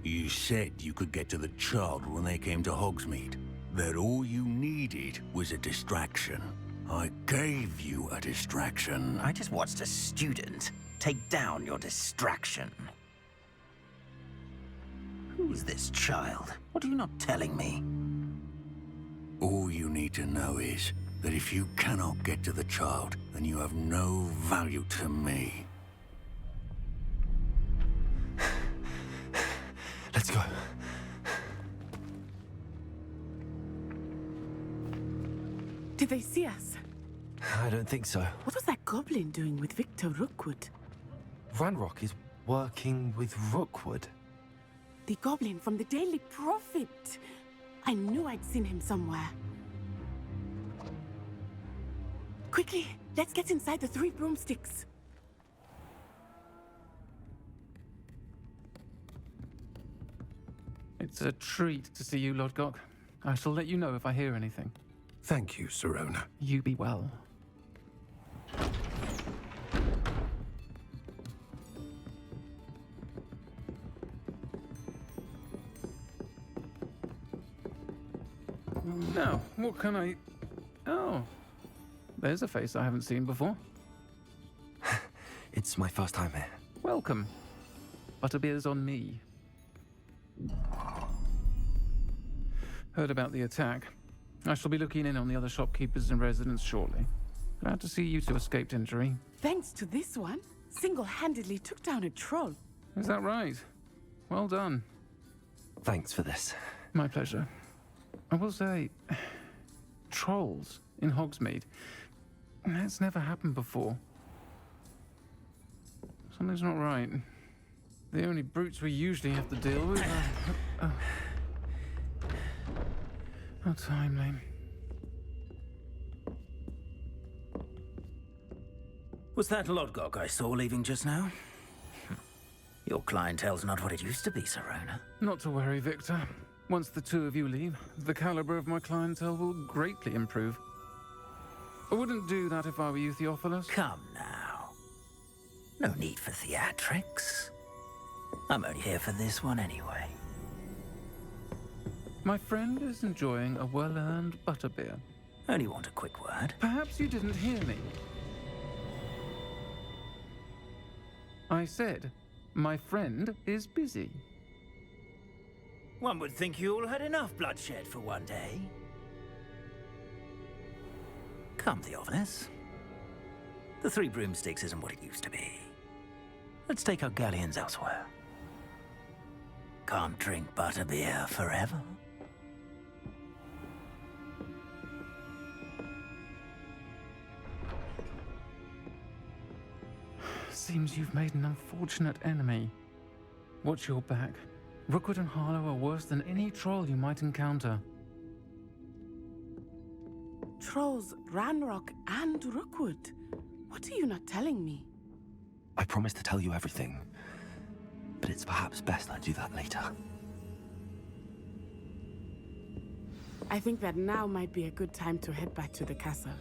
You said you could get to the child when they came to Hogsmeade. That all you needed was a distraction. I gave you a distraction. I just watched a student take down your distraction. Who's this child? What are you not telling me? All you need to know is that if you cannot get to the child, then you have no value to me. Let's go. Did they see us? I don't think so. What was that goblin doing with Victor Rookwood? Ranrock is working with Rookwood. The goblin from the Daily Prophet. I knew I'd seen him somewhere. Quickly, let's get inside the Three Broomsticks. It's a treat to see you, Lodgok. I shall let you know if I hear anything. Thank you, Serona. You be well. Now, what can I... Oh, there's a face I haven't seen before. It's my first time here. Welcome. Butterbeer's on me. Heard about the attack. I shall be looking in on the other shopkeepers and residents shortly. Glad to see you two escaped injury. Thanks to this one, single-handedly took down a troll. Is that right? Well done. Thanks for this. My pleasure. I will say, trolls in Hogsmeade. That's never happened before. Something's not right. The only brutes we usually have to deal with are... How timely. Was that Lodgok I saw leaving just now? Your clientele's not what it used to be, Serona. Not to worry, Victor. Once the two of you leave, the caliber of my clientele will greatly improve. I wouldn't do that if I were you, Theophilus. Come now. No need for theatrics. I'm only here for this one anyway. My friend is enjoying a well-earned butterbeer. Only want a quick word. Perhaps you didn't hear me. I said, my friend is busy. One would think you all had enough bloodshed for one day. Come, Theophilus. The Three Broomsticks isn't what it used to be. Let's take our galleons elsewhere. Can't drink butterbeer forever. Seems you've made an unfortunate enemy. Watch your back. Rookwood and Harlow are worse than any troll you might encounter. Trolls, Ranrock, and Rookwood. What are you not telling me? I promised to tell you everything, but it's perhaps best I do that later. I think that now might be a good time to head back to the castle.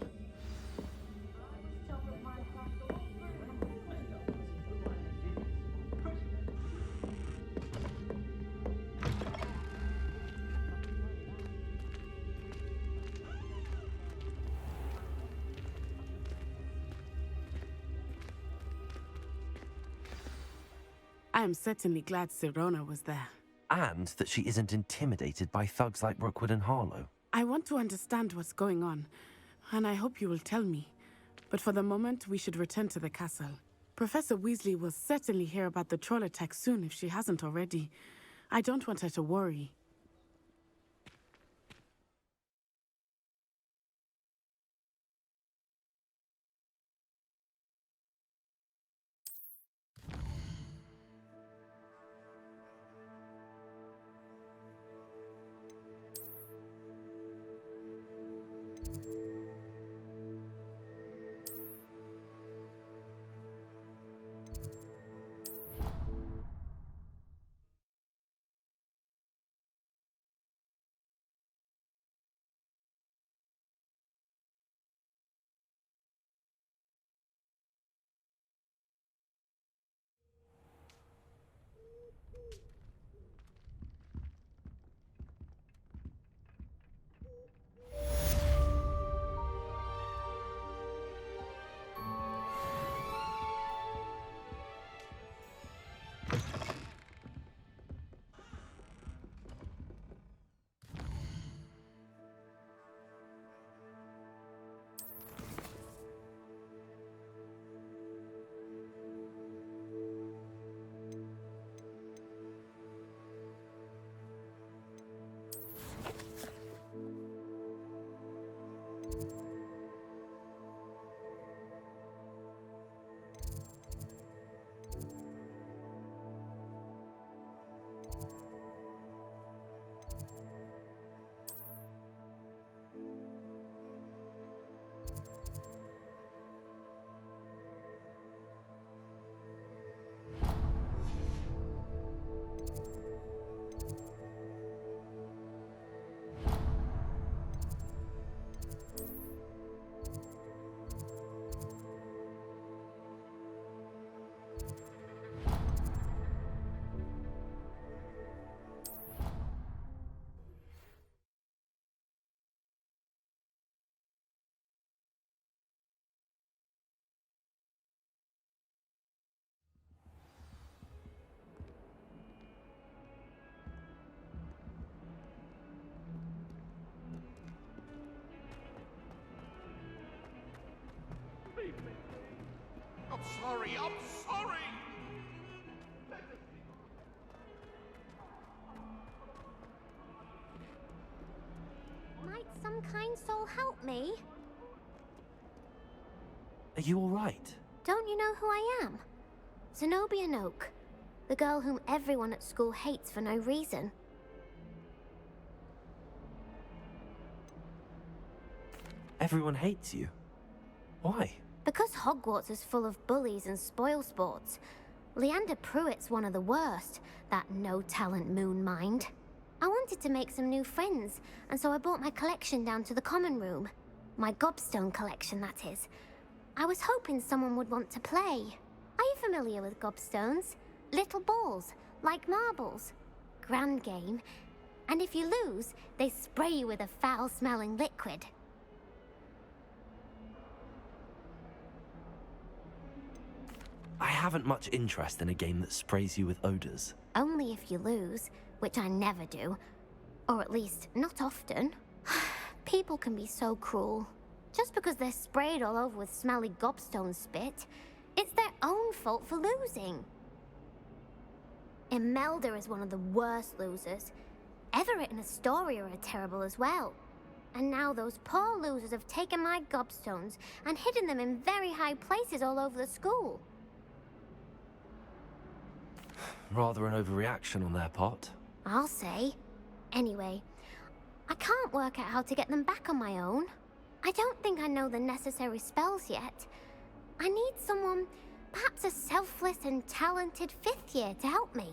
I am certainly glad Sirona was there. And that she isn't intimidated by thugs like Rookwood and Harlow. I want to understand what's going on, and I hope you will tell me. But for the moment, we should return to the castle. Professor Weasley will certainly hear about the troll attack soon if she hasn't already. I don't want her to worry. I'm sorry, I'm sorry! Might some kind soul help me? Are you all right? Don't you know who I am? Zenobia Noak, the girl whom everyone at school hates for no reason. Everyone hates you. Why? Because Hogwarts is full of bullies and spoilsports. Leander Pruitt's one of the worst, that no-talent moon mind. I wanted to make some new friends, and so I brought my collection down to the common room. My gobstone collection, that is. I was hoping someone would want to play. Are you familiar with gobstones? Little balls, like marbles. Grand game. And if you lose, they spray you with a foul-smelling liquid. I haven't much interest in a game that sprays you with odors. Only if you lose, which I never do. Or at least, not often. People can be so cruel. Just because they're sprayed all over with smelly gobstone spit, it's their own fault for losing. Imelda is one of the worst losers. Everett and Astoria are terrible as well. And now those poor losers have taken my gobstones and hidden them in very high places all over the school. Rather an overreaction on their part. I'll say. Anyway, I can't work out how to get them back on my own. I don't think I know the necessary spells yet. I need someone, perhaps a selfless and talented 5th year to help me.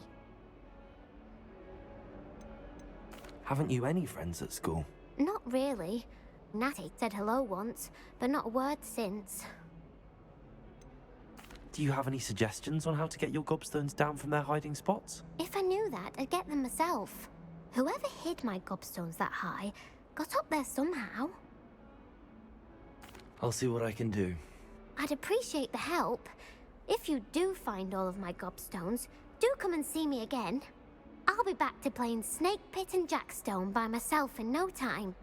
Haven't you any friends at school? Not really. Natty said hello once, but not a word since. Do you have any suggestions on how to get your gobstones down from their hiding spots? If I knew that, I'd get them myself. Whoever hid my gobstones that high got up there somehow. I'll see what I can do. I'd appreciate the help. If you do find all of my gobstones, do come and see me again. I'll be back to playing Snake Pit and Jackstone by myself in no time.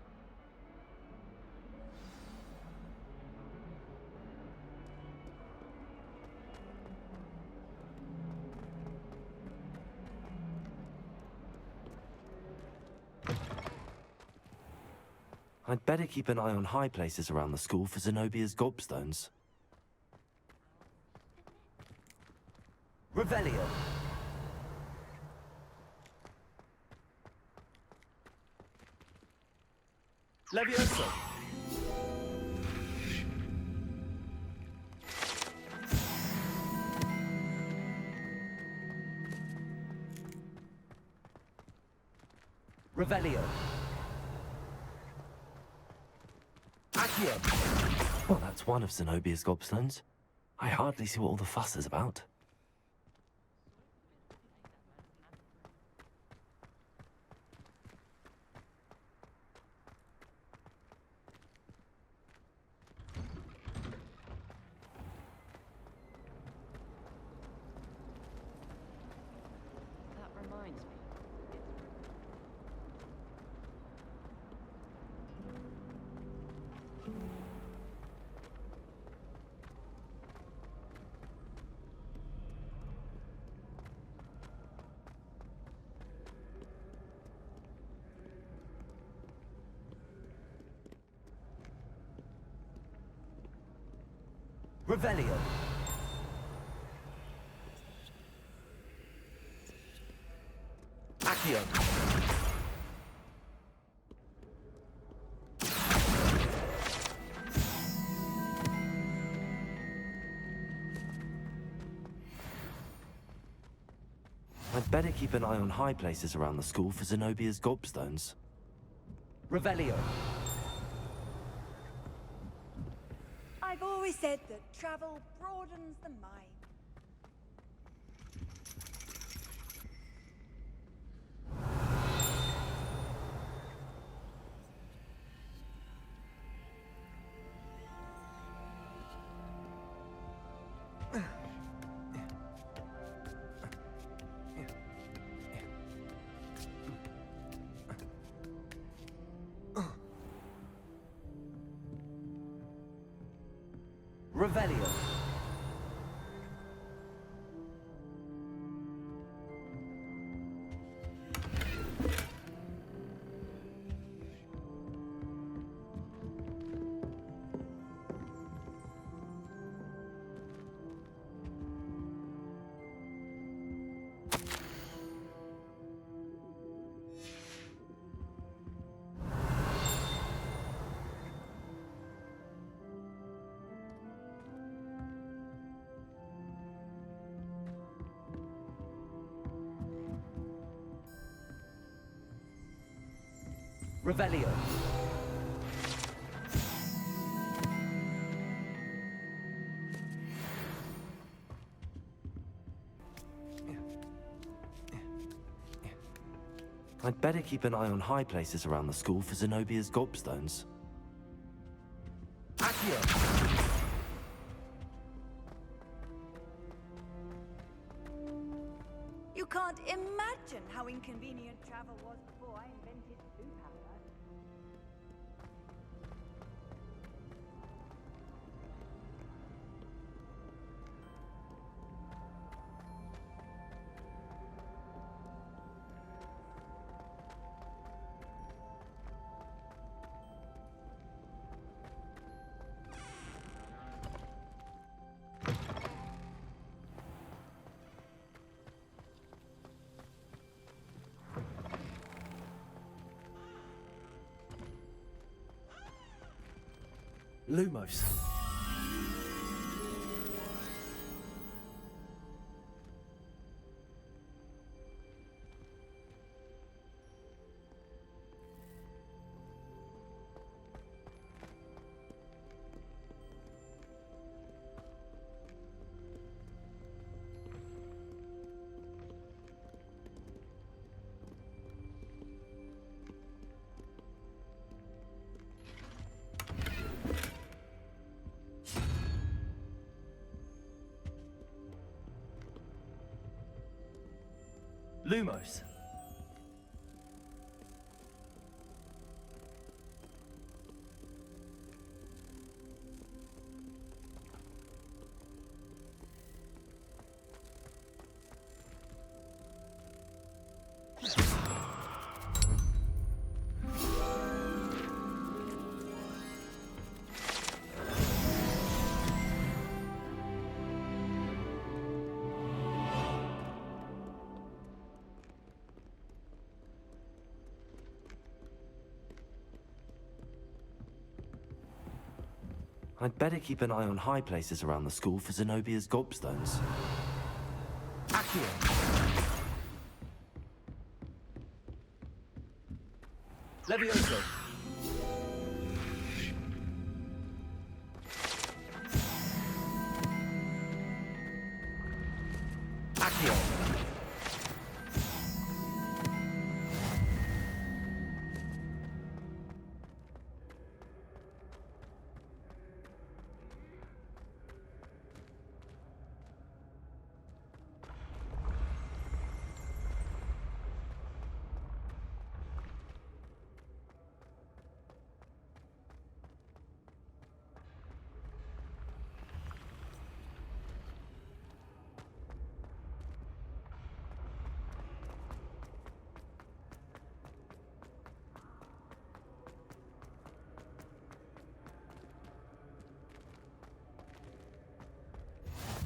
I'd better keep an eye on high places around the school for Zenobia's gobstones. Revelio. Levioso. Revelio. Accio. Well, that's one of Zenobia's gobstones. I hardly see what all the fuss is about. Revelio. Accio. I'd better keep an eye on high places around the school for Zenobia's gobstones. Revelio. I've always said that travel broadens the mind. Revelio. Revelio. I'd better keep an eye on high places around the school for Zenobia's gobstones. Accio! You can't imagine how inconvenient travel was before I invented blue powder. Lumos. Lumos. I'd better keep an eye on high places around the school for Zenobia's gobstones. Accio! Levioso! Accio!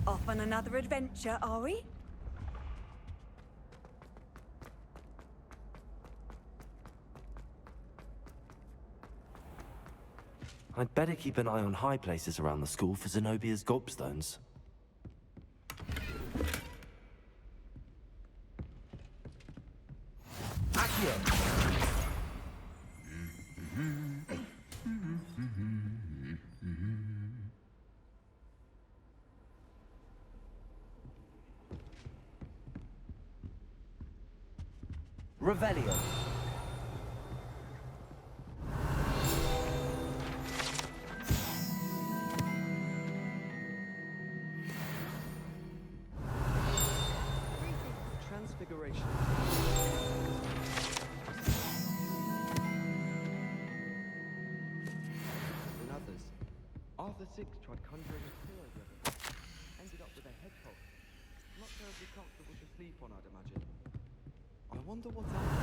Off on another adventure, are we? I'd better keep an eye on high places around the school for Zenobia's gobstones. Accio! Revelio. Transfiguration. In others, Arthur VI tried conjuring a pillar the other day. Ended up with a hedgehog. Not terribly comfortable to sleep on, I'd imagine. I wonder what's out there.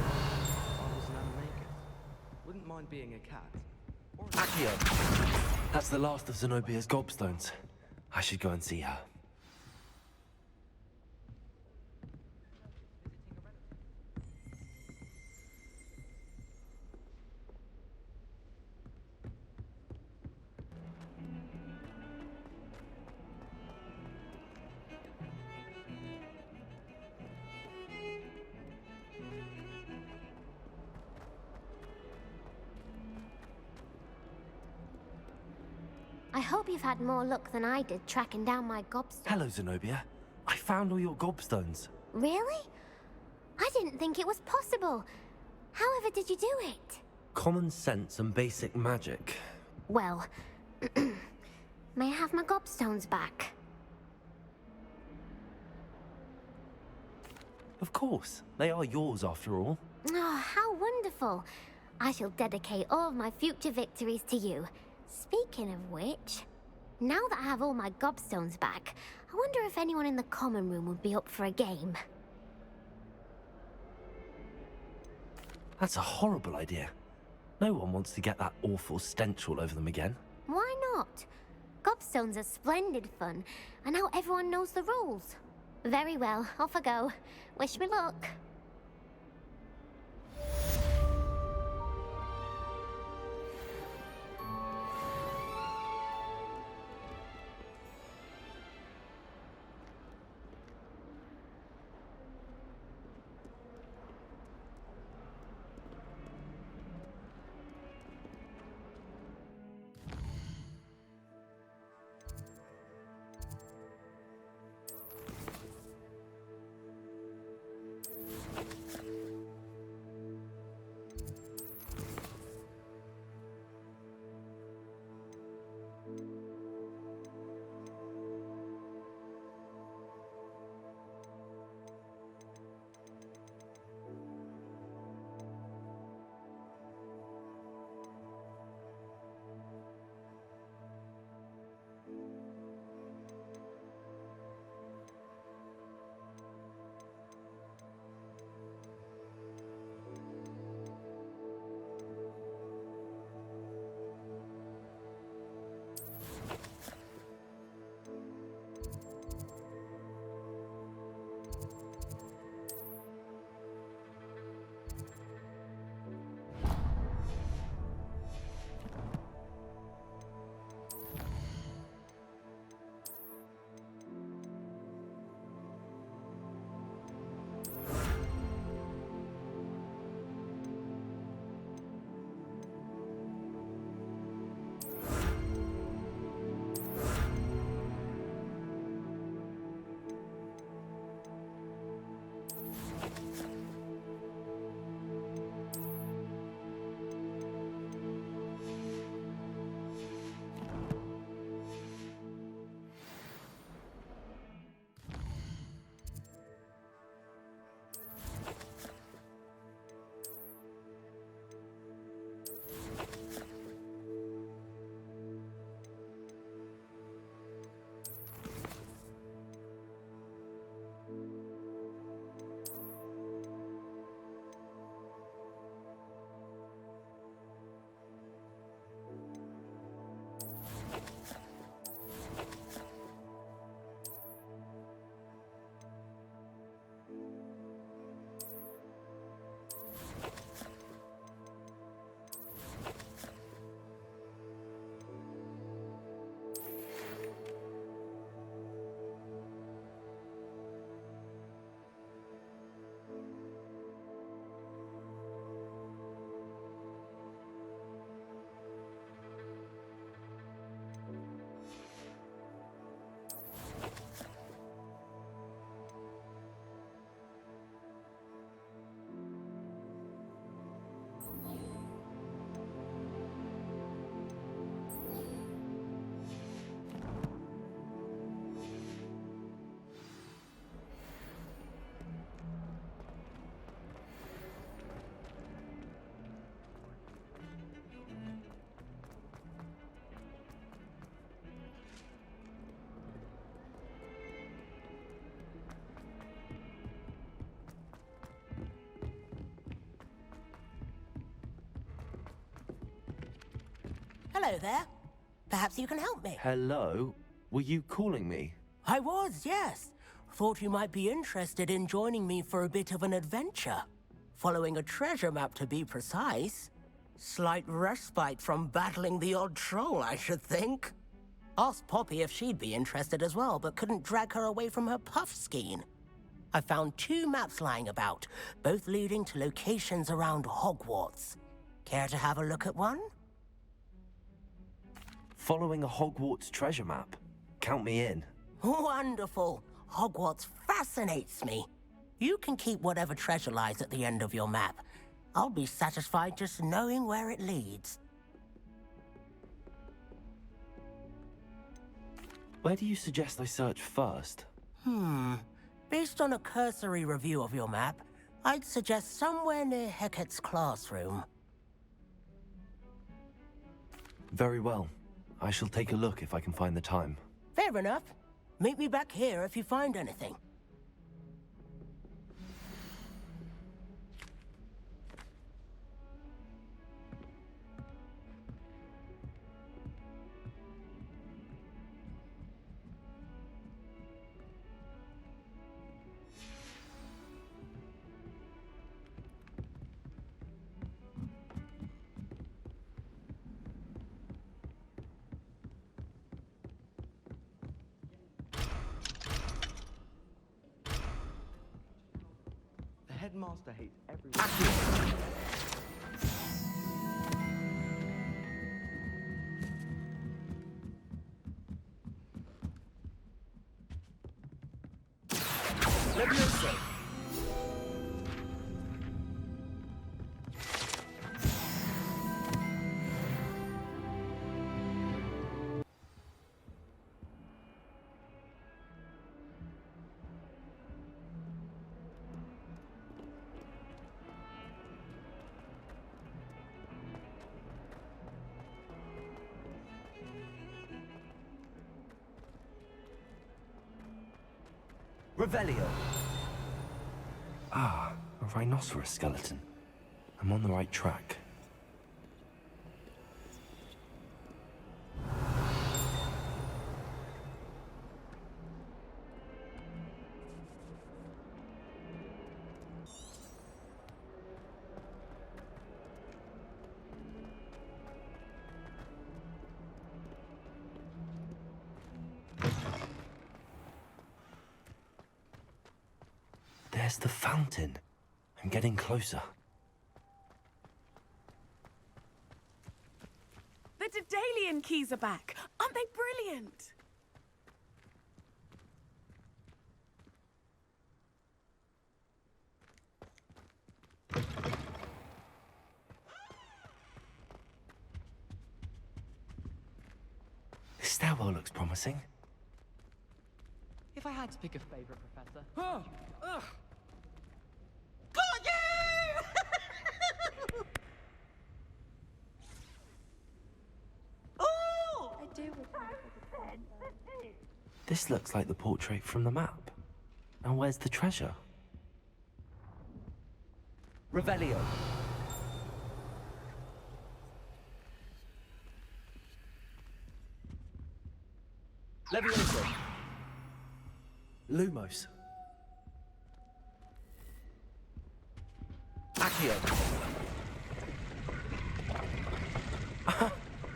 I was an animagus. Wouldn't mind being a cat. Or Accio! That's the last of Zenobia's gobstones. I should go and see her. I hope you've had more luck than I did tracking down my gobstones. Hello, Zenobia. I found all your gobstones. Really? I didn't think it was possible. However did you do it? Common sense and basic magic. Well, may I have my gobstones back? Of course, they are yours after all. Oh, how wonderful. I shall dedicate all of my future victories to you. Speaking of which, now that I have all my gobstones back, I wonder if anyone in the common room would be up for a game. That's a horrible idea. No one wants to get that awful stench all over them again. Why not? Gobstones are splendid fun, and now everyone knows the rules. Very well, off I go. Wish me luck. Hello there. Perhaps you can help me. Hello? Were you calling me? I was, yes. Thought you might be interested in joining me for a bit of an adventure. Following a treasure map, to be precise. Slight respite from battling the odd troll, I should think. Asked Poppy if she'd be interested as well, but couldn't drag her away from her puff skein. I found 2 maps lying about, both leading to locations around Hogwarts. Care to have a look at one? Following a Hogwarts treasure map. Count me in. Wonderful. Hogwarts fascinates me. You can keep whatever treasure lies at the end of your map. I'll be satisfied just knowing where it leads. Where do you suggest I search first? Based on a cursory review of your map, I'd suggest somewhere near Hecat's classroom. Very well. I shall take a look if I can find the time. Fair enough. Meet me back here if you find anything. The headmaster hates everyone. Levioso! Revelio. Ah, a rhinoceros skeleton. I'm on the right track. There's the fountain. I'm getting closer. The Daedalian keys are back. Aren't they brilliant? This stairwell looks promising. If I had to pick a favorite professor. I do. This looks like the portrait from the map. And where's the treasure? Revelio. Levioso. Lumos. Accio.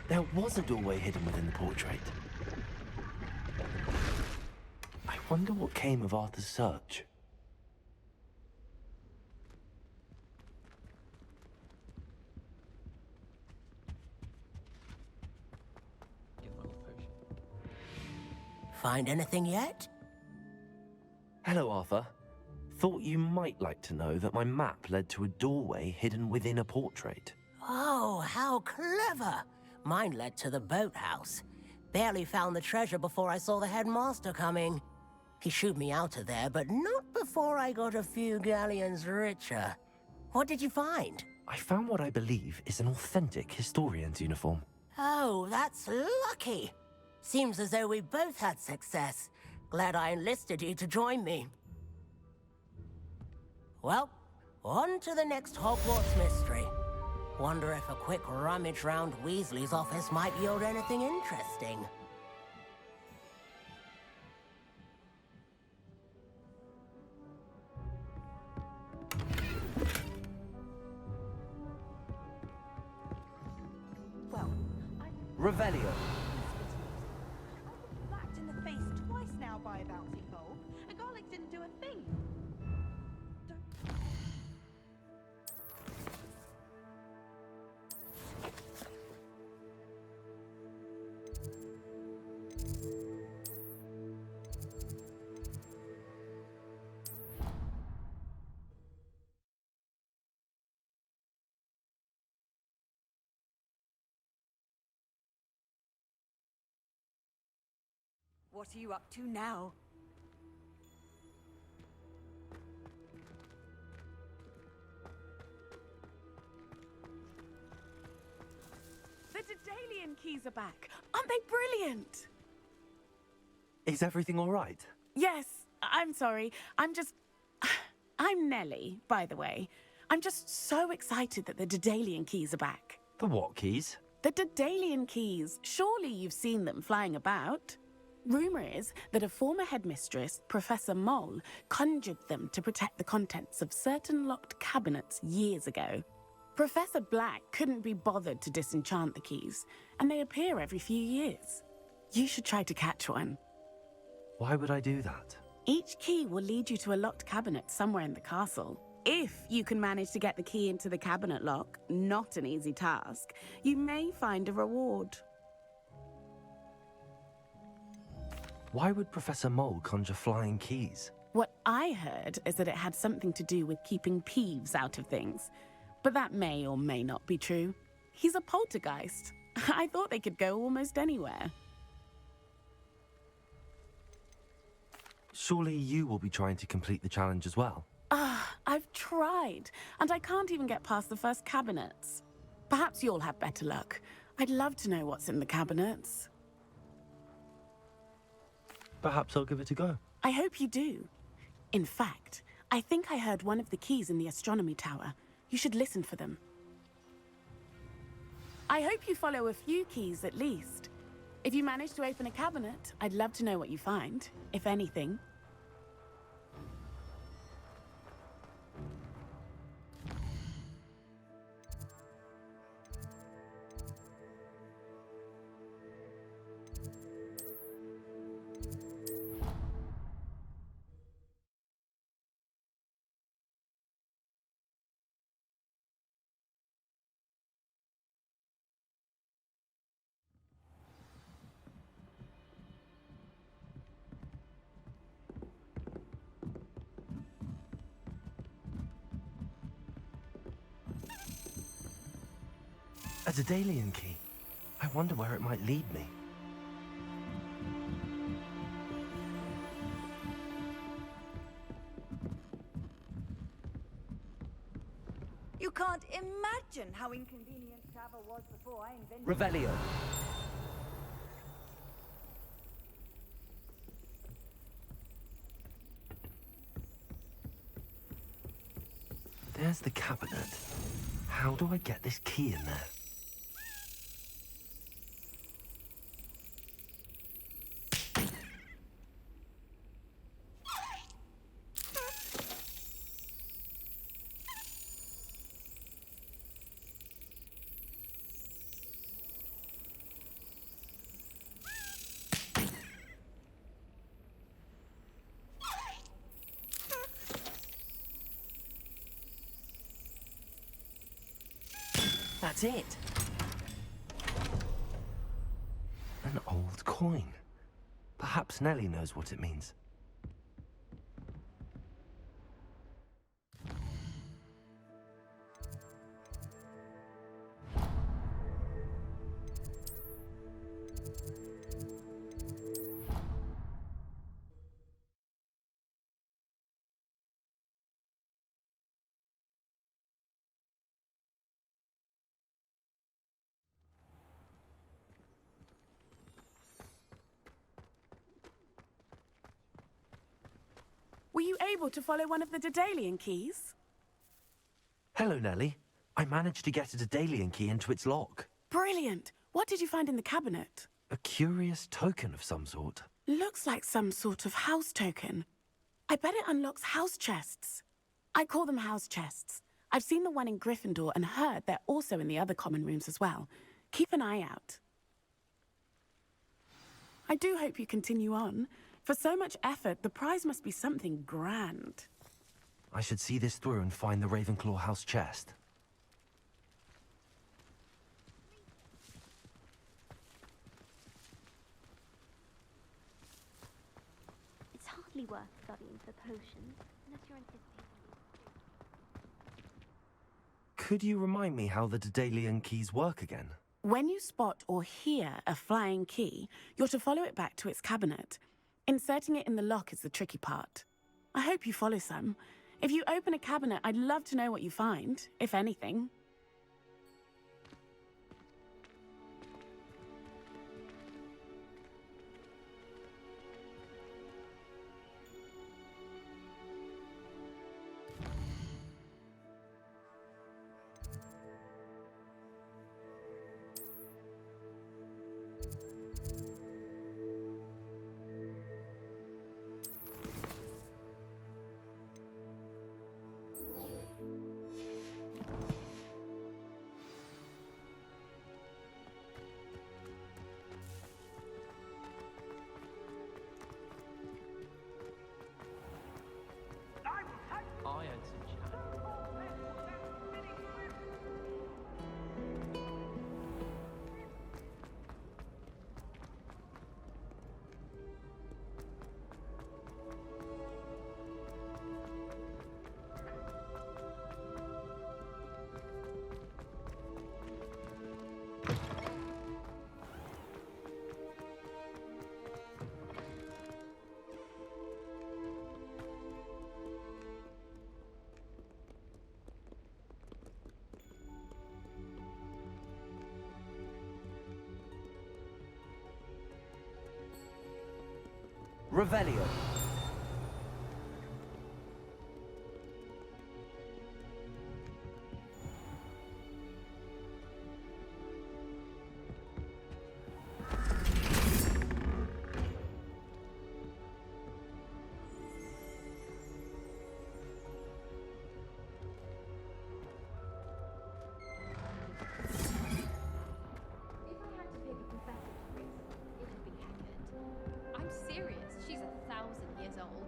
There was a doorway hidden within the portrait. I wonder what came of Arthur's search. Find anything yet? Hello, Arthur. Thought you might like to know that my map led to a doorway hidden within a portrait. Oh, how clever! Mine led to the boathouse. Barely found the treasure before I saw the headmaster coming. He shooed me out of there, but not before I got a few galleons richer. What did you find? I found what I believe is an authentic historian's uniform. Oh, that's lucky. Seems as though we both had success. Glad I enlisted you to join me. Well, on to the next Hogwarts mystery. Wonder if a quick rummage round Weasley's office might yield anything interesting. Well, Revelio. whacked in the face twice now by a bouncy bulb, and garlic didn't do a thing. What are you up to now? The Daedalian keys are back. Aren't they brilliant? Is everything all right? Yes, I'm sorry. I'm Nellie, by the way. I'm just so excited that the Daedalian keys are back. The what keys? The Daedalian keys. Surely you've seen them flying about. Rumour is that a former headmistress, Professor Mole, conjured them to protect the contents of certain locked cabinets years ago. Professor Black couldn't be bothered to disenchant the keys, and they appear every few years. You should try to catch one. Why would I do that? Each key will lead you to a locked cabinet somewhere in the castle. If you can manage to get the key into the cabinet lock, not an easy task, you may find a reward. Why would Professor Mole conjure flying keys? What I heard is that it had something to do with keeping Peeves out of things. But that may or may not be true. He's a poltergeist. I thought they could go almost anywhere. Surely you will be trying to complete the challenge as well. I've tried, and I can't even get past the first cabinets. Perhaps you'll have better luck. I'd love to know what's in the cabinets. Perhaps I'll give it a go. I hope you do. In fact, I think I heard one of the keys in the astronomy tower. You should listen for them. I hope you follow a few keys at least. If you manage to open a cabinet, I'd love to know what you find, if anything. A Daedalian key. I wonder where it might lead me. You can't imagine how inconvenient travel was before I invented... Revelio. There's the cabinet. How do I get this key in there? That's it. An old coin. Perhaps Nellie knows what it means. Were you able to follow one of the Daedalian keys? Hello, Nellie. I managed to get a Daedalian key into its lock. Brilliant! What did you find in the cabinet? A curious token of some sort. Looks like some sort of house token. I bet it unlocks house chests. I call them house chests. I've seen the one in Gryffindor and heard they're also in the other common rooms as well. Keep an eye out. I do hope you continue on. For so much effort, the prize must be something grand. I should see this through and find the Ravenclaw house chest. It's hardly worth studying for potions, unless you're anticipating. Could you remind me how the Daedalian keys work again? When you spot or hear a flying key, you're to follow it back to its cabinet. Inserting it in the lock is the tricky part. I hope you follow some. If you open a cabinet, I'd love to know what you find, if anything. I had some chat. Revelio. I'm serious. She's 1,000 years old.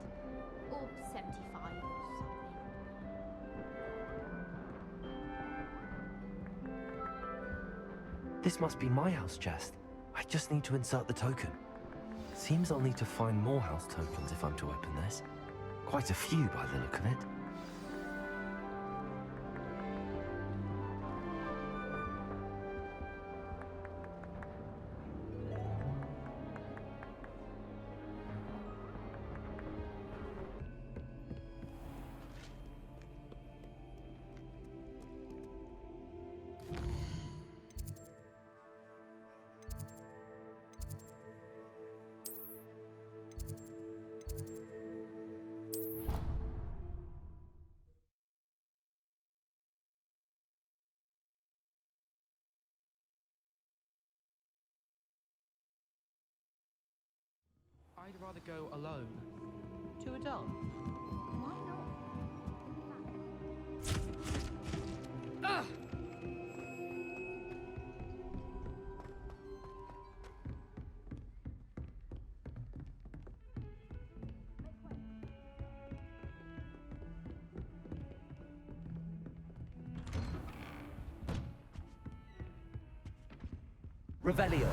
Or 75 or something. This must be my house chest. I just need to insert the token. Seems I'll need to find more house tokens if I'm to open this. Quite a few by the look of it. I'd rather go alone. To a dance. Why not? Ugh! Revelio.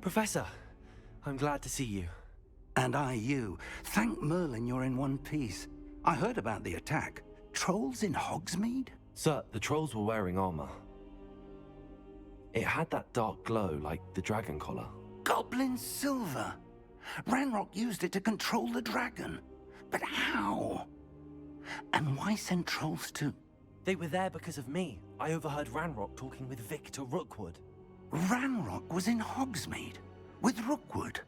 Professor, I'm glad to see you. And I you. Thank Merlin you're in one piece. I heard about the attack. Trolls in Hogsmeade? Sir, the trolls were wearing armor. It had that dark glow like the dragon collar. Goblin silver. Ranrock used it to control the dragon. But how? And why send trolls too? They were there because of me. I overheard Ranrock talking with Victor Rookwood. Ranrock was in Hogsmeade? With Rookwood?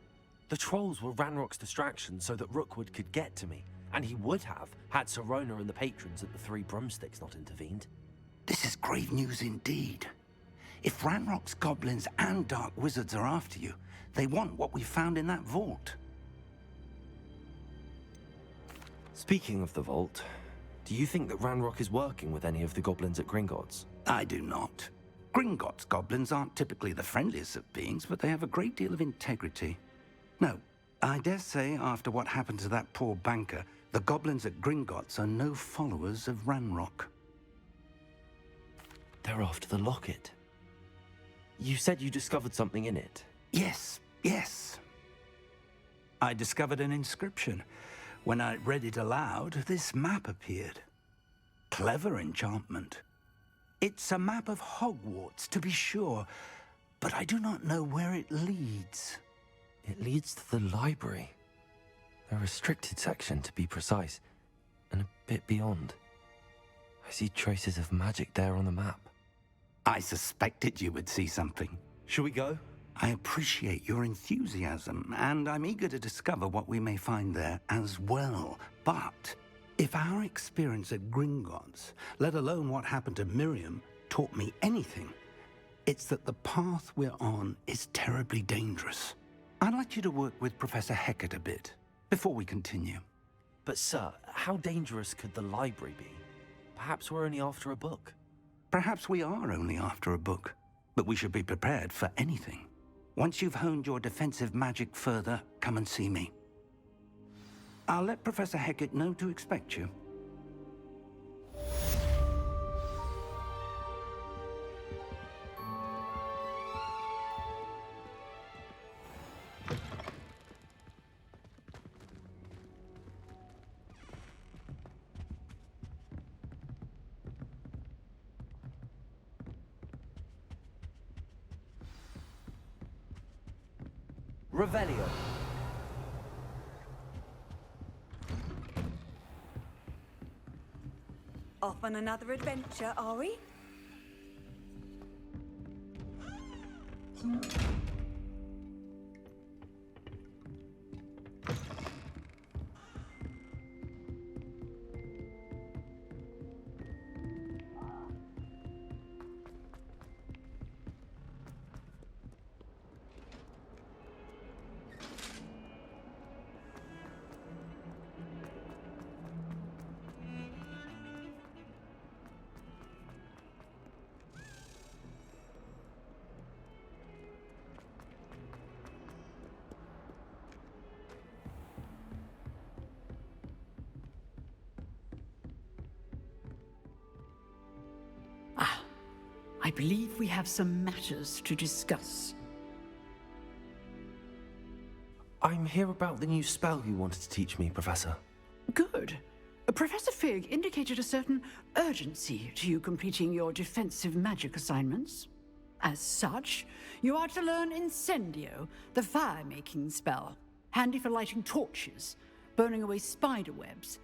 The trolls were Ranrock's distraction so that Rookwood could get to me. And he would have, had Sirona and the patrons at the Three Broomsticks not intervened. This is grave news indeed. If Ranrock's goblins and dark wizards are after you, they want what we found in that vault. Speaking of the vault, do you think that Ranrock is working with any of the goblins at Gringotts? I do not. Gringotts goblins aren't typically the friendliest of beings, but they have a great deal of integrity. No, I dare say after what happened to that poor banker, the goblins at Gringotts are no followers of Ranrock. They're after the locket. You said you discovered something in it. Yes. I discovered an inscription. When I read it aloud, this map appeared. Clever enchantment. It's a map of Hogwarts, to be sure, but I do not know where it leads. It leads to the library. A restricted section, to be precise, and a bit beyond. I see traces of magic there on the map. I suspected you would see something. Shall we go? I appreciate your enthusiasm, and I'm eager to discover what we may find there as well. But if our experience at Gringotts, let alone what happened to Miriam, taught me anything, it's that the path we're on is terribly dangerous. I'd like you to work with Professor Hecat a bit before we continue. But sir, how dangerous could the library be? Perhaps we're only after a book. Perhaps we are only after a book, but we should be prepared for anything. Once you've honed your defensive magic further, come and see me. I'll let Professor Hecat know to expect you. Revelio. Off on another adventure, are we? I believe we have some matters to discuss. I'm here about the new spell you wanted to teach me, Professor. Good. Professor Fig indicated a certain urgency to you completing your defensive magic assignments. As such, you are to learn Incendio, the fire-making spell, handy for lighting torches, burning away spider webs,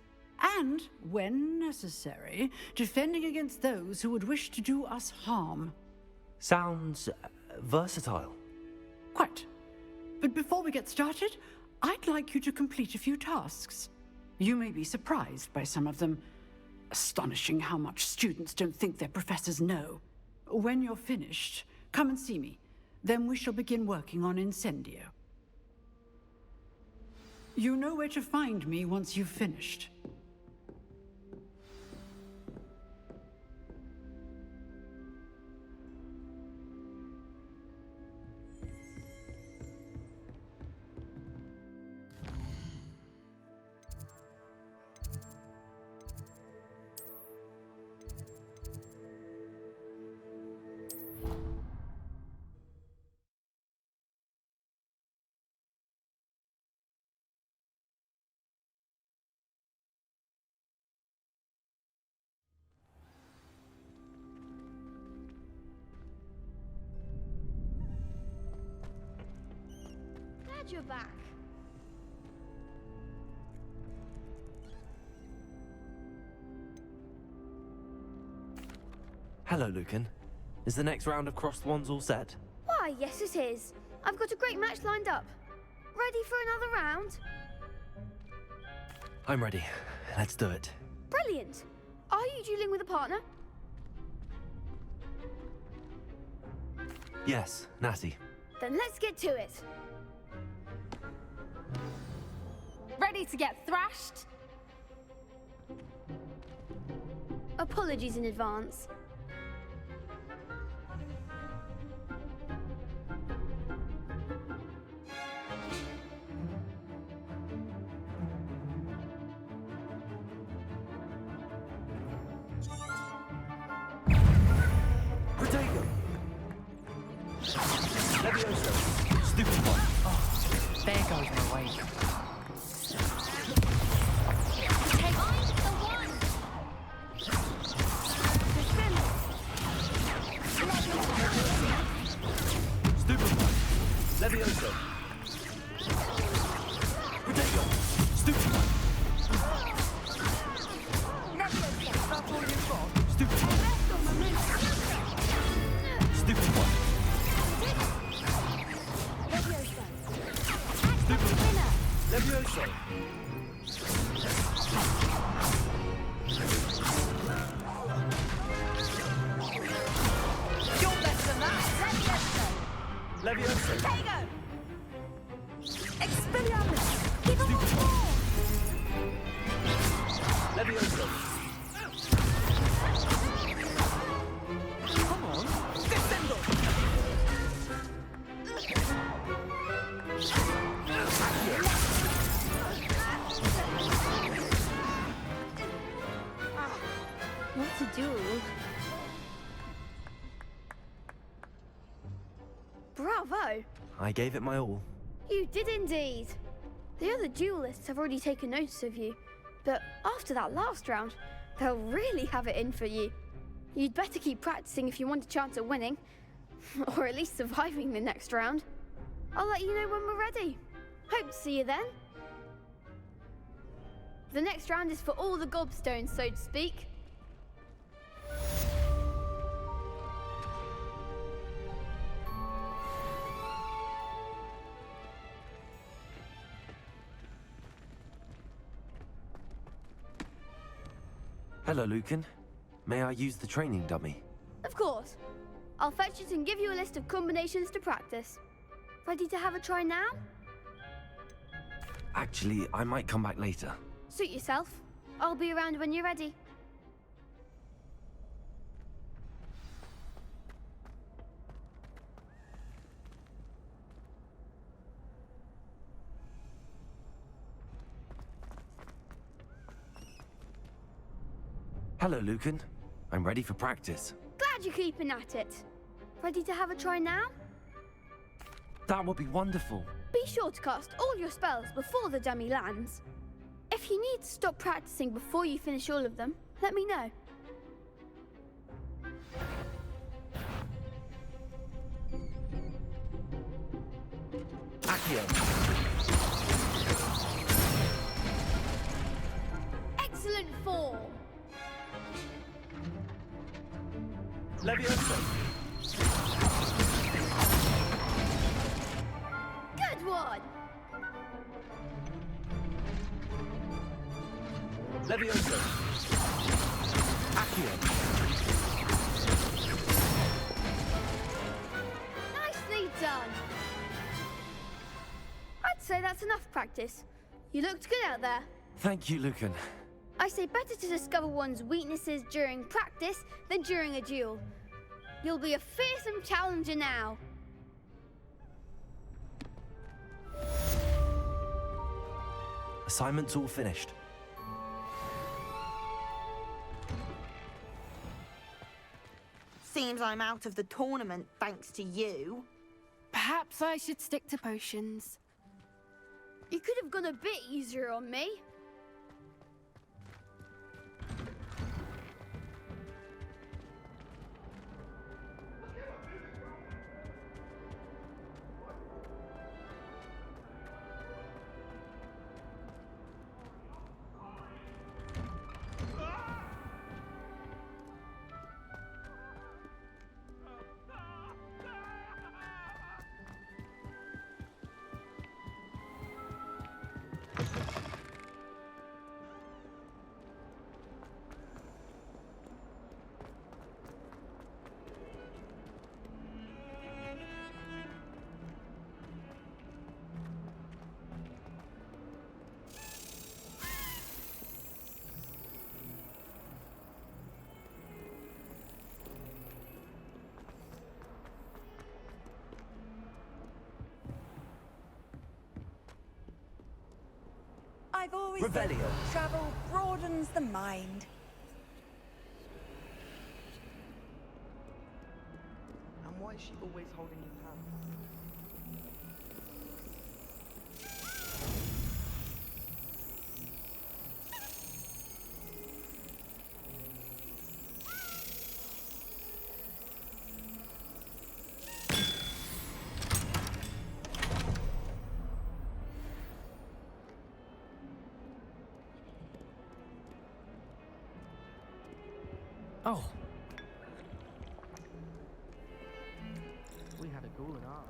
and, when necessary, defending against those who would wish to do us harm. Sounds versatile. Quite. But before we get started, I'd like you to complete a few tasks. You may be surprised by some of them. Astonishing how much students don't think their professors know. When you're finished, come and see me. Then we shall begin working on Incendio. You know where to find me once you've finished. glad you're back. Hello, Lucan. Is the next round of Crossed Wands all set? Why, yes it is. I've got a great match lined up. Ready for another round? I'm ready. Let's do it. Brilliant. Are you dueling with a partner? Yes, Natty. Then let's get to it. Ready to get thrashed? Apologies in advance. Protego! Levioso! Stupid one! Oh, there goes my weight. Stupid one! Levioso! Protego! Stupid one! Stupid one! Stupid one! Stupid one! Levioso! You're better than that. Levioso! Protego! Expelliarmus! Stupid one! Levioso! Come on, descendo! What to do? Bravo! I gave it my all. You did indeed. The other duelists have already taken notice of you, but after that last round, they'll really have it in for you. You'd better keep practicing if you want a chance at winning, or at least surviving the next round. I'll let you know when we're ready. Hope to see you then. The next round is for all the gobstones, so to speak. Hello, Lucan. May I use the training dummy? Of course. I'll fetch it and give you a list of combinations to practice. Ready to have a try now? Actually, I might come back later. Suit yourself. I'll be around when you're ready. Hello, Lucan. I'm ready for practice. Glad you're keeping at it. Ready to have a try now? That would be wonderful. Be sure to cast all your spells before the dummy lands. If you need to stop practicing before you finish all of them, let me know. Accio. Excellent form. Levioso. Good one. Levioso. Accio. Nicely done. I'd say that's enough practice. You looked good out there. Thank you, Lucan. I say better to discover one's weaknesses during practice than during a duel. You'll be a fearsome challenger now. Assignment's all finished. Seems I'm out of the tournament thanks to you. Perhaps I should stick to potions. You could have gone a bit easier on me. always said Revelio. that travel broadens the mind. And why is she always holding his hand? Oh, We had a goal in our.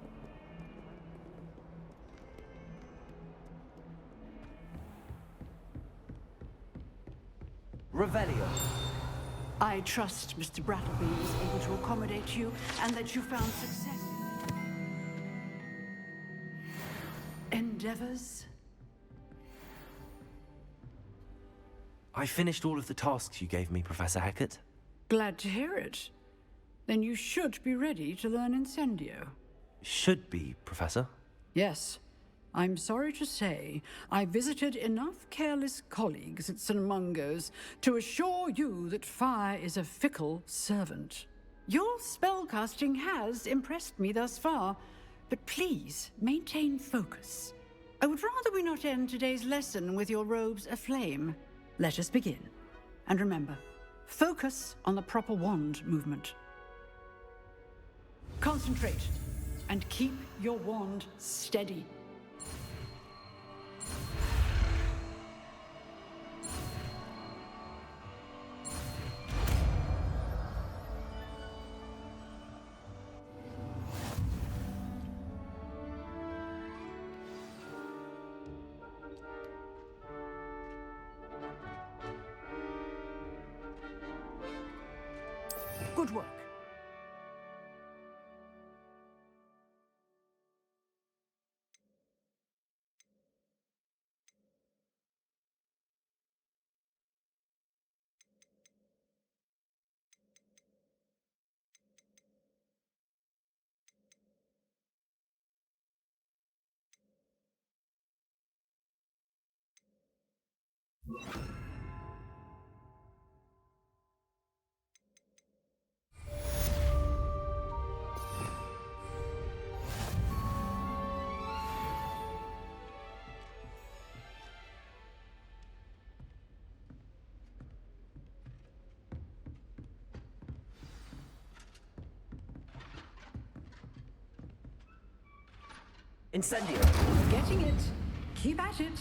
Revelio. I trust Mr. Brattleby was able to accommodate you and that you found success. Endeavors? I finished all of the tasks you gave me, Professor Hackett. Glad to hear it. Then you should be ready to learn Incendio. Should be, Professor. Yes. I'm sorry to say, I visited enough careless colleagues at St. Mungo's to assure you that fire is a fickle servant. Your spellcasting has impressed me thus far, but please maintain focus. I would rather we not end today's lesson with your robes aflame. Let us begin. And remember, focus on the proper wand movement. Concentrate, and keep your wand steady. Good work. Incendio. Getting it. Keep at it.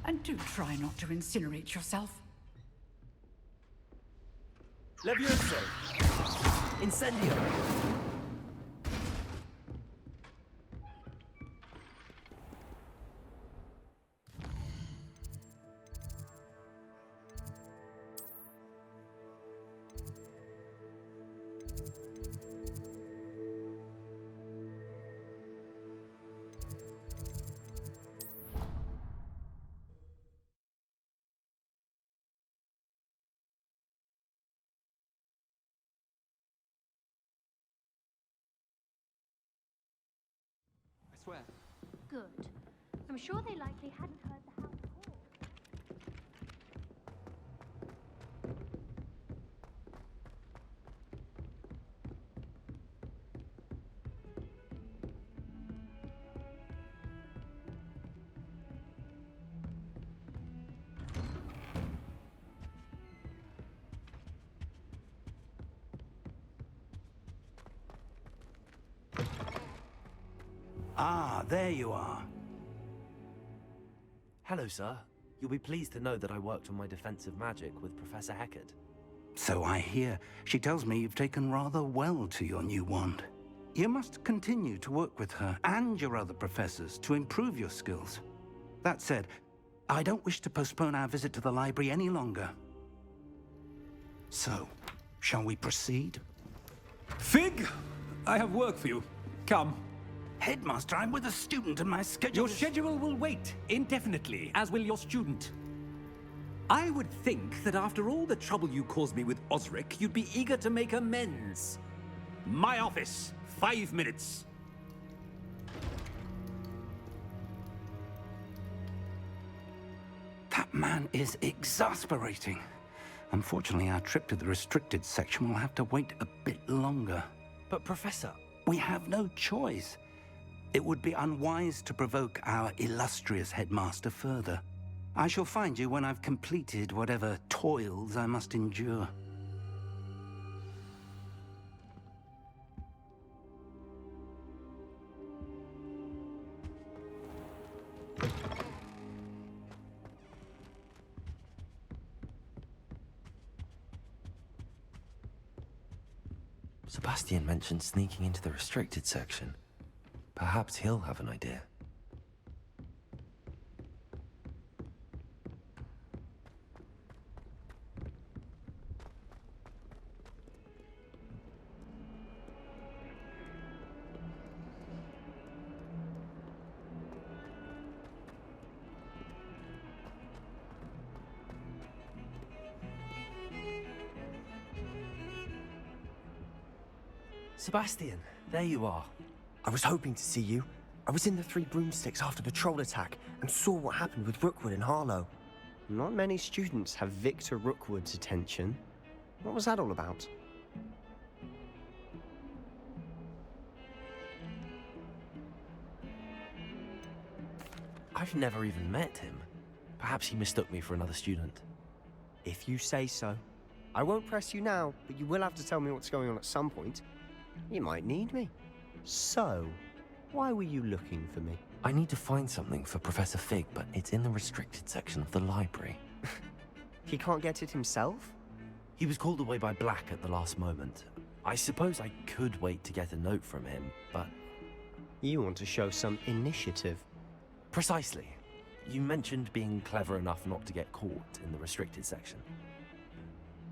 And do try not to incinerate yourself. Levioso. Incendio. I swear. Good. I'm sure they likely hadn't heard the house call. Ah, there you are. Hello, sir. You'll be pleased to know that I worked on my defensive magic with Professor Hackett. So I hear. She tells me you've taken rather well to your new wand. You must continue to work with her and your other professors to improve your skills. That said, I don't wish to postpone our visit to the library any longer. So, shall we proceed? Fig! I have work for you. Come. Headmaster, I'm with a student and my schedule Your schedule will wait indefinitely, as will your student. I would think that after all the trouble you caused me with Osric, you'd be eager to make amends. My office, 5 minutes. That man man is exasperating. Unfortunately, our trip to the restricted section will have to wait a bit longer. But Professor... We have no choice. It would be unwise to provoke our illustrious headmaster further. I shall find you when I've completed whatever toils I must endure. Sebastian mentioned sneaking into the restricted section. Perhaps he'll have an idea. Sebastian, there you are. I was hoping to see you. I was in the Three Broomsticks after the troll attack and saw what happened with Rookwood and Harlow. Not many students have Victor Rookwood's attention. What was that all about? I've never even met him. Perhaps he mistook me for another student. If you say so. I won't press you now, but you will have to tell me what's going on at some point. You might need me. So, why were you looking for me? I need to find something for Professor Fig, but it's in the restricted section of the library. He can't get it himself? He was called away by Black at the last moment. I suppose I could wait to get a note from him, but... You want to show some initiative. Precisely. You mentioned being clever enough not to get caught in the restricted section.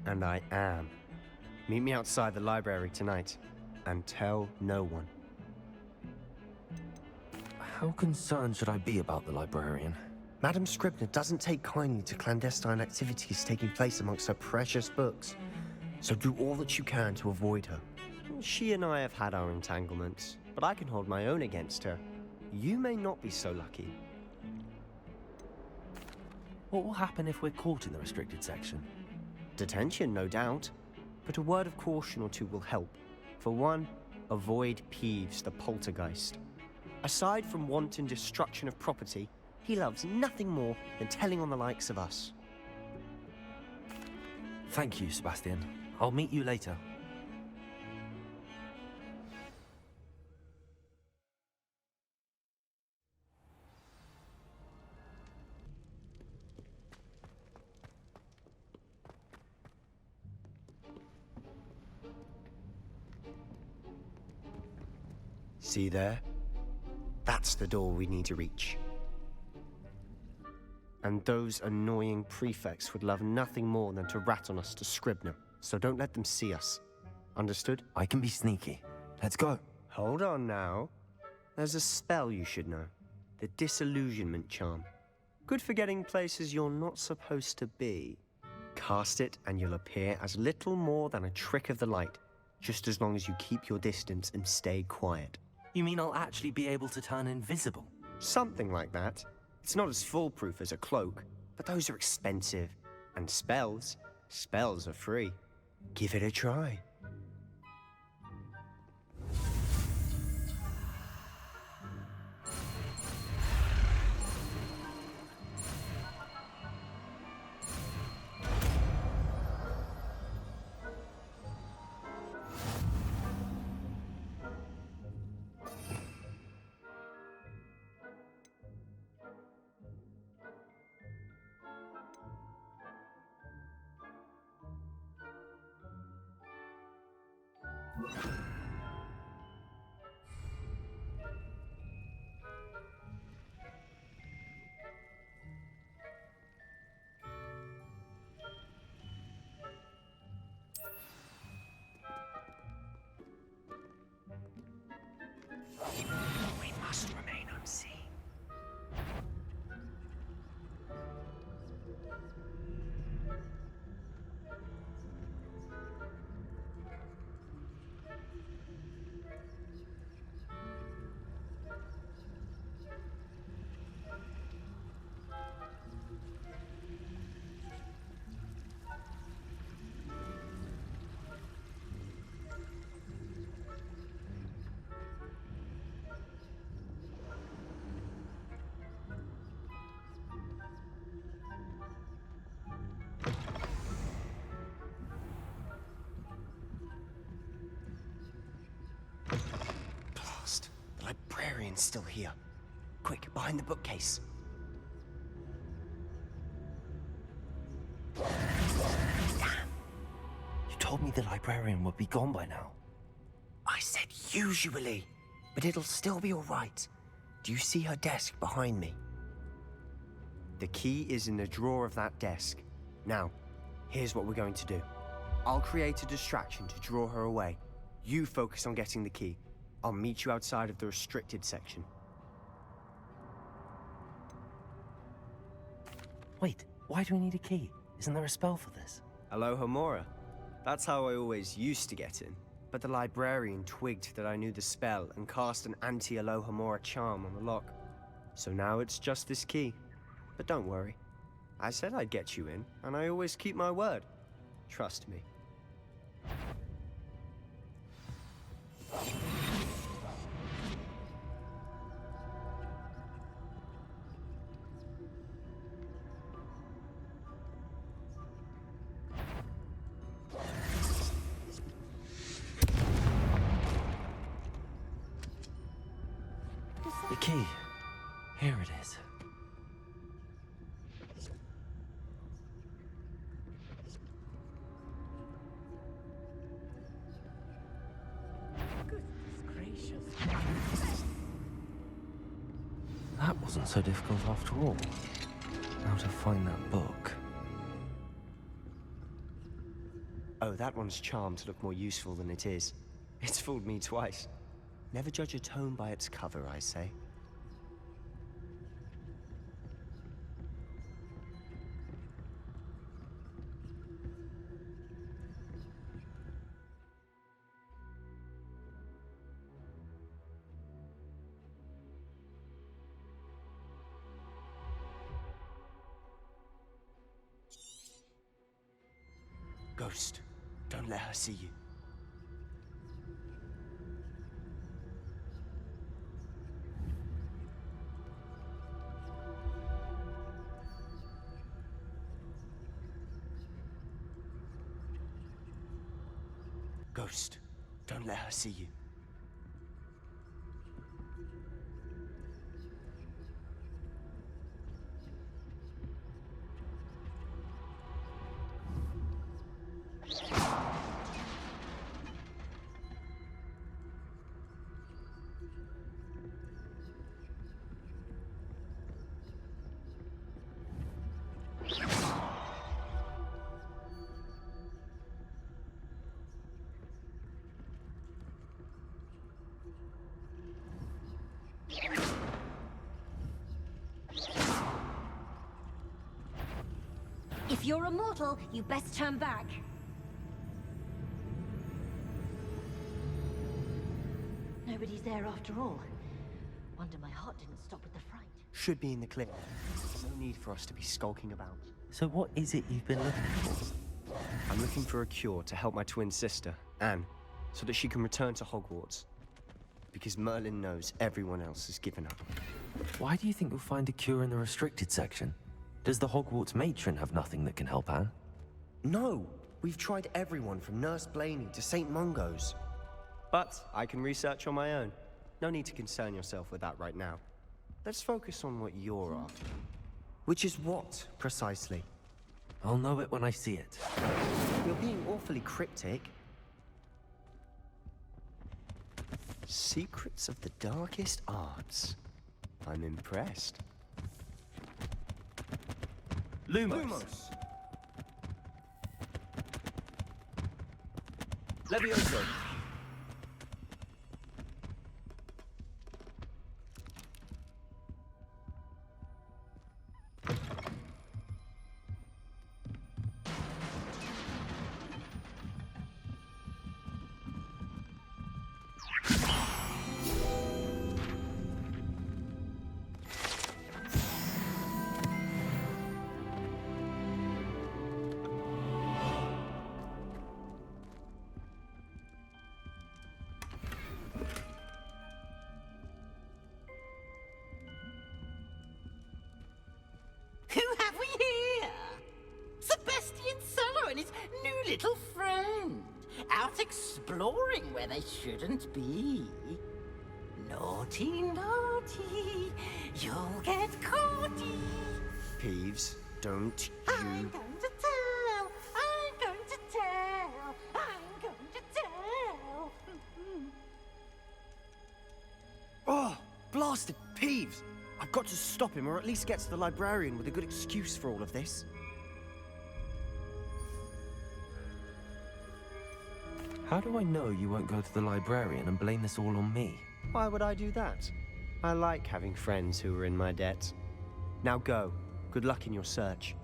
And I am. Meet me outside the library tonight. And tell no one. How concerned should I be about the librarian? Madam Scribner doesn't take kindly to clandestine activities taking place amongst her precious books. So do all that you can to avoid her. She and I have had our entanglements, but I can hold my own against her. You may not be so lucky. What will happen if we're caught in the restricted section? Detention, no doubt. But a word of caution or two will help. For one, avoid Peeves, the poltergeist. Aside from wanton destruction of property, he loves nothing more than telling on the likes of us. Thank you, Sebastian. I'll meet you later. See there? That's the door we need to reach. And those annoying prefects would love nothing more than to rat on us to Scribner, so don't let them see us. Understood? I can be sneaky. Let's go. Hold on now. There's a spell you should know. The Disillusionment Charm. Good for getting places you're not supposed to be. Cast it and you'll appear as little more than a trick of the light, just as long as you keep your distance and stay quiet. You mean I'll actually be able to turn invisible? Something like that. It's not as foolproof as a cloak, but those are expensive. And spells are free. Give it a try. We must remain unseen. Merlin's still here. Quick, behind the bookcase. Damn! You told me the librarian would be gone by now. I said usually, but it'll still be all right. Do you see her desk behind me? The key is in the drawer of that desk. Now, here's what we're going to do. I'll create a distraction to draw her away. You focus on getting the key. I'll meet you outside of the restricted section. Wait, why do we need a key? Isn't there a spell for this? Alohomora. That's how I always used to get in. But the librarian twigged that I knew the spell and cast an anti-Alohomora charm on the lock. So now it's just this key. But don't worry. I said I'd get you in, and I always keep my word. Trust me. The key. Here it is. Goodness gracious. That wasn't so difficult after all. How to find that book. Oh, that one's charmed to look more useful than it is. It's fooled me twice. Never judge a tome by its cover, I say. Ghost, don't let her see you. Ghost, don't let her see you. If you're a mortal, you best turn back. Nobody's there after all. Wonder my heart didn't stop with the fright. Should be in the clear. No need for us to be skulking about. So what is it you've been looking for? I'm looking for a cure to help my twin sister, Anne, so that she can return to Hogwarts. Because Merlin knows everyone else has given up. Why do you think you'll find a cure in the restricted section? Does the Hogwarts matron have nothing that can help Anne? No! We've tried everyone from Nurse Blaney to St. Mungo's. But I can research on my own. No need to concern yourself with that right now. Let's focus on what you're after. Which is what, precisely? I'll know it when I see it. You're being awfully cryptic. Secrets of the darkest arts. I'm impressed. Lumos. Levioso. Who have we here? Sebastian Suller and his new little friend, out exploring where they shouldn't be. Naughty, naughty, you'll get caughty. Peeves, don't I'm you... going to tell, I'm going to tell, I'm going to tell. Oh, blasted Peeves! I've got to stop him, or at least get to the librarian with a good excuse for all of this. How do I know you won't go to the librarian and blame this all on me? Why would I do that? I like having friends who are in my debt. Now go. Good luck in your search.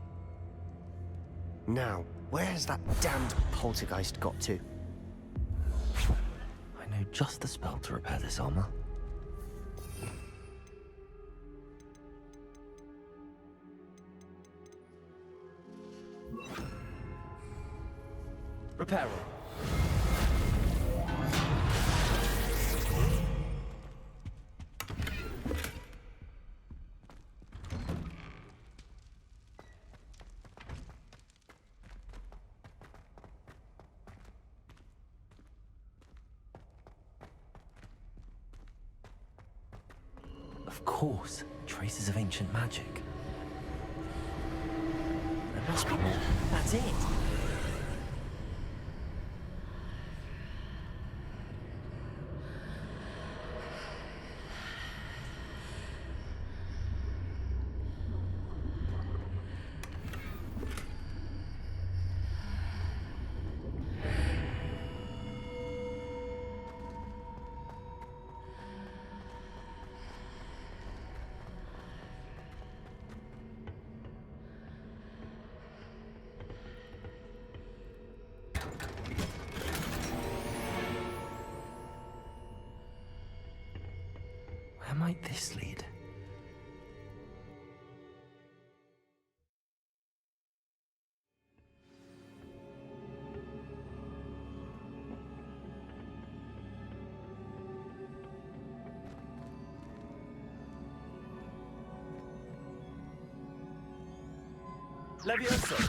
Now, where's that damned poltergeist got to? I know just the spell to repair this armor. Repair it. Of course, traces of ancient magic. There must be more. That's it! Where might this lead? Levioso!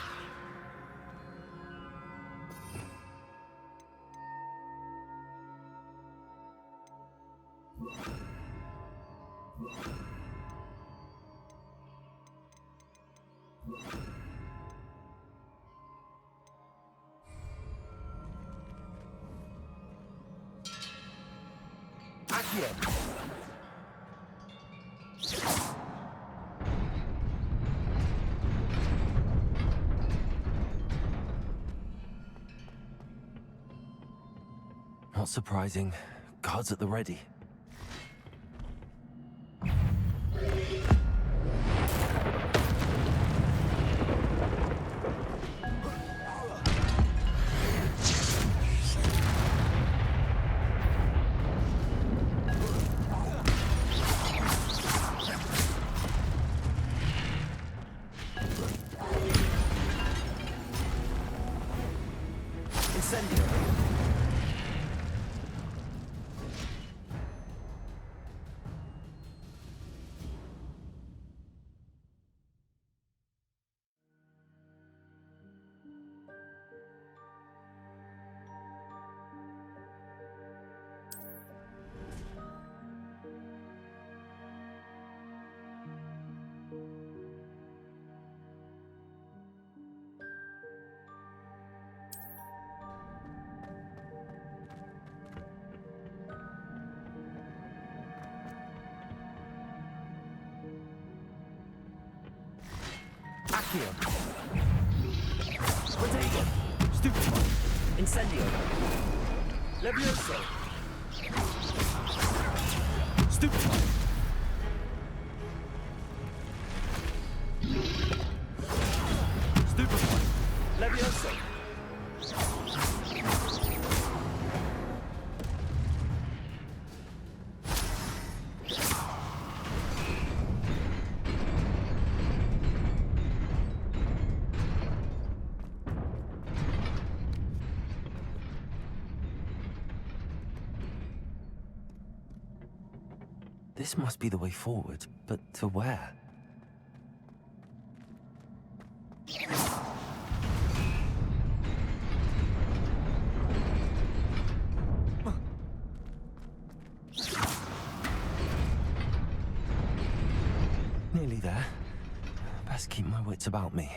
Accio! Not surprising. Guards at the ready. Accio! Potato! Stupido! Incendio! Levioso! Stupido! Stupido! Levioso! This must be the way forward, but to where? nearly there. Best keep my wits about me.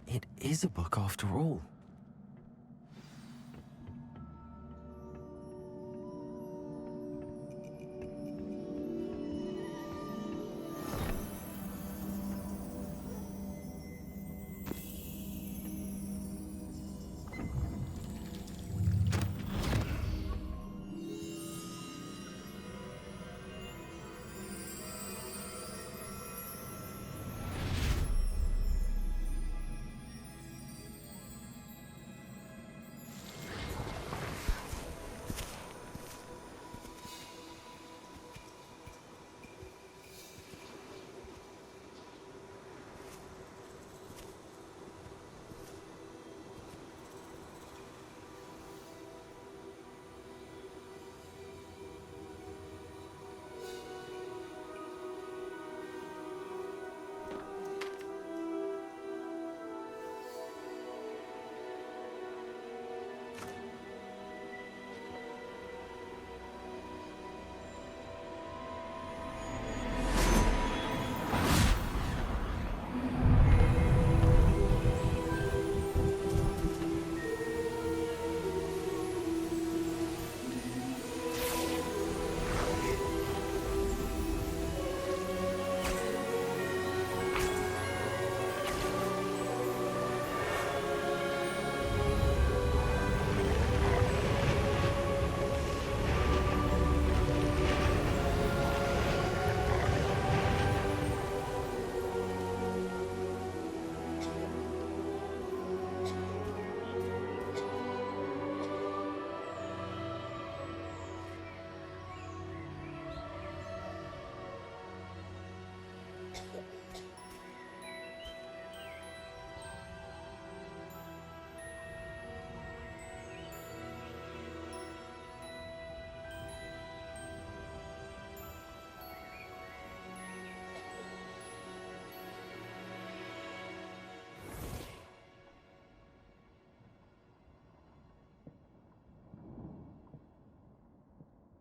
It is a book after all.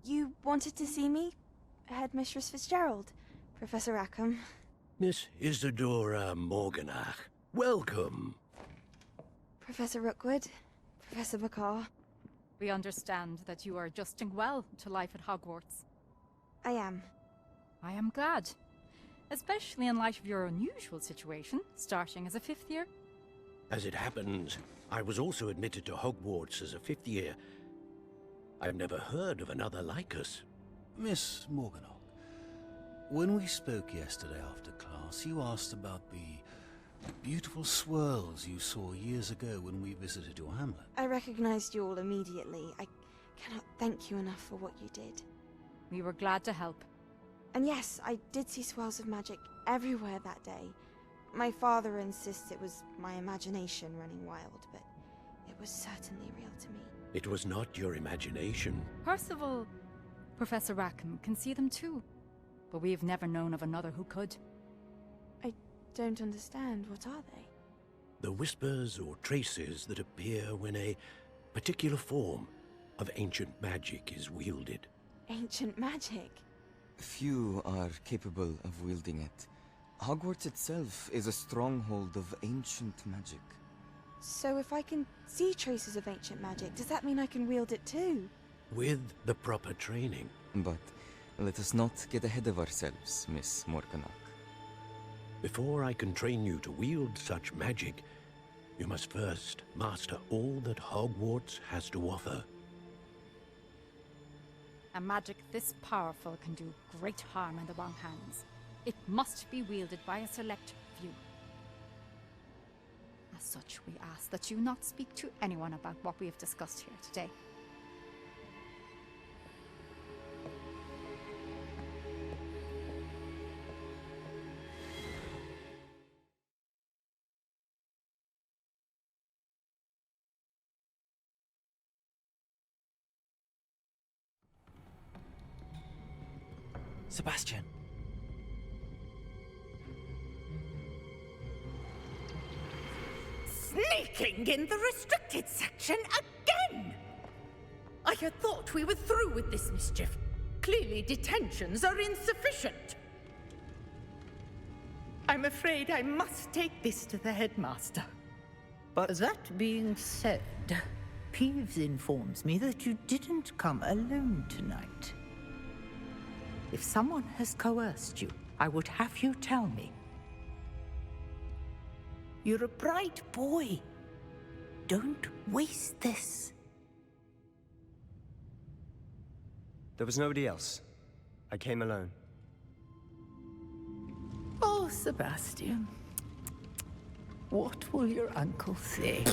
You wanted to see me? Headmistress Fitzgerald, Professor Rackham. Miss Isadora Morganach, welcome. Professor Rookwood, Professor McCaw. We understand that you are adjusting well to life at Hogwarts. I am. I am glad. Especially in light of your unusual situation, starting as a 5th year. As it happens, I was also admitted to Hogwarts as a 5th year. I've never heard of another like us. Miss Morganach, when we spoke yesterday after class, you asked about the beautiful swirls you saw years ago when we visited your hamlet. I recognized you all immediately. I cannot thank you enough for what you did. We were glad to help. And yes, I did see swirls of magic everywhere that day. My father insists it was my imagination running wild, but it was certainly real to me. It was not your imagination. Percival, Professor Rackham can see them too. But we've never known of another who could. I don't understand. What are they? The whispers or traces that appear when a particular form of ancient magic is wielded. Ancient magic? Few are capable of wielding it. Hogwarts itself is a stronghold of ancient magic. So if I can see traces of ancient magic, does that mean I can wield it too? With the proper training. But let us not get ahead of ourselves, Miss Morganach. Before I can train you to wield such magic, you must first master all that Hogwarts has to offer. A magic this powerful can do great harm in the wrong hands. It must be wielded by a select few. As such, we ask that you not speak to anyone about what we have discussed here today. Sebastian. Sneaking in the restricted section again! I had thought we were through with this mischief. Clearly detentions are insufficient. I'm afraid I must take this to the headmaster. But that being said, Peeves informs me that you didn't come alone tonight. If someone has coerced you, I would have you tell me. You're a bright boy. Don't waste this. There was nobody else. I came alone. Oh, Sebastian. What will your uncle say?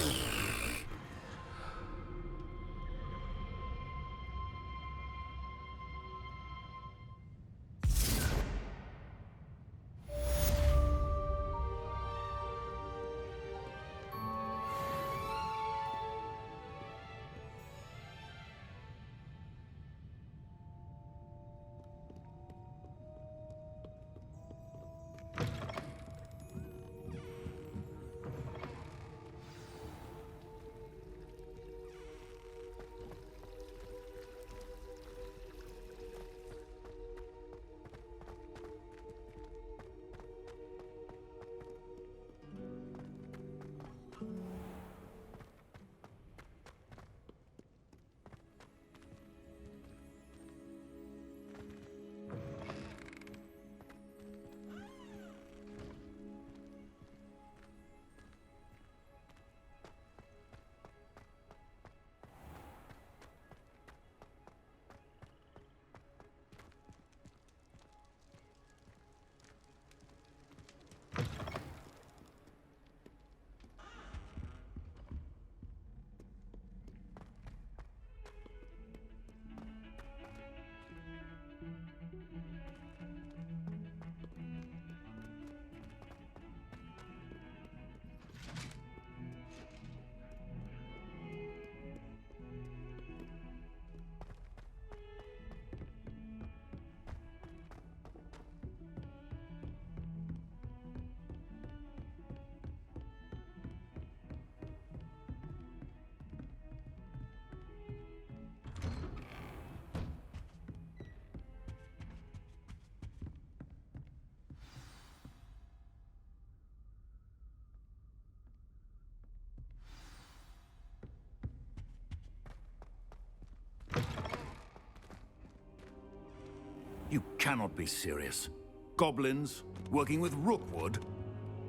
You cannot be serious. Goblins working with Rookwood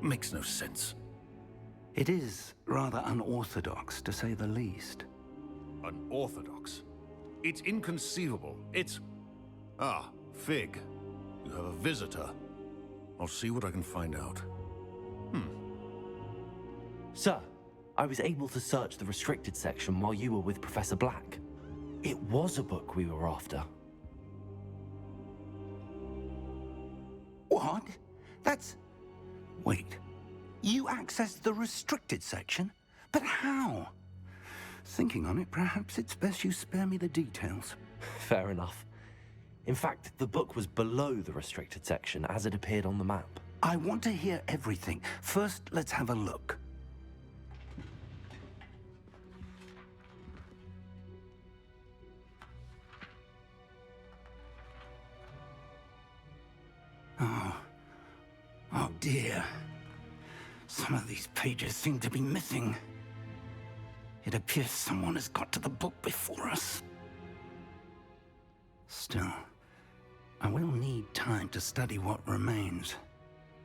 makes no sense. It is rather unorthodox, to say the least. Unorthodox? It's inconceivable. It's... Ah, Fig. You have a visitor. I'll see what I can find out. Sir, I was able to search the restricted section while you were with Professor Black. It was a book we were after. What? That's... Wait. You accessed the restricted section? But how? Thinking on it, perhaps it's best you spare me the details. Fair enough. In fact, the book was below the restricted section as it appeared on the map. I want to hear everything. First, let's have a look. Oh dear. Some of these pages seem to be missing. It appears someone has got to the book before us. Still, I will need time to study what remains.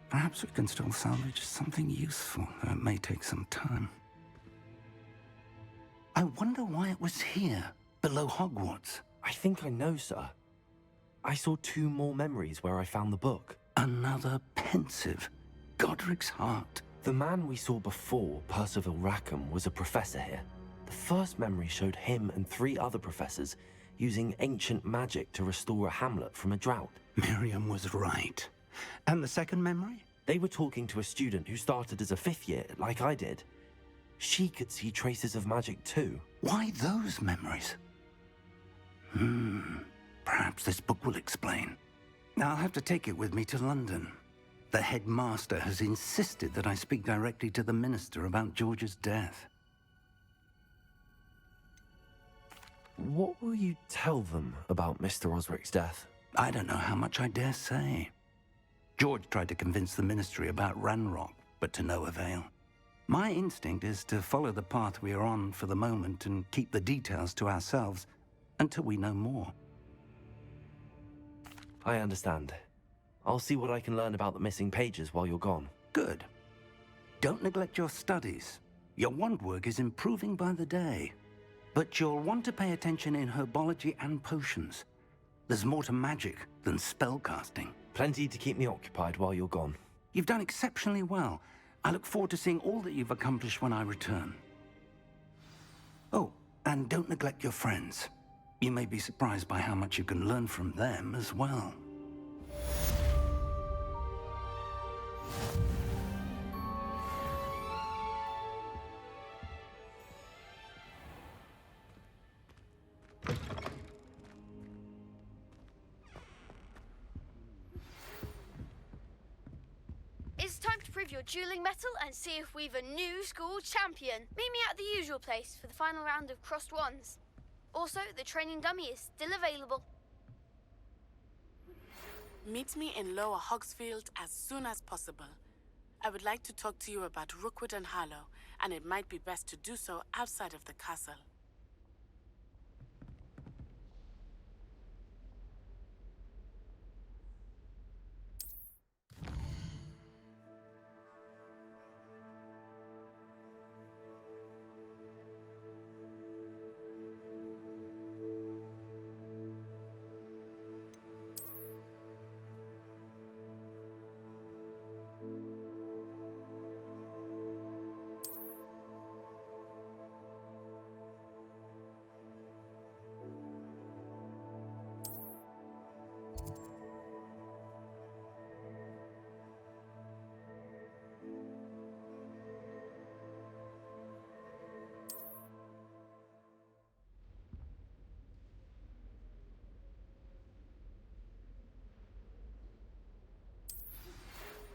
Perhaps we can still salvage something useful, though it may take some time. I wonder why it was here, below Hogwarts. I think I know, sir. I saw 2 more memories where I found the book. Another pensive. Godric's heart. The man we saw before, Percival Rackham, was a professor here. The first memory showed him and 3 other professors using ancient magic to restore a hamlet from a drought. Miriam was right. And the second memory? They were talking to a student who started as a 5th year, like I did. She could see traces of magic too. Why those memories? Perhaps this book will explain. I'll have to take it with me to London. The headmaster has insisted that I speak directly to the minister about George's death. What will you tell them about Mr. Osric's death? I don't know how much I dare say. George tried to convince the ministry about Ranrock, but to no avail. My instinct is to follow the path we are on for the moment and keep the details to ourselves until we know more. I understand. I'll see what I can learn about the missing pages while you're gone. Good. Don't neglect your studies. Your wand work is improving by the day. But you'll want to pay attention in herbology and potions. There's more to magic than spellcasting. Plenty to keep me occupied while you're gone. You've done exceptionally well. I look forward to seeing all that you've accomplished when I return. Oh, and don't neglect your friends. You may be surprised by how much you can learn from them as well. It's time to prove your dueling mettle and see if we've a new school champion. Meet me at the usual place for the final round of crossed wands. Also, the training dummy is still available. Meet me in Lower Hogsfield as soon as possible. I would like to talk to you about Rookwood and Harlow, and it might be best to do so outside of the castle.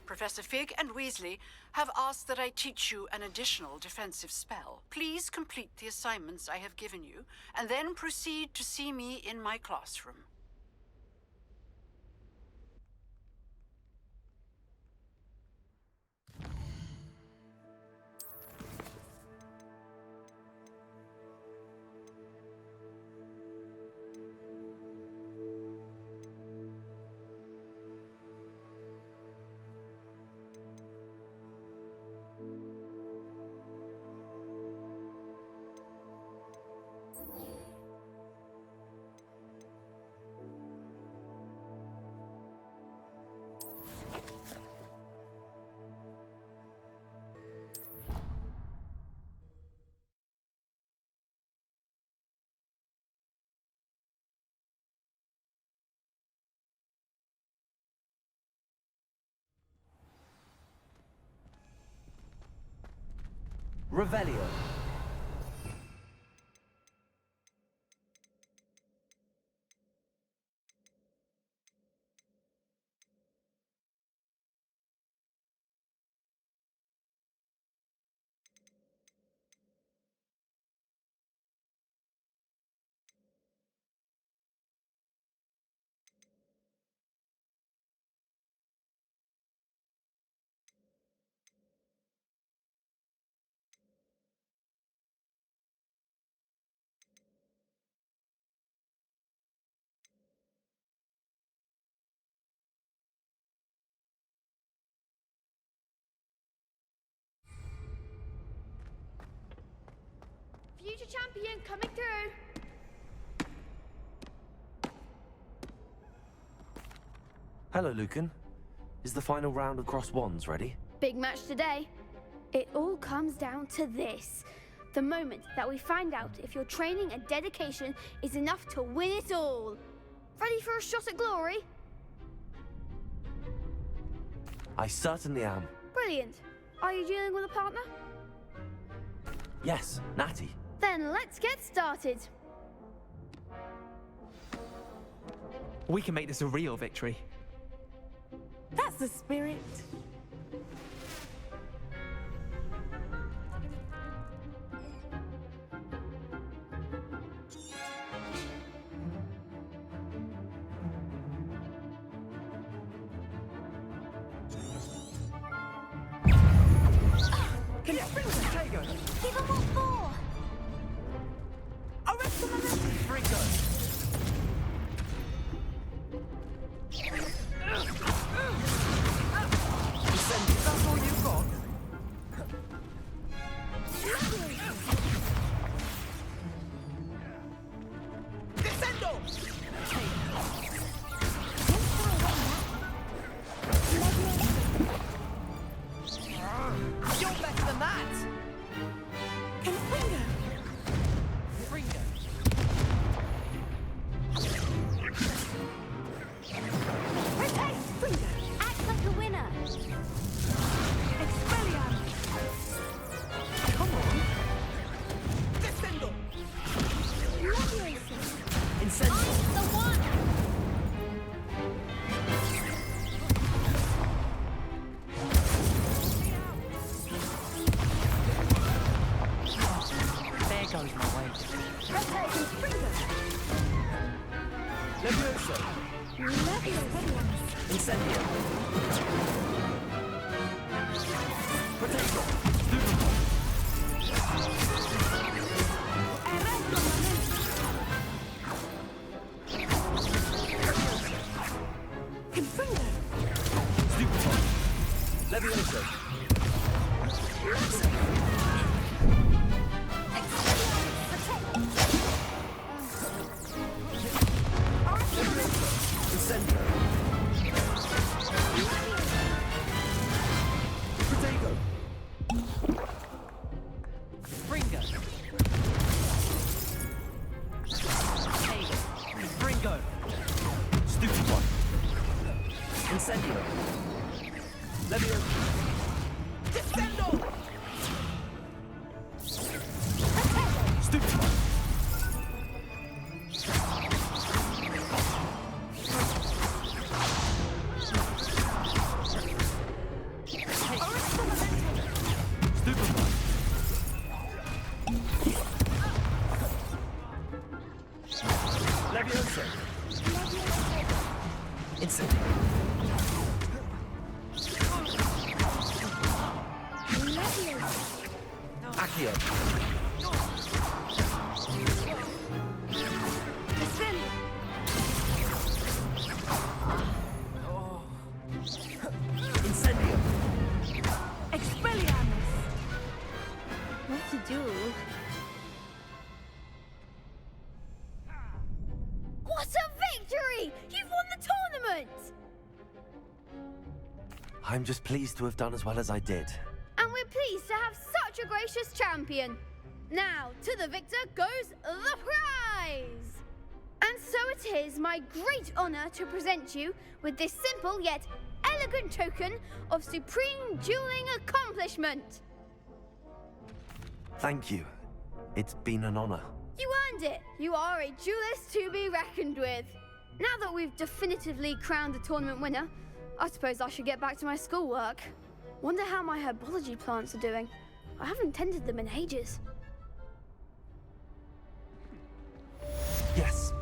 Professor Fig and Weasley have asked that I teach you an additional defensive spell. Please complete the assignments I have given you, and then proceed to see me in my classroom. Revelio. Future champion coming through. Hello, Lucan. Is the final round of Cross Wands ready? Big match today. It all comes down to this. The moment that we find out if your training and dedication is enough to win it all. Ready for a shot at glory? I certainly am. Brilliant. Are you dealing with a partner? Yes, Natty. Then let's get started. We can make this a real victory. That's the spirit. Can you bring us a Jago? Give him what for? Arrest the momentum, Fringo! That's all you've got? Descendo! You're better than that! And Fringo! Fringo! Hey, Fringo! Act like a winner. Expelliarmus! Come on! Descendo! Incendio. I'm the one. There goes my way. Rotating Fringo! Levioso. Incendio. Potato. Stupefy. Levioso. Incendio. Potato. Fringo! Hey, Fringo! Stupid one. Incendio. Levioso. Descendo! Stupid one. Stupid one. Levioso. Incendio. Accio. Incendio. Expelliarmus! What to do? What a victory! You've won the tournament! I'm just pleased to have done as well as I did. And we're pleased to have such a gracious champion. Now, to the victor goes the prize! And so it is my great honor to present you with this simple yet elegant token of supreme dueling accomplishment. Thank you. It's been an honor. You earned it! You are a duelist to be reckoned with. Now that we've definitively crowned the tournament winner, I suppose I should get back to my schoolwork. Wonder how my herbology plants are doing. I haven't tended them in ages. Yes.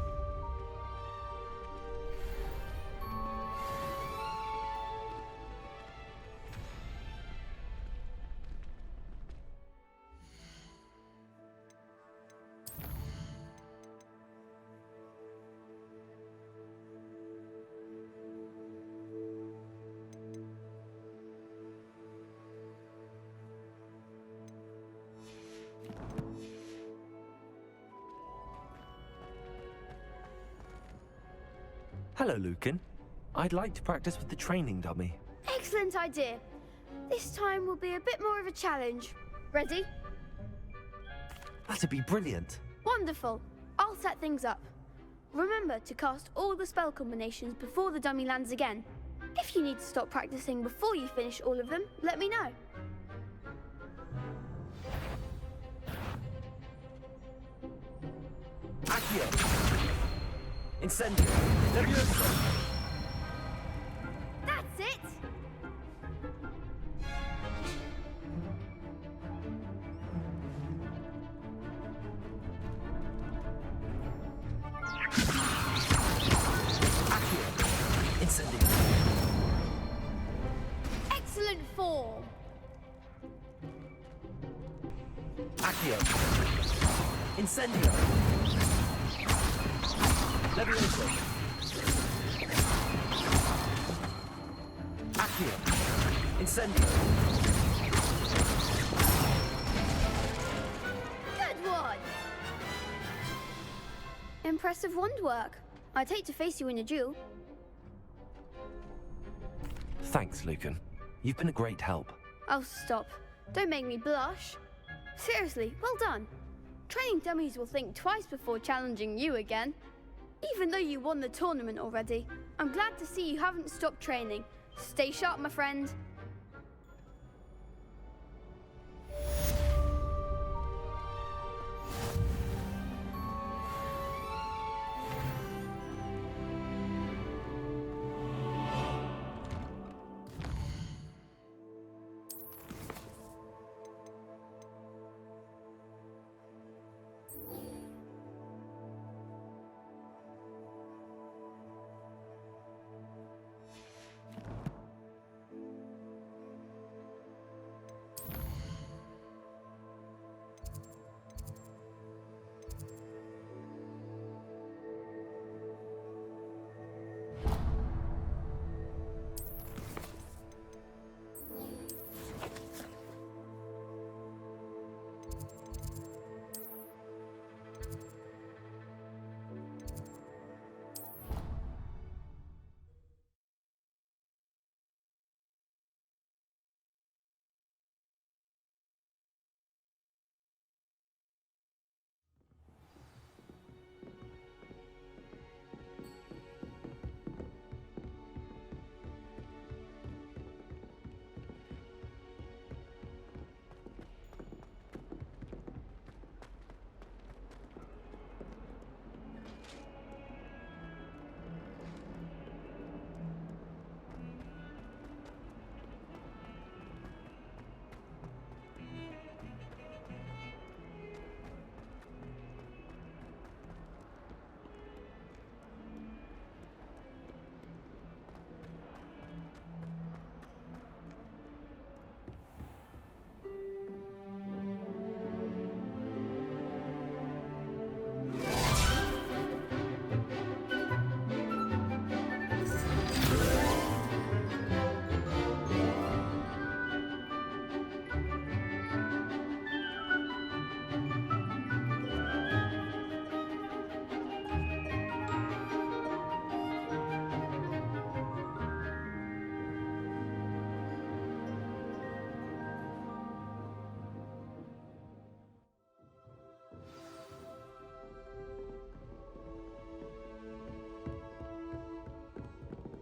Hello, Lucan. I'd like to practice with the training dummy. Excellent idea. This time will be a bit more of a challenge. Ready? That'd be brilliant. Wonderful. I'll set things up. Remember to cast all the spell combinations before the dummy lands again. If you need to stop practicing before you finish all of them, let me know. Accio! Incendio! Levioso! That's it! Accio! Incendio! Excellent form! Accio! Incendio! Levioso! Accio! Incendio! Good one! Impressive wand work. I'd hate to face you in a duel. Thanks, Lucan. You've been a great help. Oh, stop. Don't make me blush. Seriously, well done. Training dummies will think twice before challenging you again. Even though you won the tournament already, I'm glad to see you haven't stopped training. Stay sharp, my friend.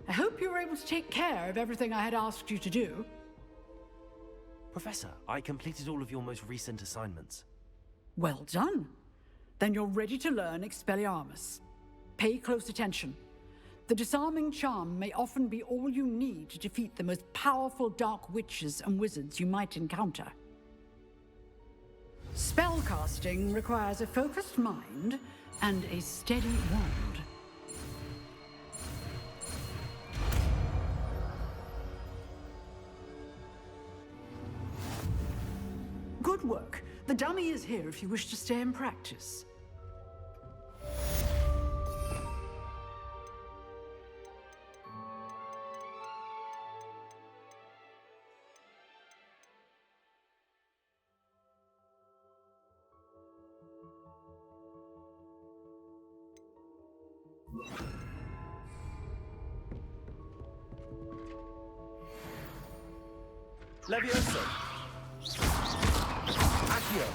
I hope you were able to take care of everything I had asked you to do. Professor, I completed all of your most recent assignments. Well done. Then you're ready to learn Expelliarmus. Pay close attention. The disarming charm may often be all you need to defeat the most powerful dark witches and wizards you might encounter. Spellcasting requires a focused mind and a steady wand. Good work. The dummy is here if you wish to stay and practice. Levioso! Accio!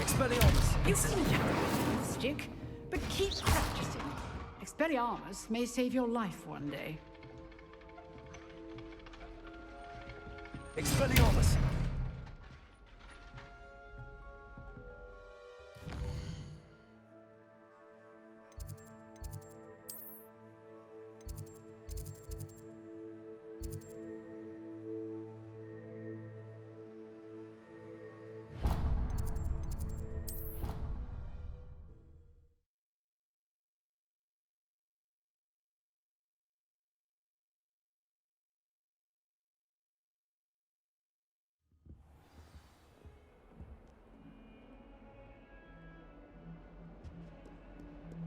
Expelliarmus! You seem to have a stick, but keep practicing. Expelliarmus may save your life one day. Expelliarmus!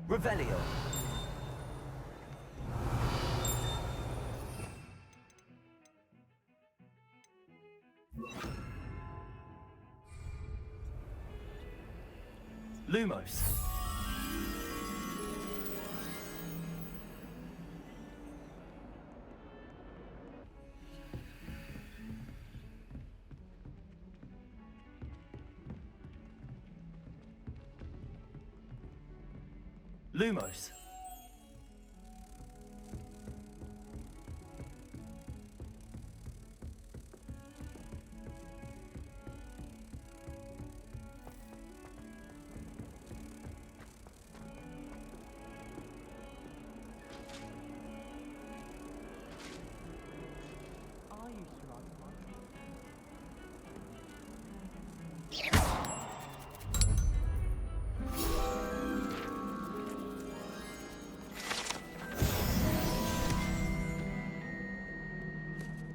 Revelio. Lumos. Lumos.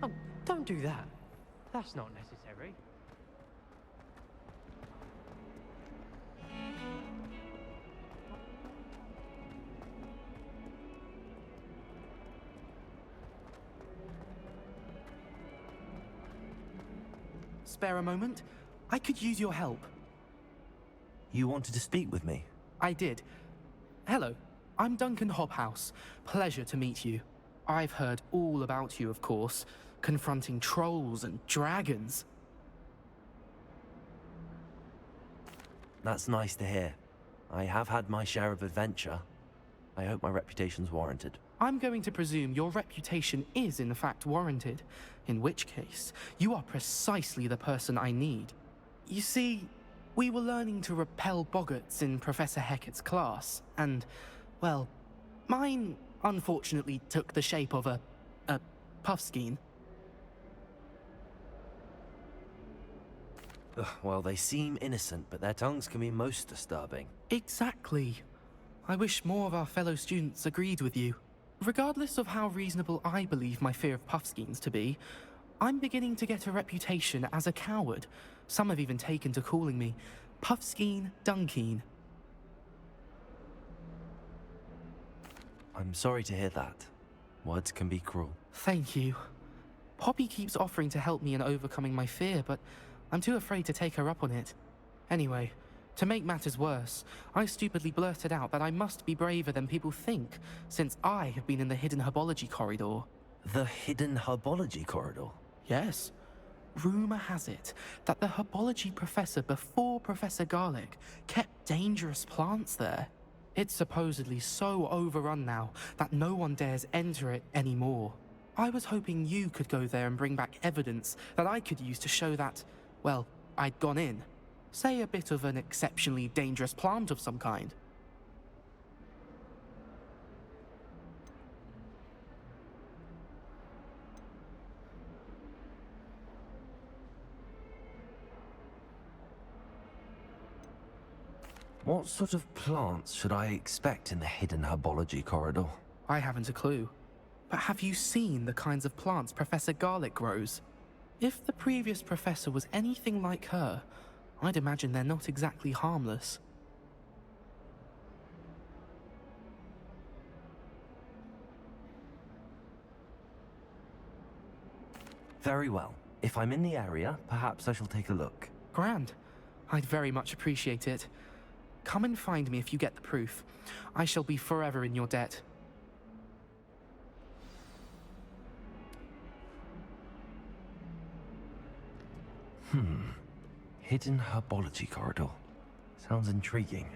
Oh, don't do that. That's not necessary. Spare a moment? I could use your help. You wanted to speak with me? I did. Hello, I'm Duncan Hobhouse. Pleasure to meet you. I've heard all about you, of course, confronting trolls and dragons. That's nice to hear. I have had my share of adventure. I hope my reputation's warranted. I'm going to presume your reputation is in fact warranted, in which case, you are precisely the person I need. You see, we were learning to repel boggarts in Professor Hecat's class, and, well, mine unfortunately took the shape of a puffskein. Ugh, well, they seem innocent, but their tongues can be most disturbing. Exactly. I wish more of our fellow students agreed with you. Regardless of how reasonable I believe my fear of puffskeins to be, I'm beginning to get a reputation as a coward. Some have even taken to calling me Puffskeen Dunkeen. I'm sorry to hear that. Words can be cruel. Thank you. Poppy keeps offering to help me in overcoming my fear, but I'm too afraid to take her up on it. Anyway, to make matters worse, I stupidly blurted out that I must be braver than people think, since I have been in the hidden herbology corridor. The hidden herbology corridor? Yes. Rumor has it that the herbology professor before Professor Garlic kept dangerous plants there. It's supposedly so overrun now that no one dares enter it anymore. I was hoping you could go there and bring back evidence that I could use to show that, well, I'd gone in. Say a bit of an exceptionally dangerous plant of some kind. What sort of plants should I expect in the hidden herbology corridor? I haven't a clue. But have you seen the kinds of plants Professor Garlic grows? If the previous professor was anything like her, I'd imagine they're not exactly harmless. Very well. If I'm in the area, perhaps I shall take a look. Grand. I'd very much appreciate it. Come and find me if you get the proof. I shall be forever in your debt. Hidden herbology corridor. Sounds intriguing.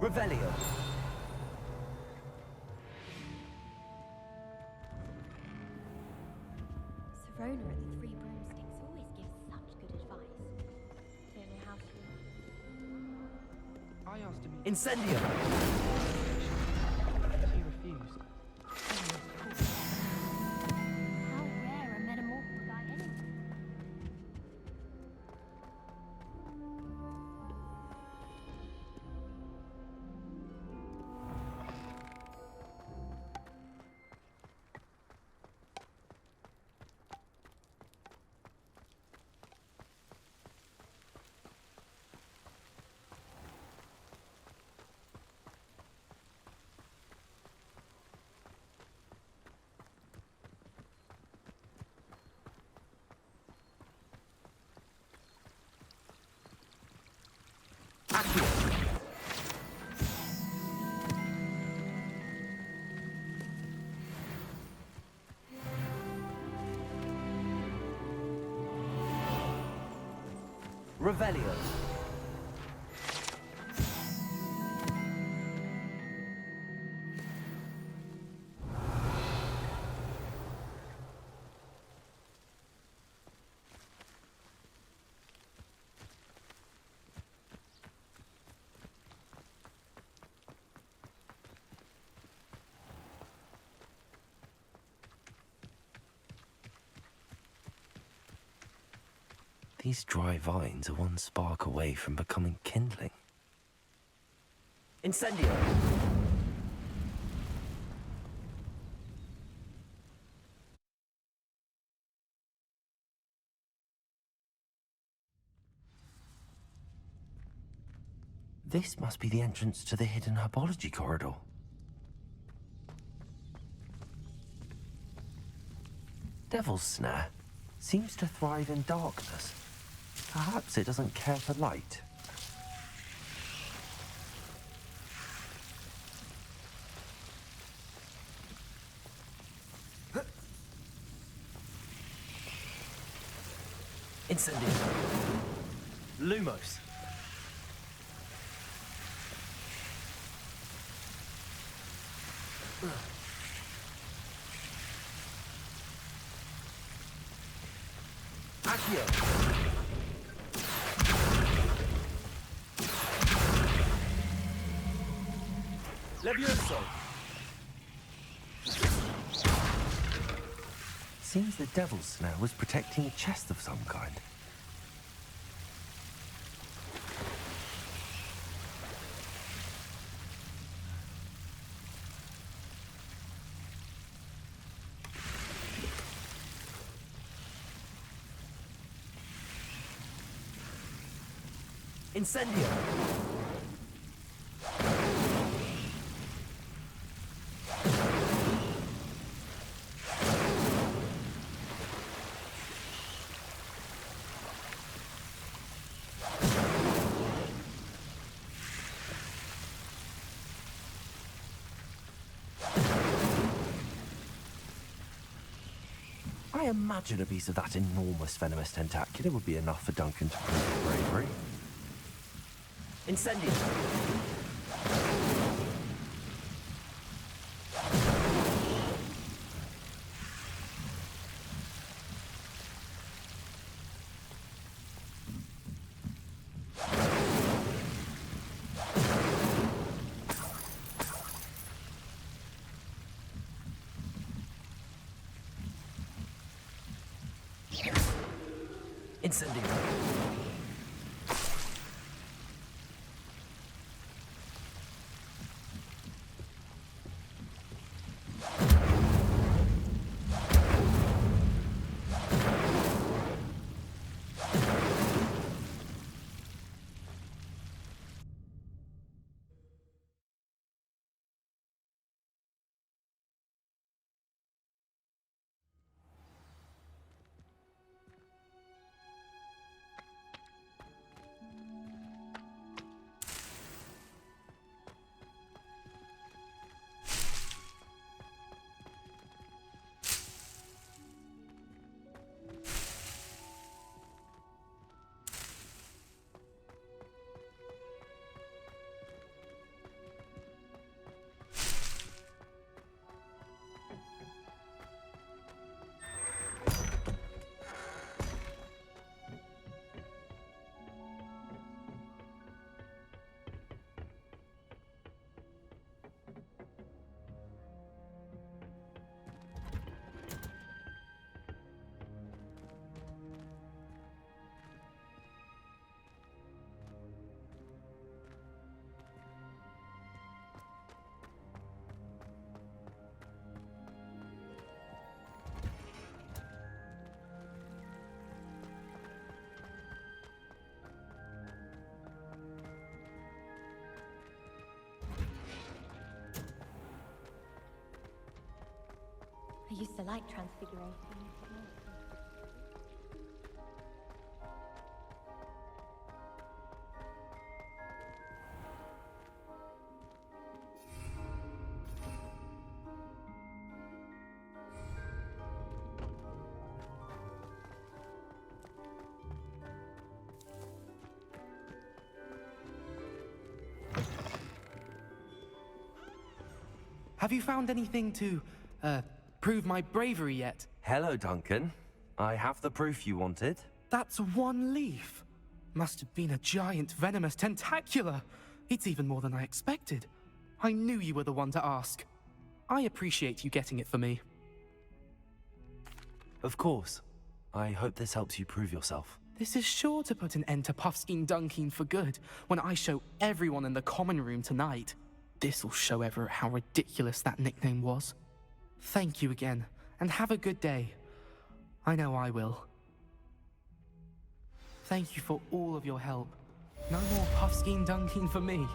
Revelio. Serona at the Three Broomsticks always gives such good advice. Don't know how to... I asked him... Incendio! He refused. How rare a metamorphic guy anyway? Revelio. These dry vines are one spark away from becoming kindling. Incendio. This must be the entrance to the hidden herbology corridor. devil's snare seems to thrive in darkness. Perhaps it doesn't care for light. Incendio. Lumos. Accio. Levioso. Seems the devil's snare was protecting a chest of some kind. Incendio! I imagine a piece of that enormous venomous tentacular would be enough for Duncan to prove his bravery. Incendio! Incendio! I used to like transfiguration. Have you found anything to, prove my bravery yet? Hello, Duncan. I have the proof you wanted. That's one leaf. Must have been a giant venomous tentacula. It's even more than I expected. I knew you were the one to ask. I appreciate you getting it for me. Of course. I hope this helps you prove yourself. This is sure to put an end to Puffskein Dunkeen for good when I show everyone in the common room tonight. This'll show Everett how ridiculous that nickname was. Thank you again, and have a good day. I know I will. Thank you for all of your help. No more Puffskein Dunkeen for me.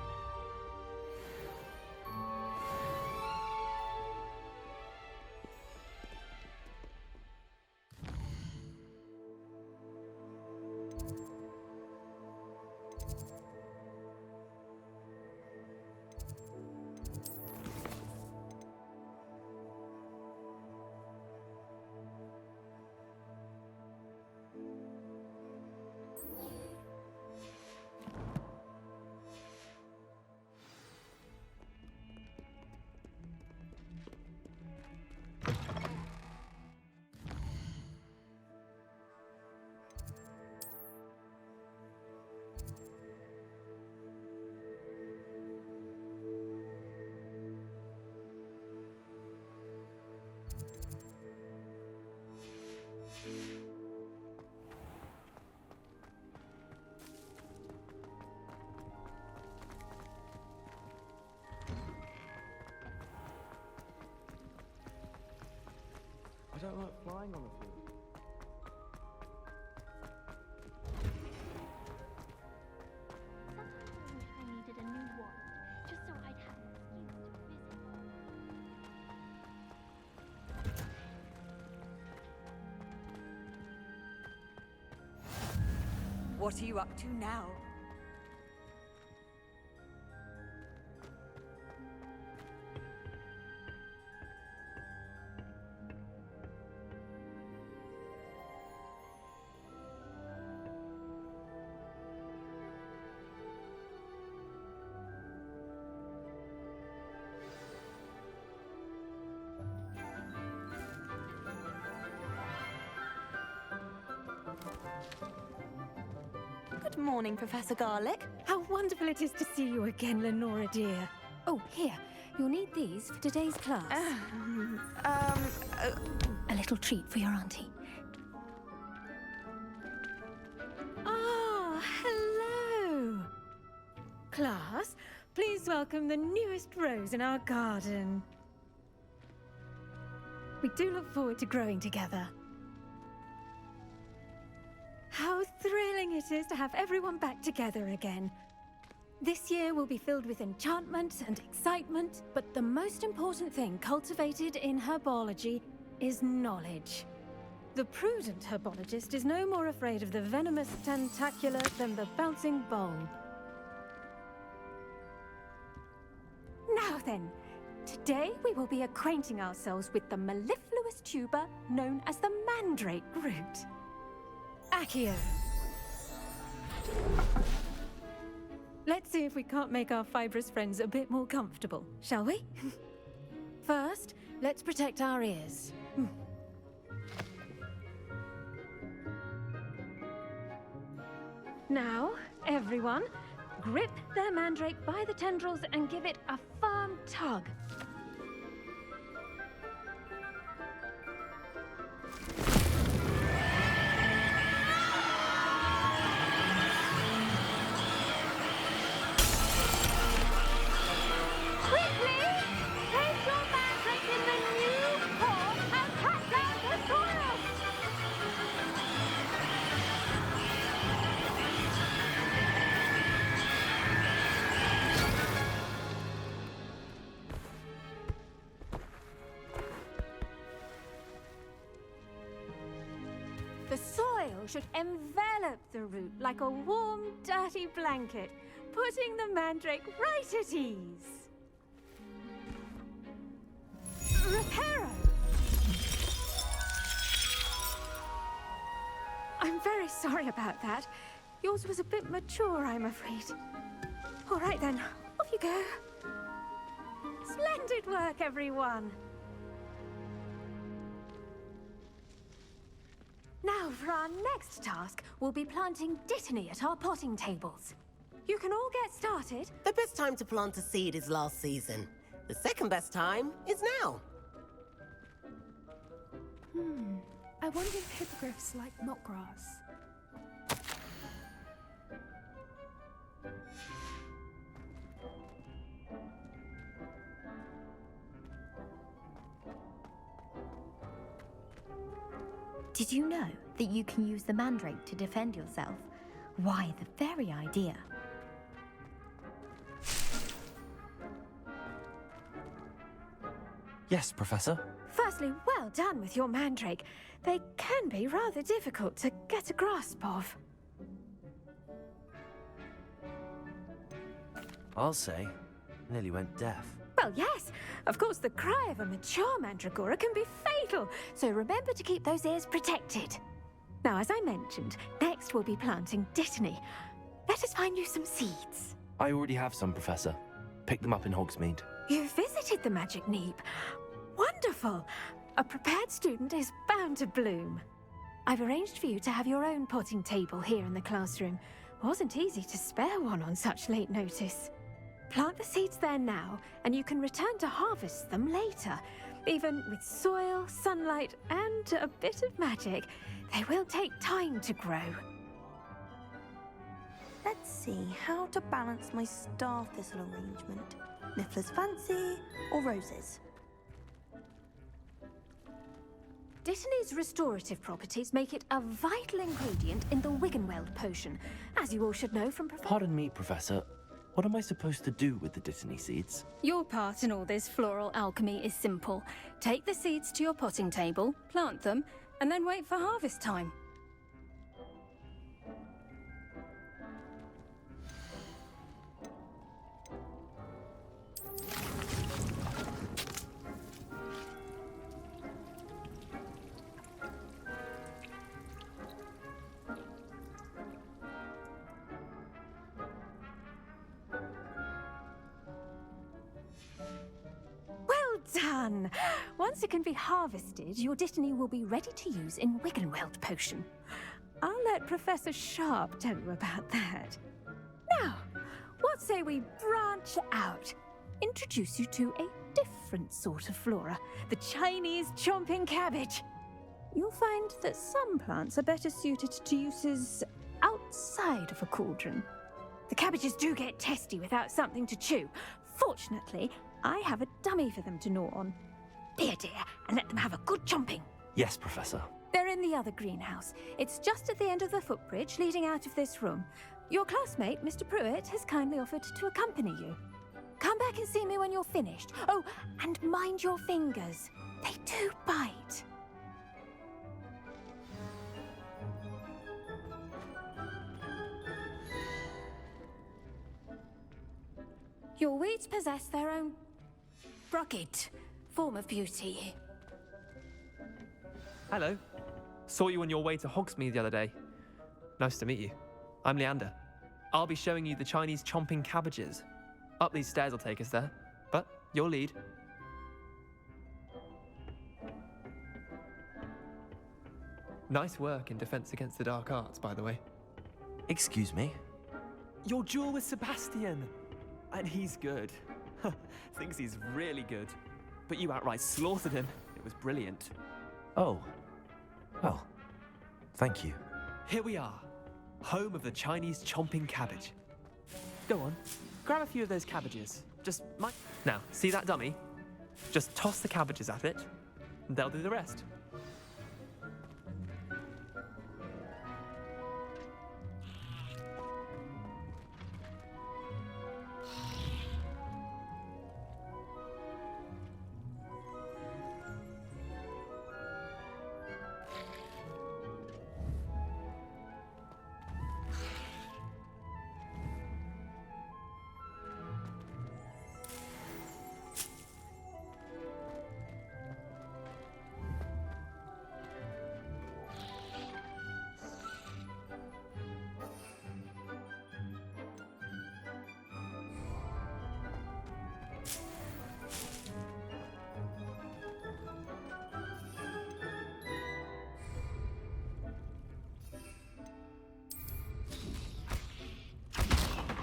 flying on the field. Sometimes I wish I needed a new wand, just so I'd have an excuse to visit home. What are you up to now? Good morning, Professor Garlic. How wonderful it is to see you again, Lenora dear. Oh, here. You'll need these for today's class. A little treat for your auntie. Ah, hello. Class, please welcome the newest rose in our garden. We do look forward to growing together. How thrilling it is to have everyone back together again. This year will be filled with enchantment and excitement, but the most important thing cultivated in herbology is knowledge. The prudent herbologist is no more afraid of the venomous tentacula than the bouncing bulb. Now then, today we will be acquainting ourselves with the mellifluous tuber known as the mandrake root. Accio. Let's see if we can't make our fibrous friends a bit more comfortable, shall we? First, let's protect our ears. Now, everyone, grip their mandrake by the tendrils and give it a firm tug. The soil should envelop the root like a warm, dirty blanket, putting the mandrake right at ease. Reparo! I'm very sorry about that. Yours was a bit mature, I'm afraid. All right then, off you go. Splendid work, everyone! Now, for our next task, we'll be planting dittany at our potting tables. You can all get started. The best time to plant a seed is last season. The second best time is now. I wonder if hippogriffs like knotgrass. Did you know that you can use the mandrake to defend yourself? Why, the very idea. Yes, Professor. Firstly, well done with your mandrake. They can be rather difficult to get a grasp of. I'll say, nearly went deaf. Well, yes. Of course, the cry of a mature mandragora can be fatal, so remember to keep those ears protected. Now, as I mentioned, next we'll be planting dittany. Let us find you some seeds. I already have some, Professor. Picked them up in Hogsmeade. You visited the Magic Neep. Wonderful. A prepared student is bound to bloom. I've arranged for you to have your own potting table here in the classroom. Wasn't easy to spare one on such late notice. Plant the seeds there now, and you can return to harvest them later. Even with soil, sunlight, and a bit of magic, they will take time to grow. Let's see how to balance my star thistle arrangement. Niffler's fancy or roses? Dittany's restorative properties make it a vital ingredient in the Wiggenweld potion, as you all should know from Pardon me, Professor. What am I supposed to do with the Dittany seeds? Your part in all this floral alchemy is simple. Take the seeds to your potting table, plant them, and then wait for harvest time. Done! Once it can be harvested, your Dittany will be ready to use in Wiggenweld potion. I'll let Professor Sharp tell you about that. Now, what say we branch out? Introduce you to a different sort of flora, the Chinese chomping cabbage. You'll find that some plants are better suited to uses outside of a cauldron. The cabbages do get testy without something to chew. Fortunately, I have a dummy for them to gnaw on. Be a dear and let them have a good chomping. Yes, Professor. They're in the other greenhouse. It's just at the end of the footbridge leading out of this room. Your classmate, Mr. Pruitt, has kindly offered to accompany you. Come back and see me when you're finished. Oh, and mind your fingers. They do bite. Your weeds possess their own rugged form of beauty. Hello. Saw you on your way to Hogsmeade the other day. Nice to meet you. I'm Leander. I'll be showing you the Chinese chomping cabbages. Up these stairs will take us there, but your lead. Nice work in Defense Against the Dark Arts, by the way. Excuse me? Your duel with Sebastian! And he's good. Thinks he's really good. But you outright slaughtered him. It was brilliant. Oh. Well, thank you. Here we are. Home of the Chinese chomping cabbage. Go on. Grab a few of those cabbages. Now, see that dummy? Just toss the cabbages at it, and they'll do the rest.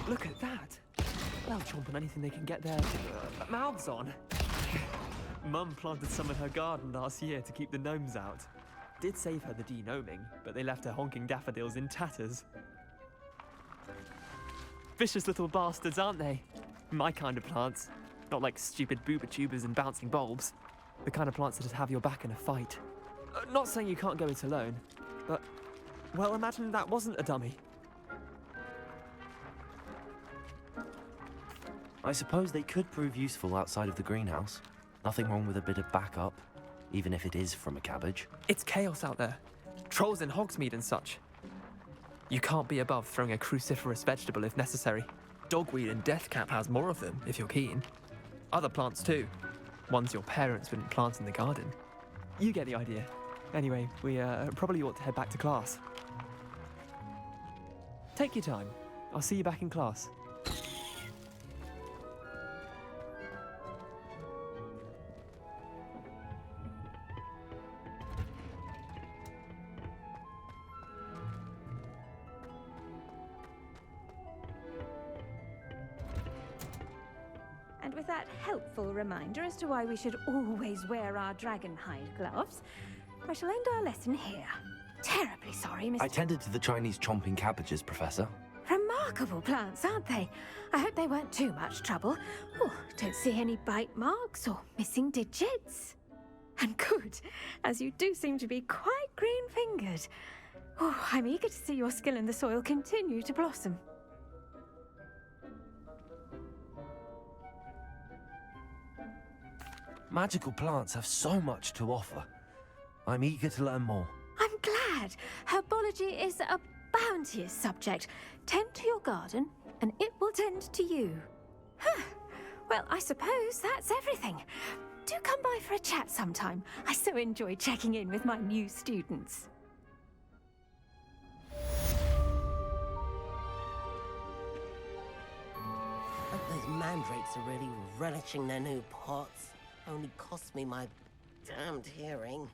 Look at that! They'll chomp on anything they can get their mouths on. Mum planted some in her garden last year to keep the gnomes out. Did save her the de-gnoming, but they left her honking daffodils in tatters. Vicious little bastards, aren't they? My kind of plants. Not like stupid booba tubers and bouncing bulbs. The kind of plants that just have your back in a fight. Not saying you can't go it alone, but... well, imagine that wasn't a dummy. I suppose they could prove useful outside of the greenhouse. Nothing wrong with a bit of backup, even if it is from a cabbage. It's chaos out there. Trolls in Hogsmeade and such. You can't be above throwing a cruciferous vegetable if necessary. Dogweed and deathcap has more of them, if you're keen. Other plants too. Ones your parents wouldn't plant in the garden. You get the idea. Anyway, we probably ought to head back to class. Take your time. I'll see you back in class. And with that helpful reminder as to why we should always wear our dragonhide gloves, I shall end our lesson here. Terribly sorry, Mr. I tended to the Chinese chomping cabbages, Professor. Remarkable plants, aren't they? I hope they weren't too much trouble. Oh, don't see any bite marks or missing digits. And good, as you do seem to be quite green-fingered. Oh, I'm eager to see your skill in the soil continue to blossom. Magical plants have so much to offer. I'm eager to learn more. I'm glad. Herbology is a bounteous subject. Tend to your garden, and it will tend to you. Huh. Well, I suppose that's everything. Do come by for a chat sometime. I so enjoy checking in with my new students. Hope those mandrakes are really relishing their new pots. Only cost me my damned hearing.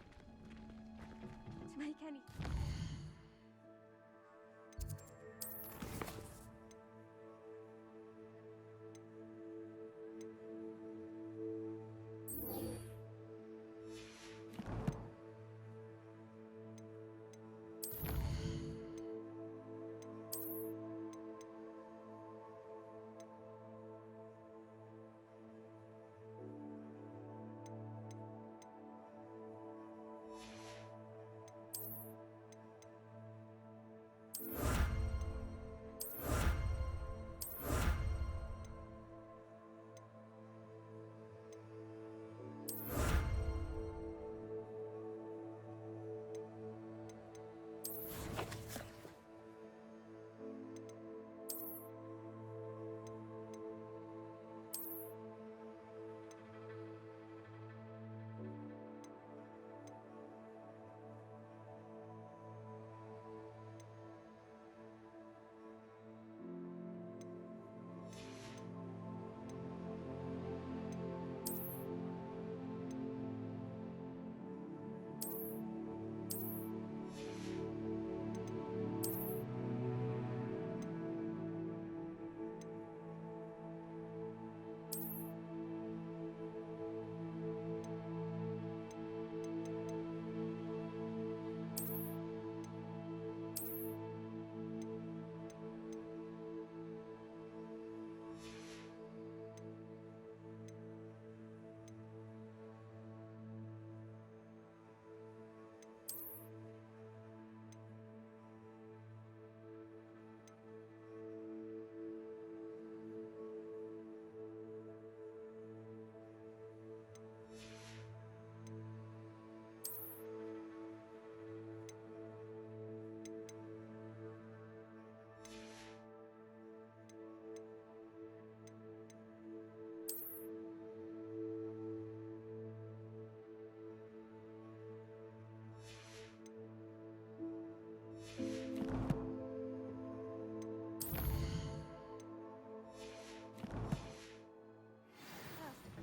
To make any...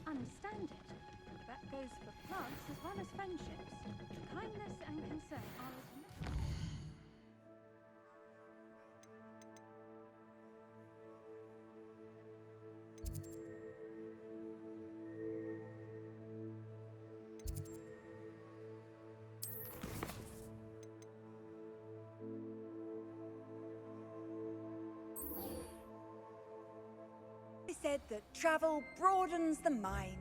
Understand it. That goes for plants as well as friendships. Kindness and concern are as... They said that travel broadens the mind.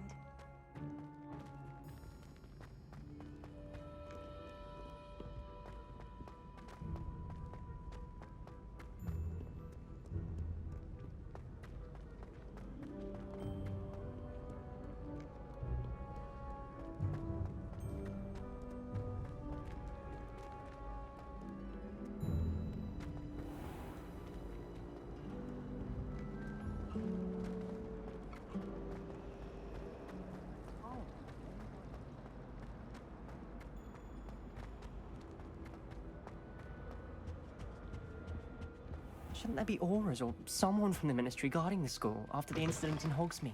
Shouldn't there be auras or someone from the Ministry guarding the school after the incident in Hogsmeade?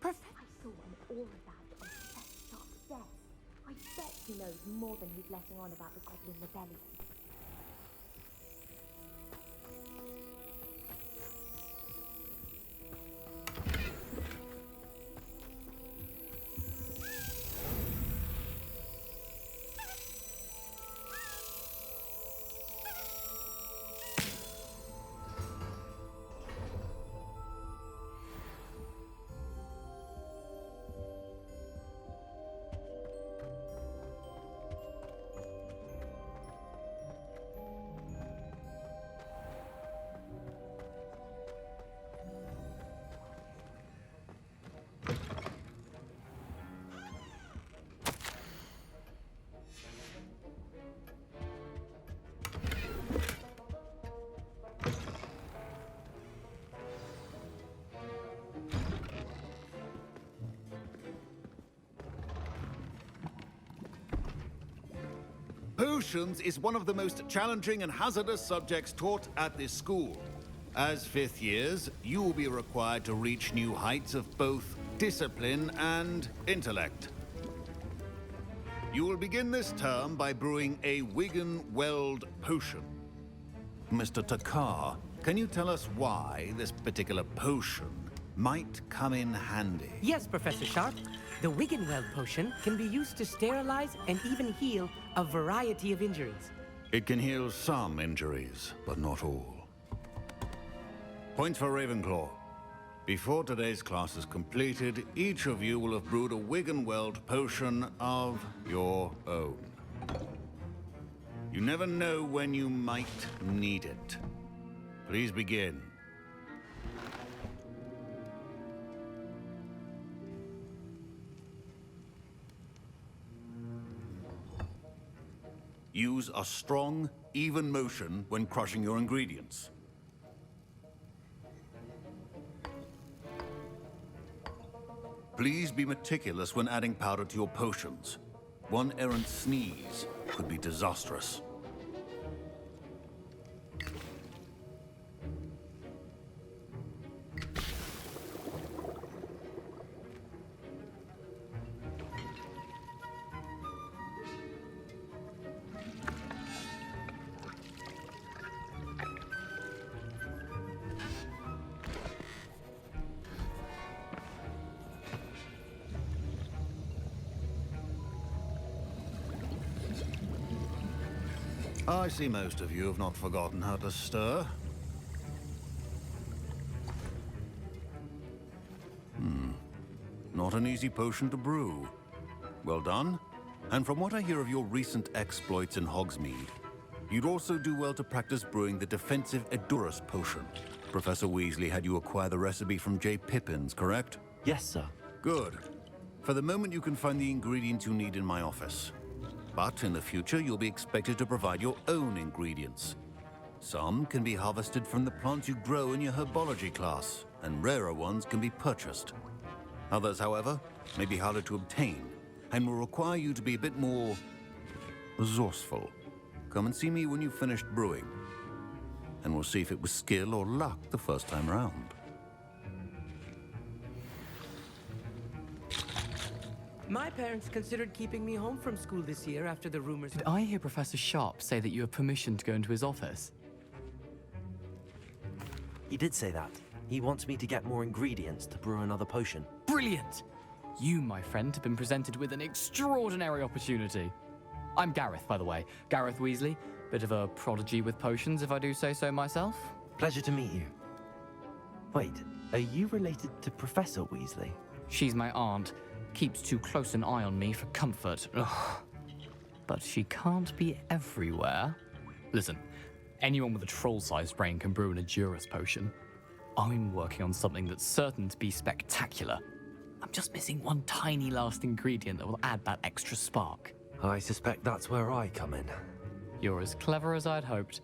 I saw an aura badge on Professor Stark's desk. I bet he knows more than he's letting on about the Goblin Rebellion. Potions is one of the most challenging and hazardous subjects taught at this school. As fifth years, you will be required to reach new heights of both discipline and intellect. You will begin this term by brewing a Wiggenweld potion. Mr. Takar, can you tell us why this particular potion might come in handy? Yes, Professor Sharp. The Wiggenweld potion can be used to sterilize and even heal a variety of injuries. It can heal some injuries, but not all. Points for Ravenclaw. Before today's class is completed, each of you will have brewed a Wiggenweld potion of your own. You never know when you might need it. Please begin. Use a strong, even motion when crushing your ingredients. Please be meticulous when adding powder to your potions. One errant sneeze could be disastrous. I see most of you have not forgotten how to stir. Not an easy potion to brew. Well done. And from what I hear of your recent exploits in Hogsmeade, you'd also do well to practice brewing the defensive Edurus potion. Professor Weasley had you acquire the recipe from J. Pippins, correct? Yes, sir. Good. For the moment, you can find the ingredients you need in my office. But in the future, you'll be expected to provide your own ingredients. Some can be harvested from the plants you grow in your herbology class, and rarer ones can be purchased. Others, however, may be harder to obtain, and will require you to be a bit more resourceful. Come and see me when you've finished brewing, and we'll see if it was skill or luck the first time round. My parents considered keeping me home from school this year after the rumors. Did I hear Professor Sharp say that you have permission to go into his office? He did say that. He wants me to get more ingredients to brew another potion. Brilliant! You, my friend, have been presented with an extraordinary opportunity. I'm Gareth, by the way. Gareth Weasley. Bit of a prodigy with potions, if I do say so myself. Pleasure to meet you. Wait, are you related to Professor Weasley? She's my aunt. Keeps too close an eye on me for comfort. Ugh. But she can't be everywhere. Listen, anyone with a troll-sized brain can brew an Edurus potion. I'm working on something that's certain to be spectacular. I'm just missing one tiny last ingredient that will add that extra spark. I suspect that's where I come in. You're as clever as I'd hoped.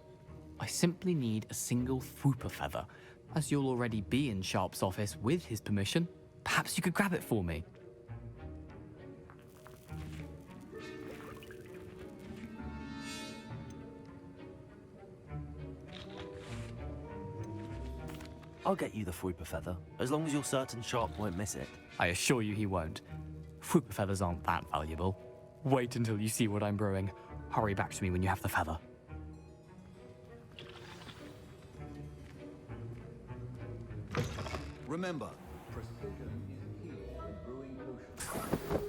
I simply need a single Fwooper feather. As you'll already be in Sharp's office with his permission, perhaps you could grab it for me. I'll get you the Fwooper feather, as long as you're certain Sharp won't miss it. I assure you he won't. Fwooper feathers aren't that valuable. Wait until you see what I'm brewing. Hurry back to me when you have the feather. Remember, precision is key in brewing potions.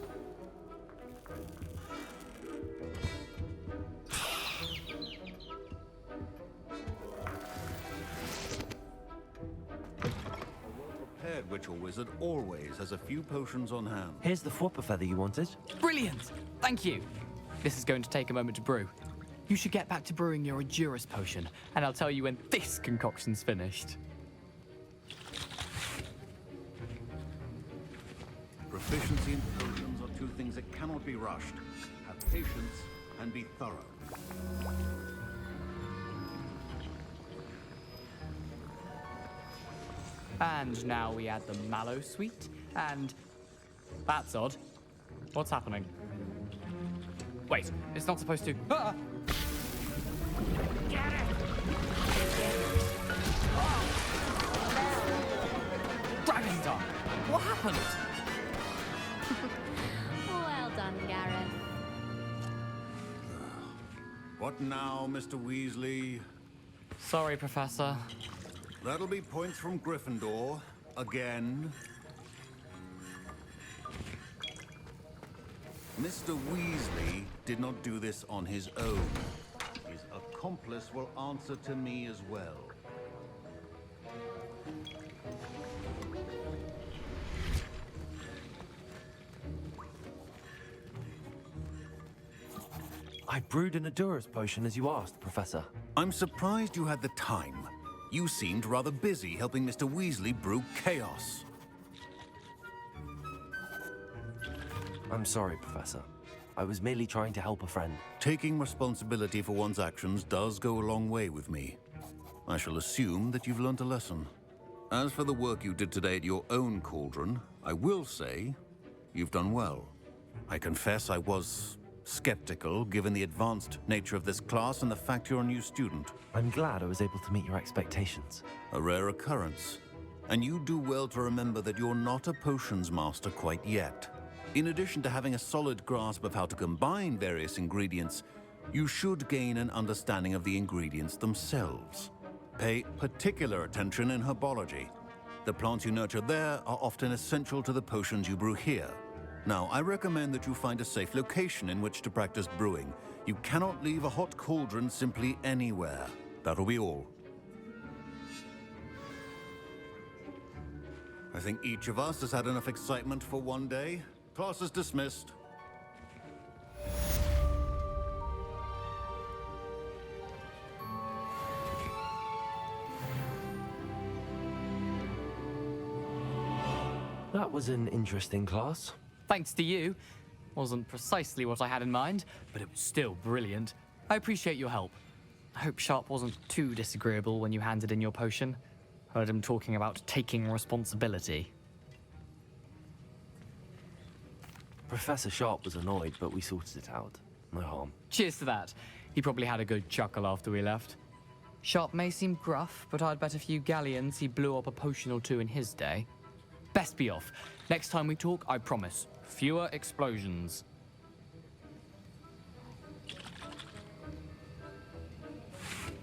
Prepared witch or wizard always has a few potions on hand. Here's the Fwooper feather you wanted. Brilliant! Thank you. This is going to take a moment to brew. You should get back to brewing your Edurus potion, and I'll tell you when this concoction's finished. Proficiency in potions are two things that cannot be rushed. Have patience and be thorough. And now we add the mallow sweet, and... That's odd. What's happening? Wait, it's not supposed to. Ah! Get it! Dragon Star! What happened? Well done, Gareth. What now, Mr. Weasley? Sorry, Professor. That'll be points from Gryffindor. Again. Mr. Weasley did not do this on his own. His accomplice will answer to me as well. I brewed an Adura's potion as you asked, Professor. I'm surprised you had the time. You seemed rather busy helping Mr. Weasley brew chaos. I'm sorry, Professor. I was merely trying to help a friend. Taking responsibility for one's actions does go a long way with me. I shall assume that you've learnt a lesson. As for the work you did today at your own cauldron, I will say you've done well. I confess I was skeptical, given the advanced nature of this class and the fact you're a new student. I'm glad I was able to meet your expectations. A rare occurrence. And you do well to remember that you're not a potions master quite yet. In addition to having a solid grasp of how to combine various ingredients, you should gain an understanding of the ingredients themselves. Pay particular attention in herbology. The plants you nurture there are often essential to the potions you brew here. Now, I recommend that you find a safe location in which to practice brewing. You cannot leave a hot cauldron simply anywhere. That'll be all. I think each of us has had enough excitement for one day. Class is dismissed. That was an interesting class. Thanks to you. Wasn't precisely what I had in mind, but it was still brilliant. I appreciate your help. I hope Sharp wasn't too disagreeable when you handed in your potion. Heard him talking about taking responsibility. Professor Sharp was annoyed, but we sorted it out. No harm. Cheers to that. He probably had a good chuckle after we left. Sharp may seem gruff, but I'd bet a few galleons he blew up a potion or two in his day. Best be off. Next time we talk, I promise, fewer explosions.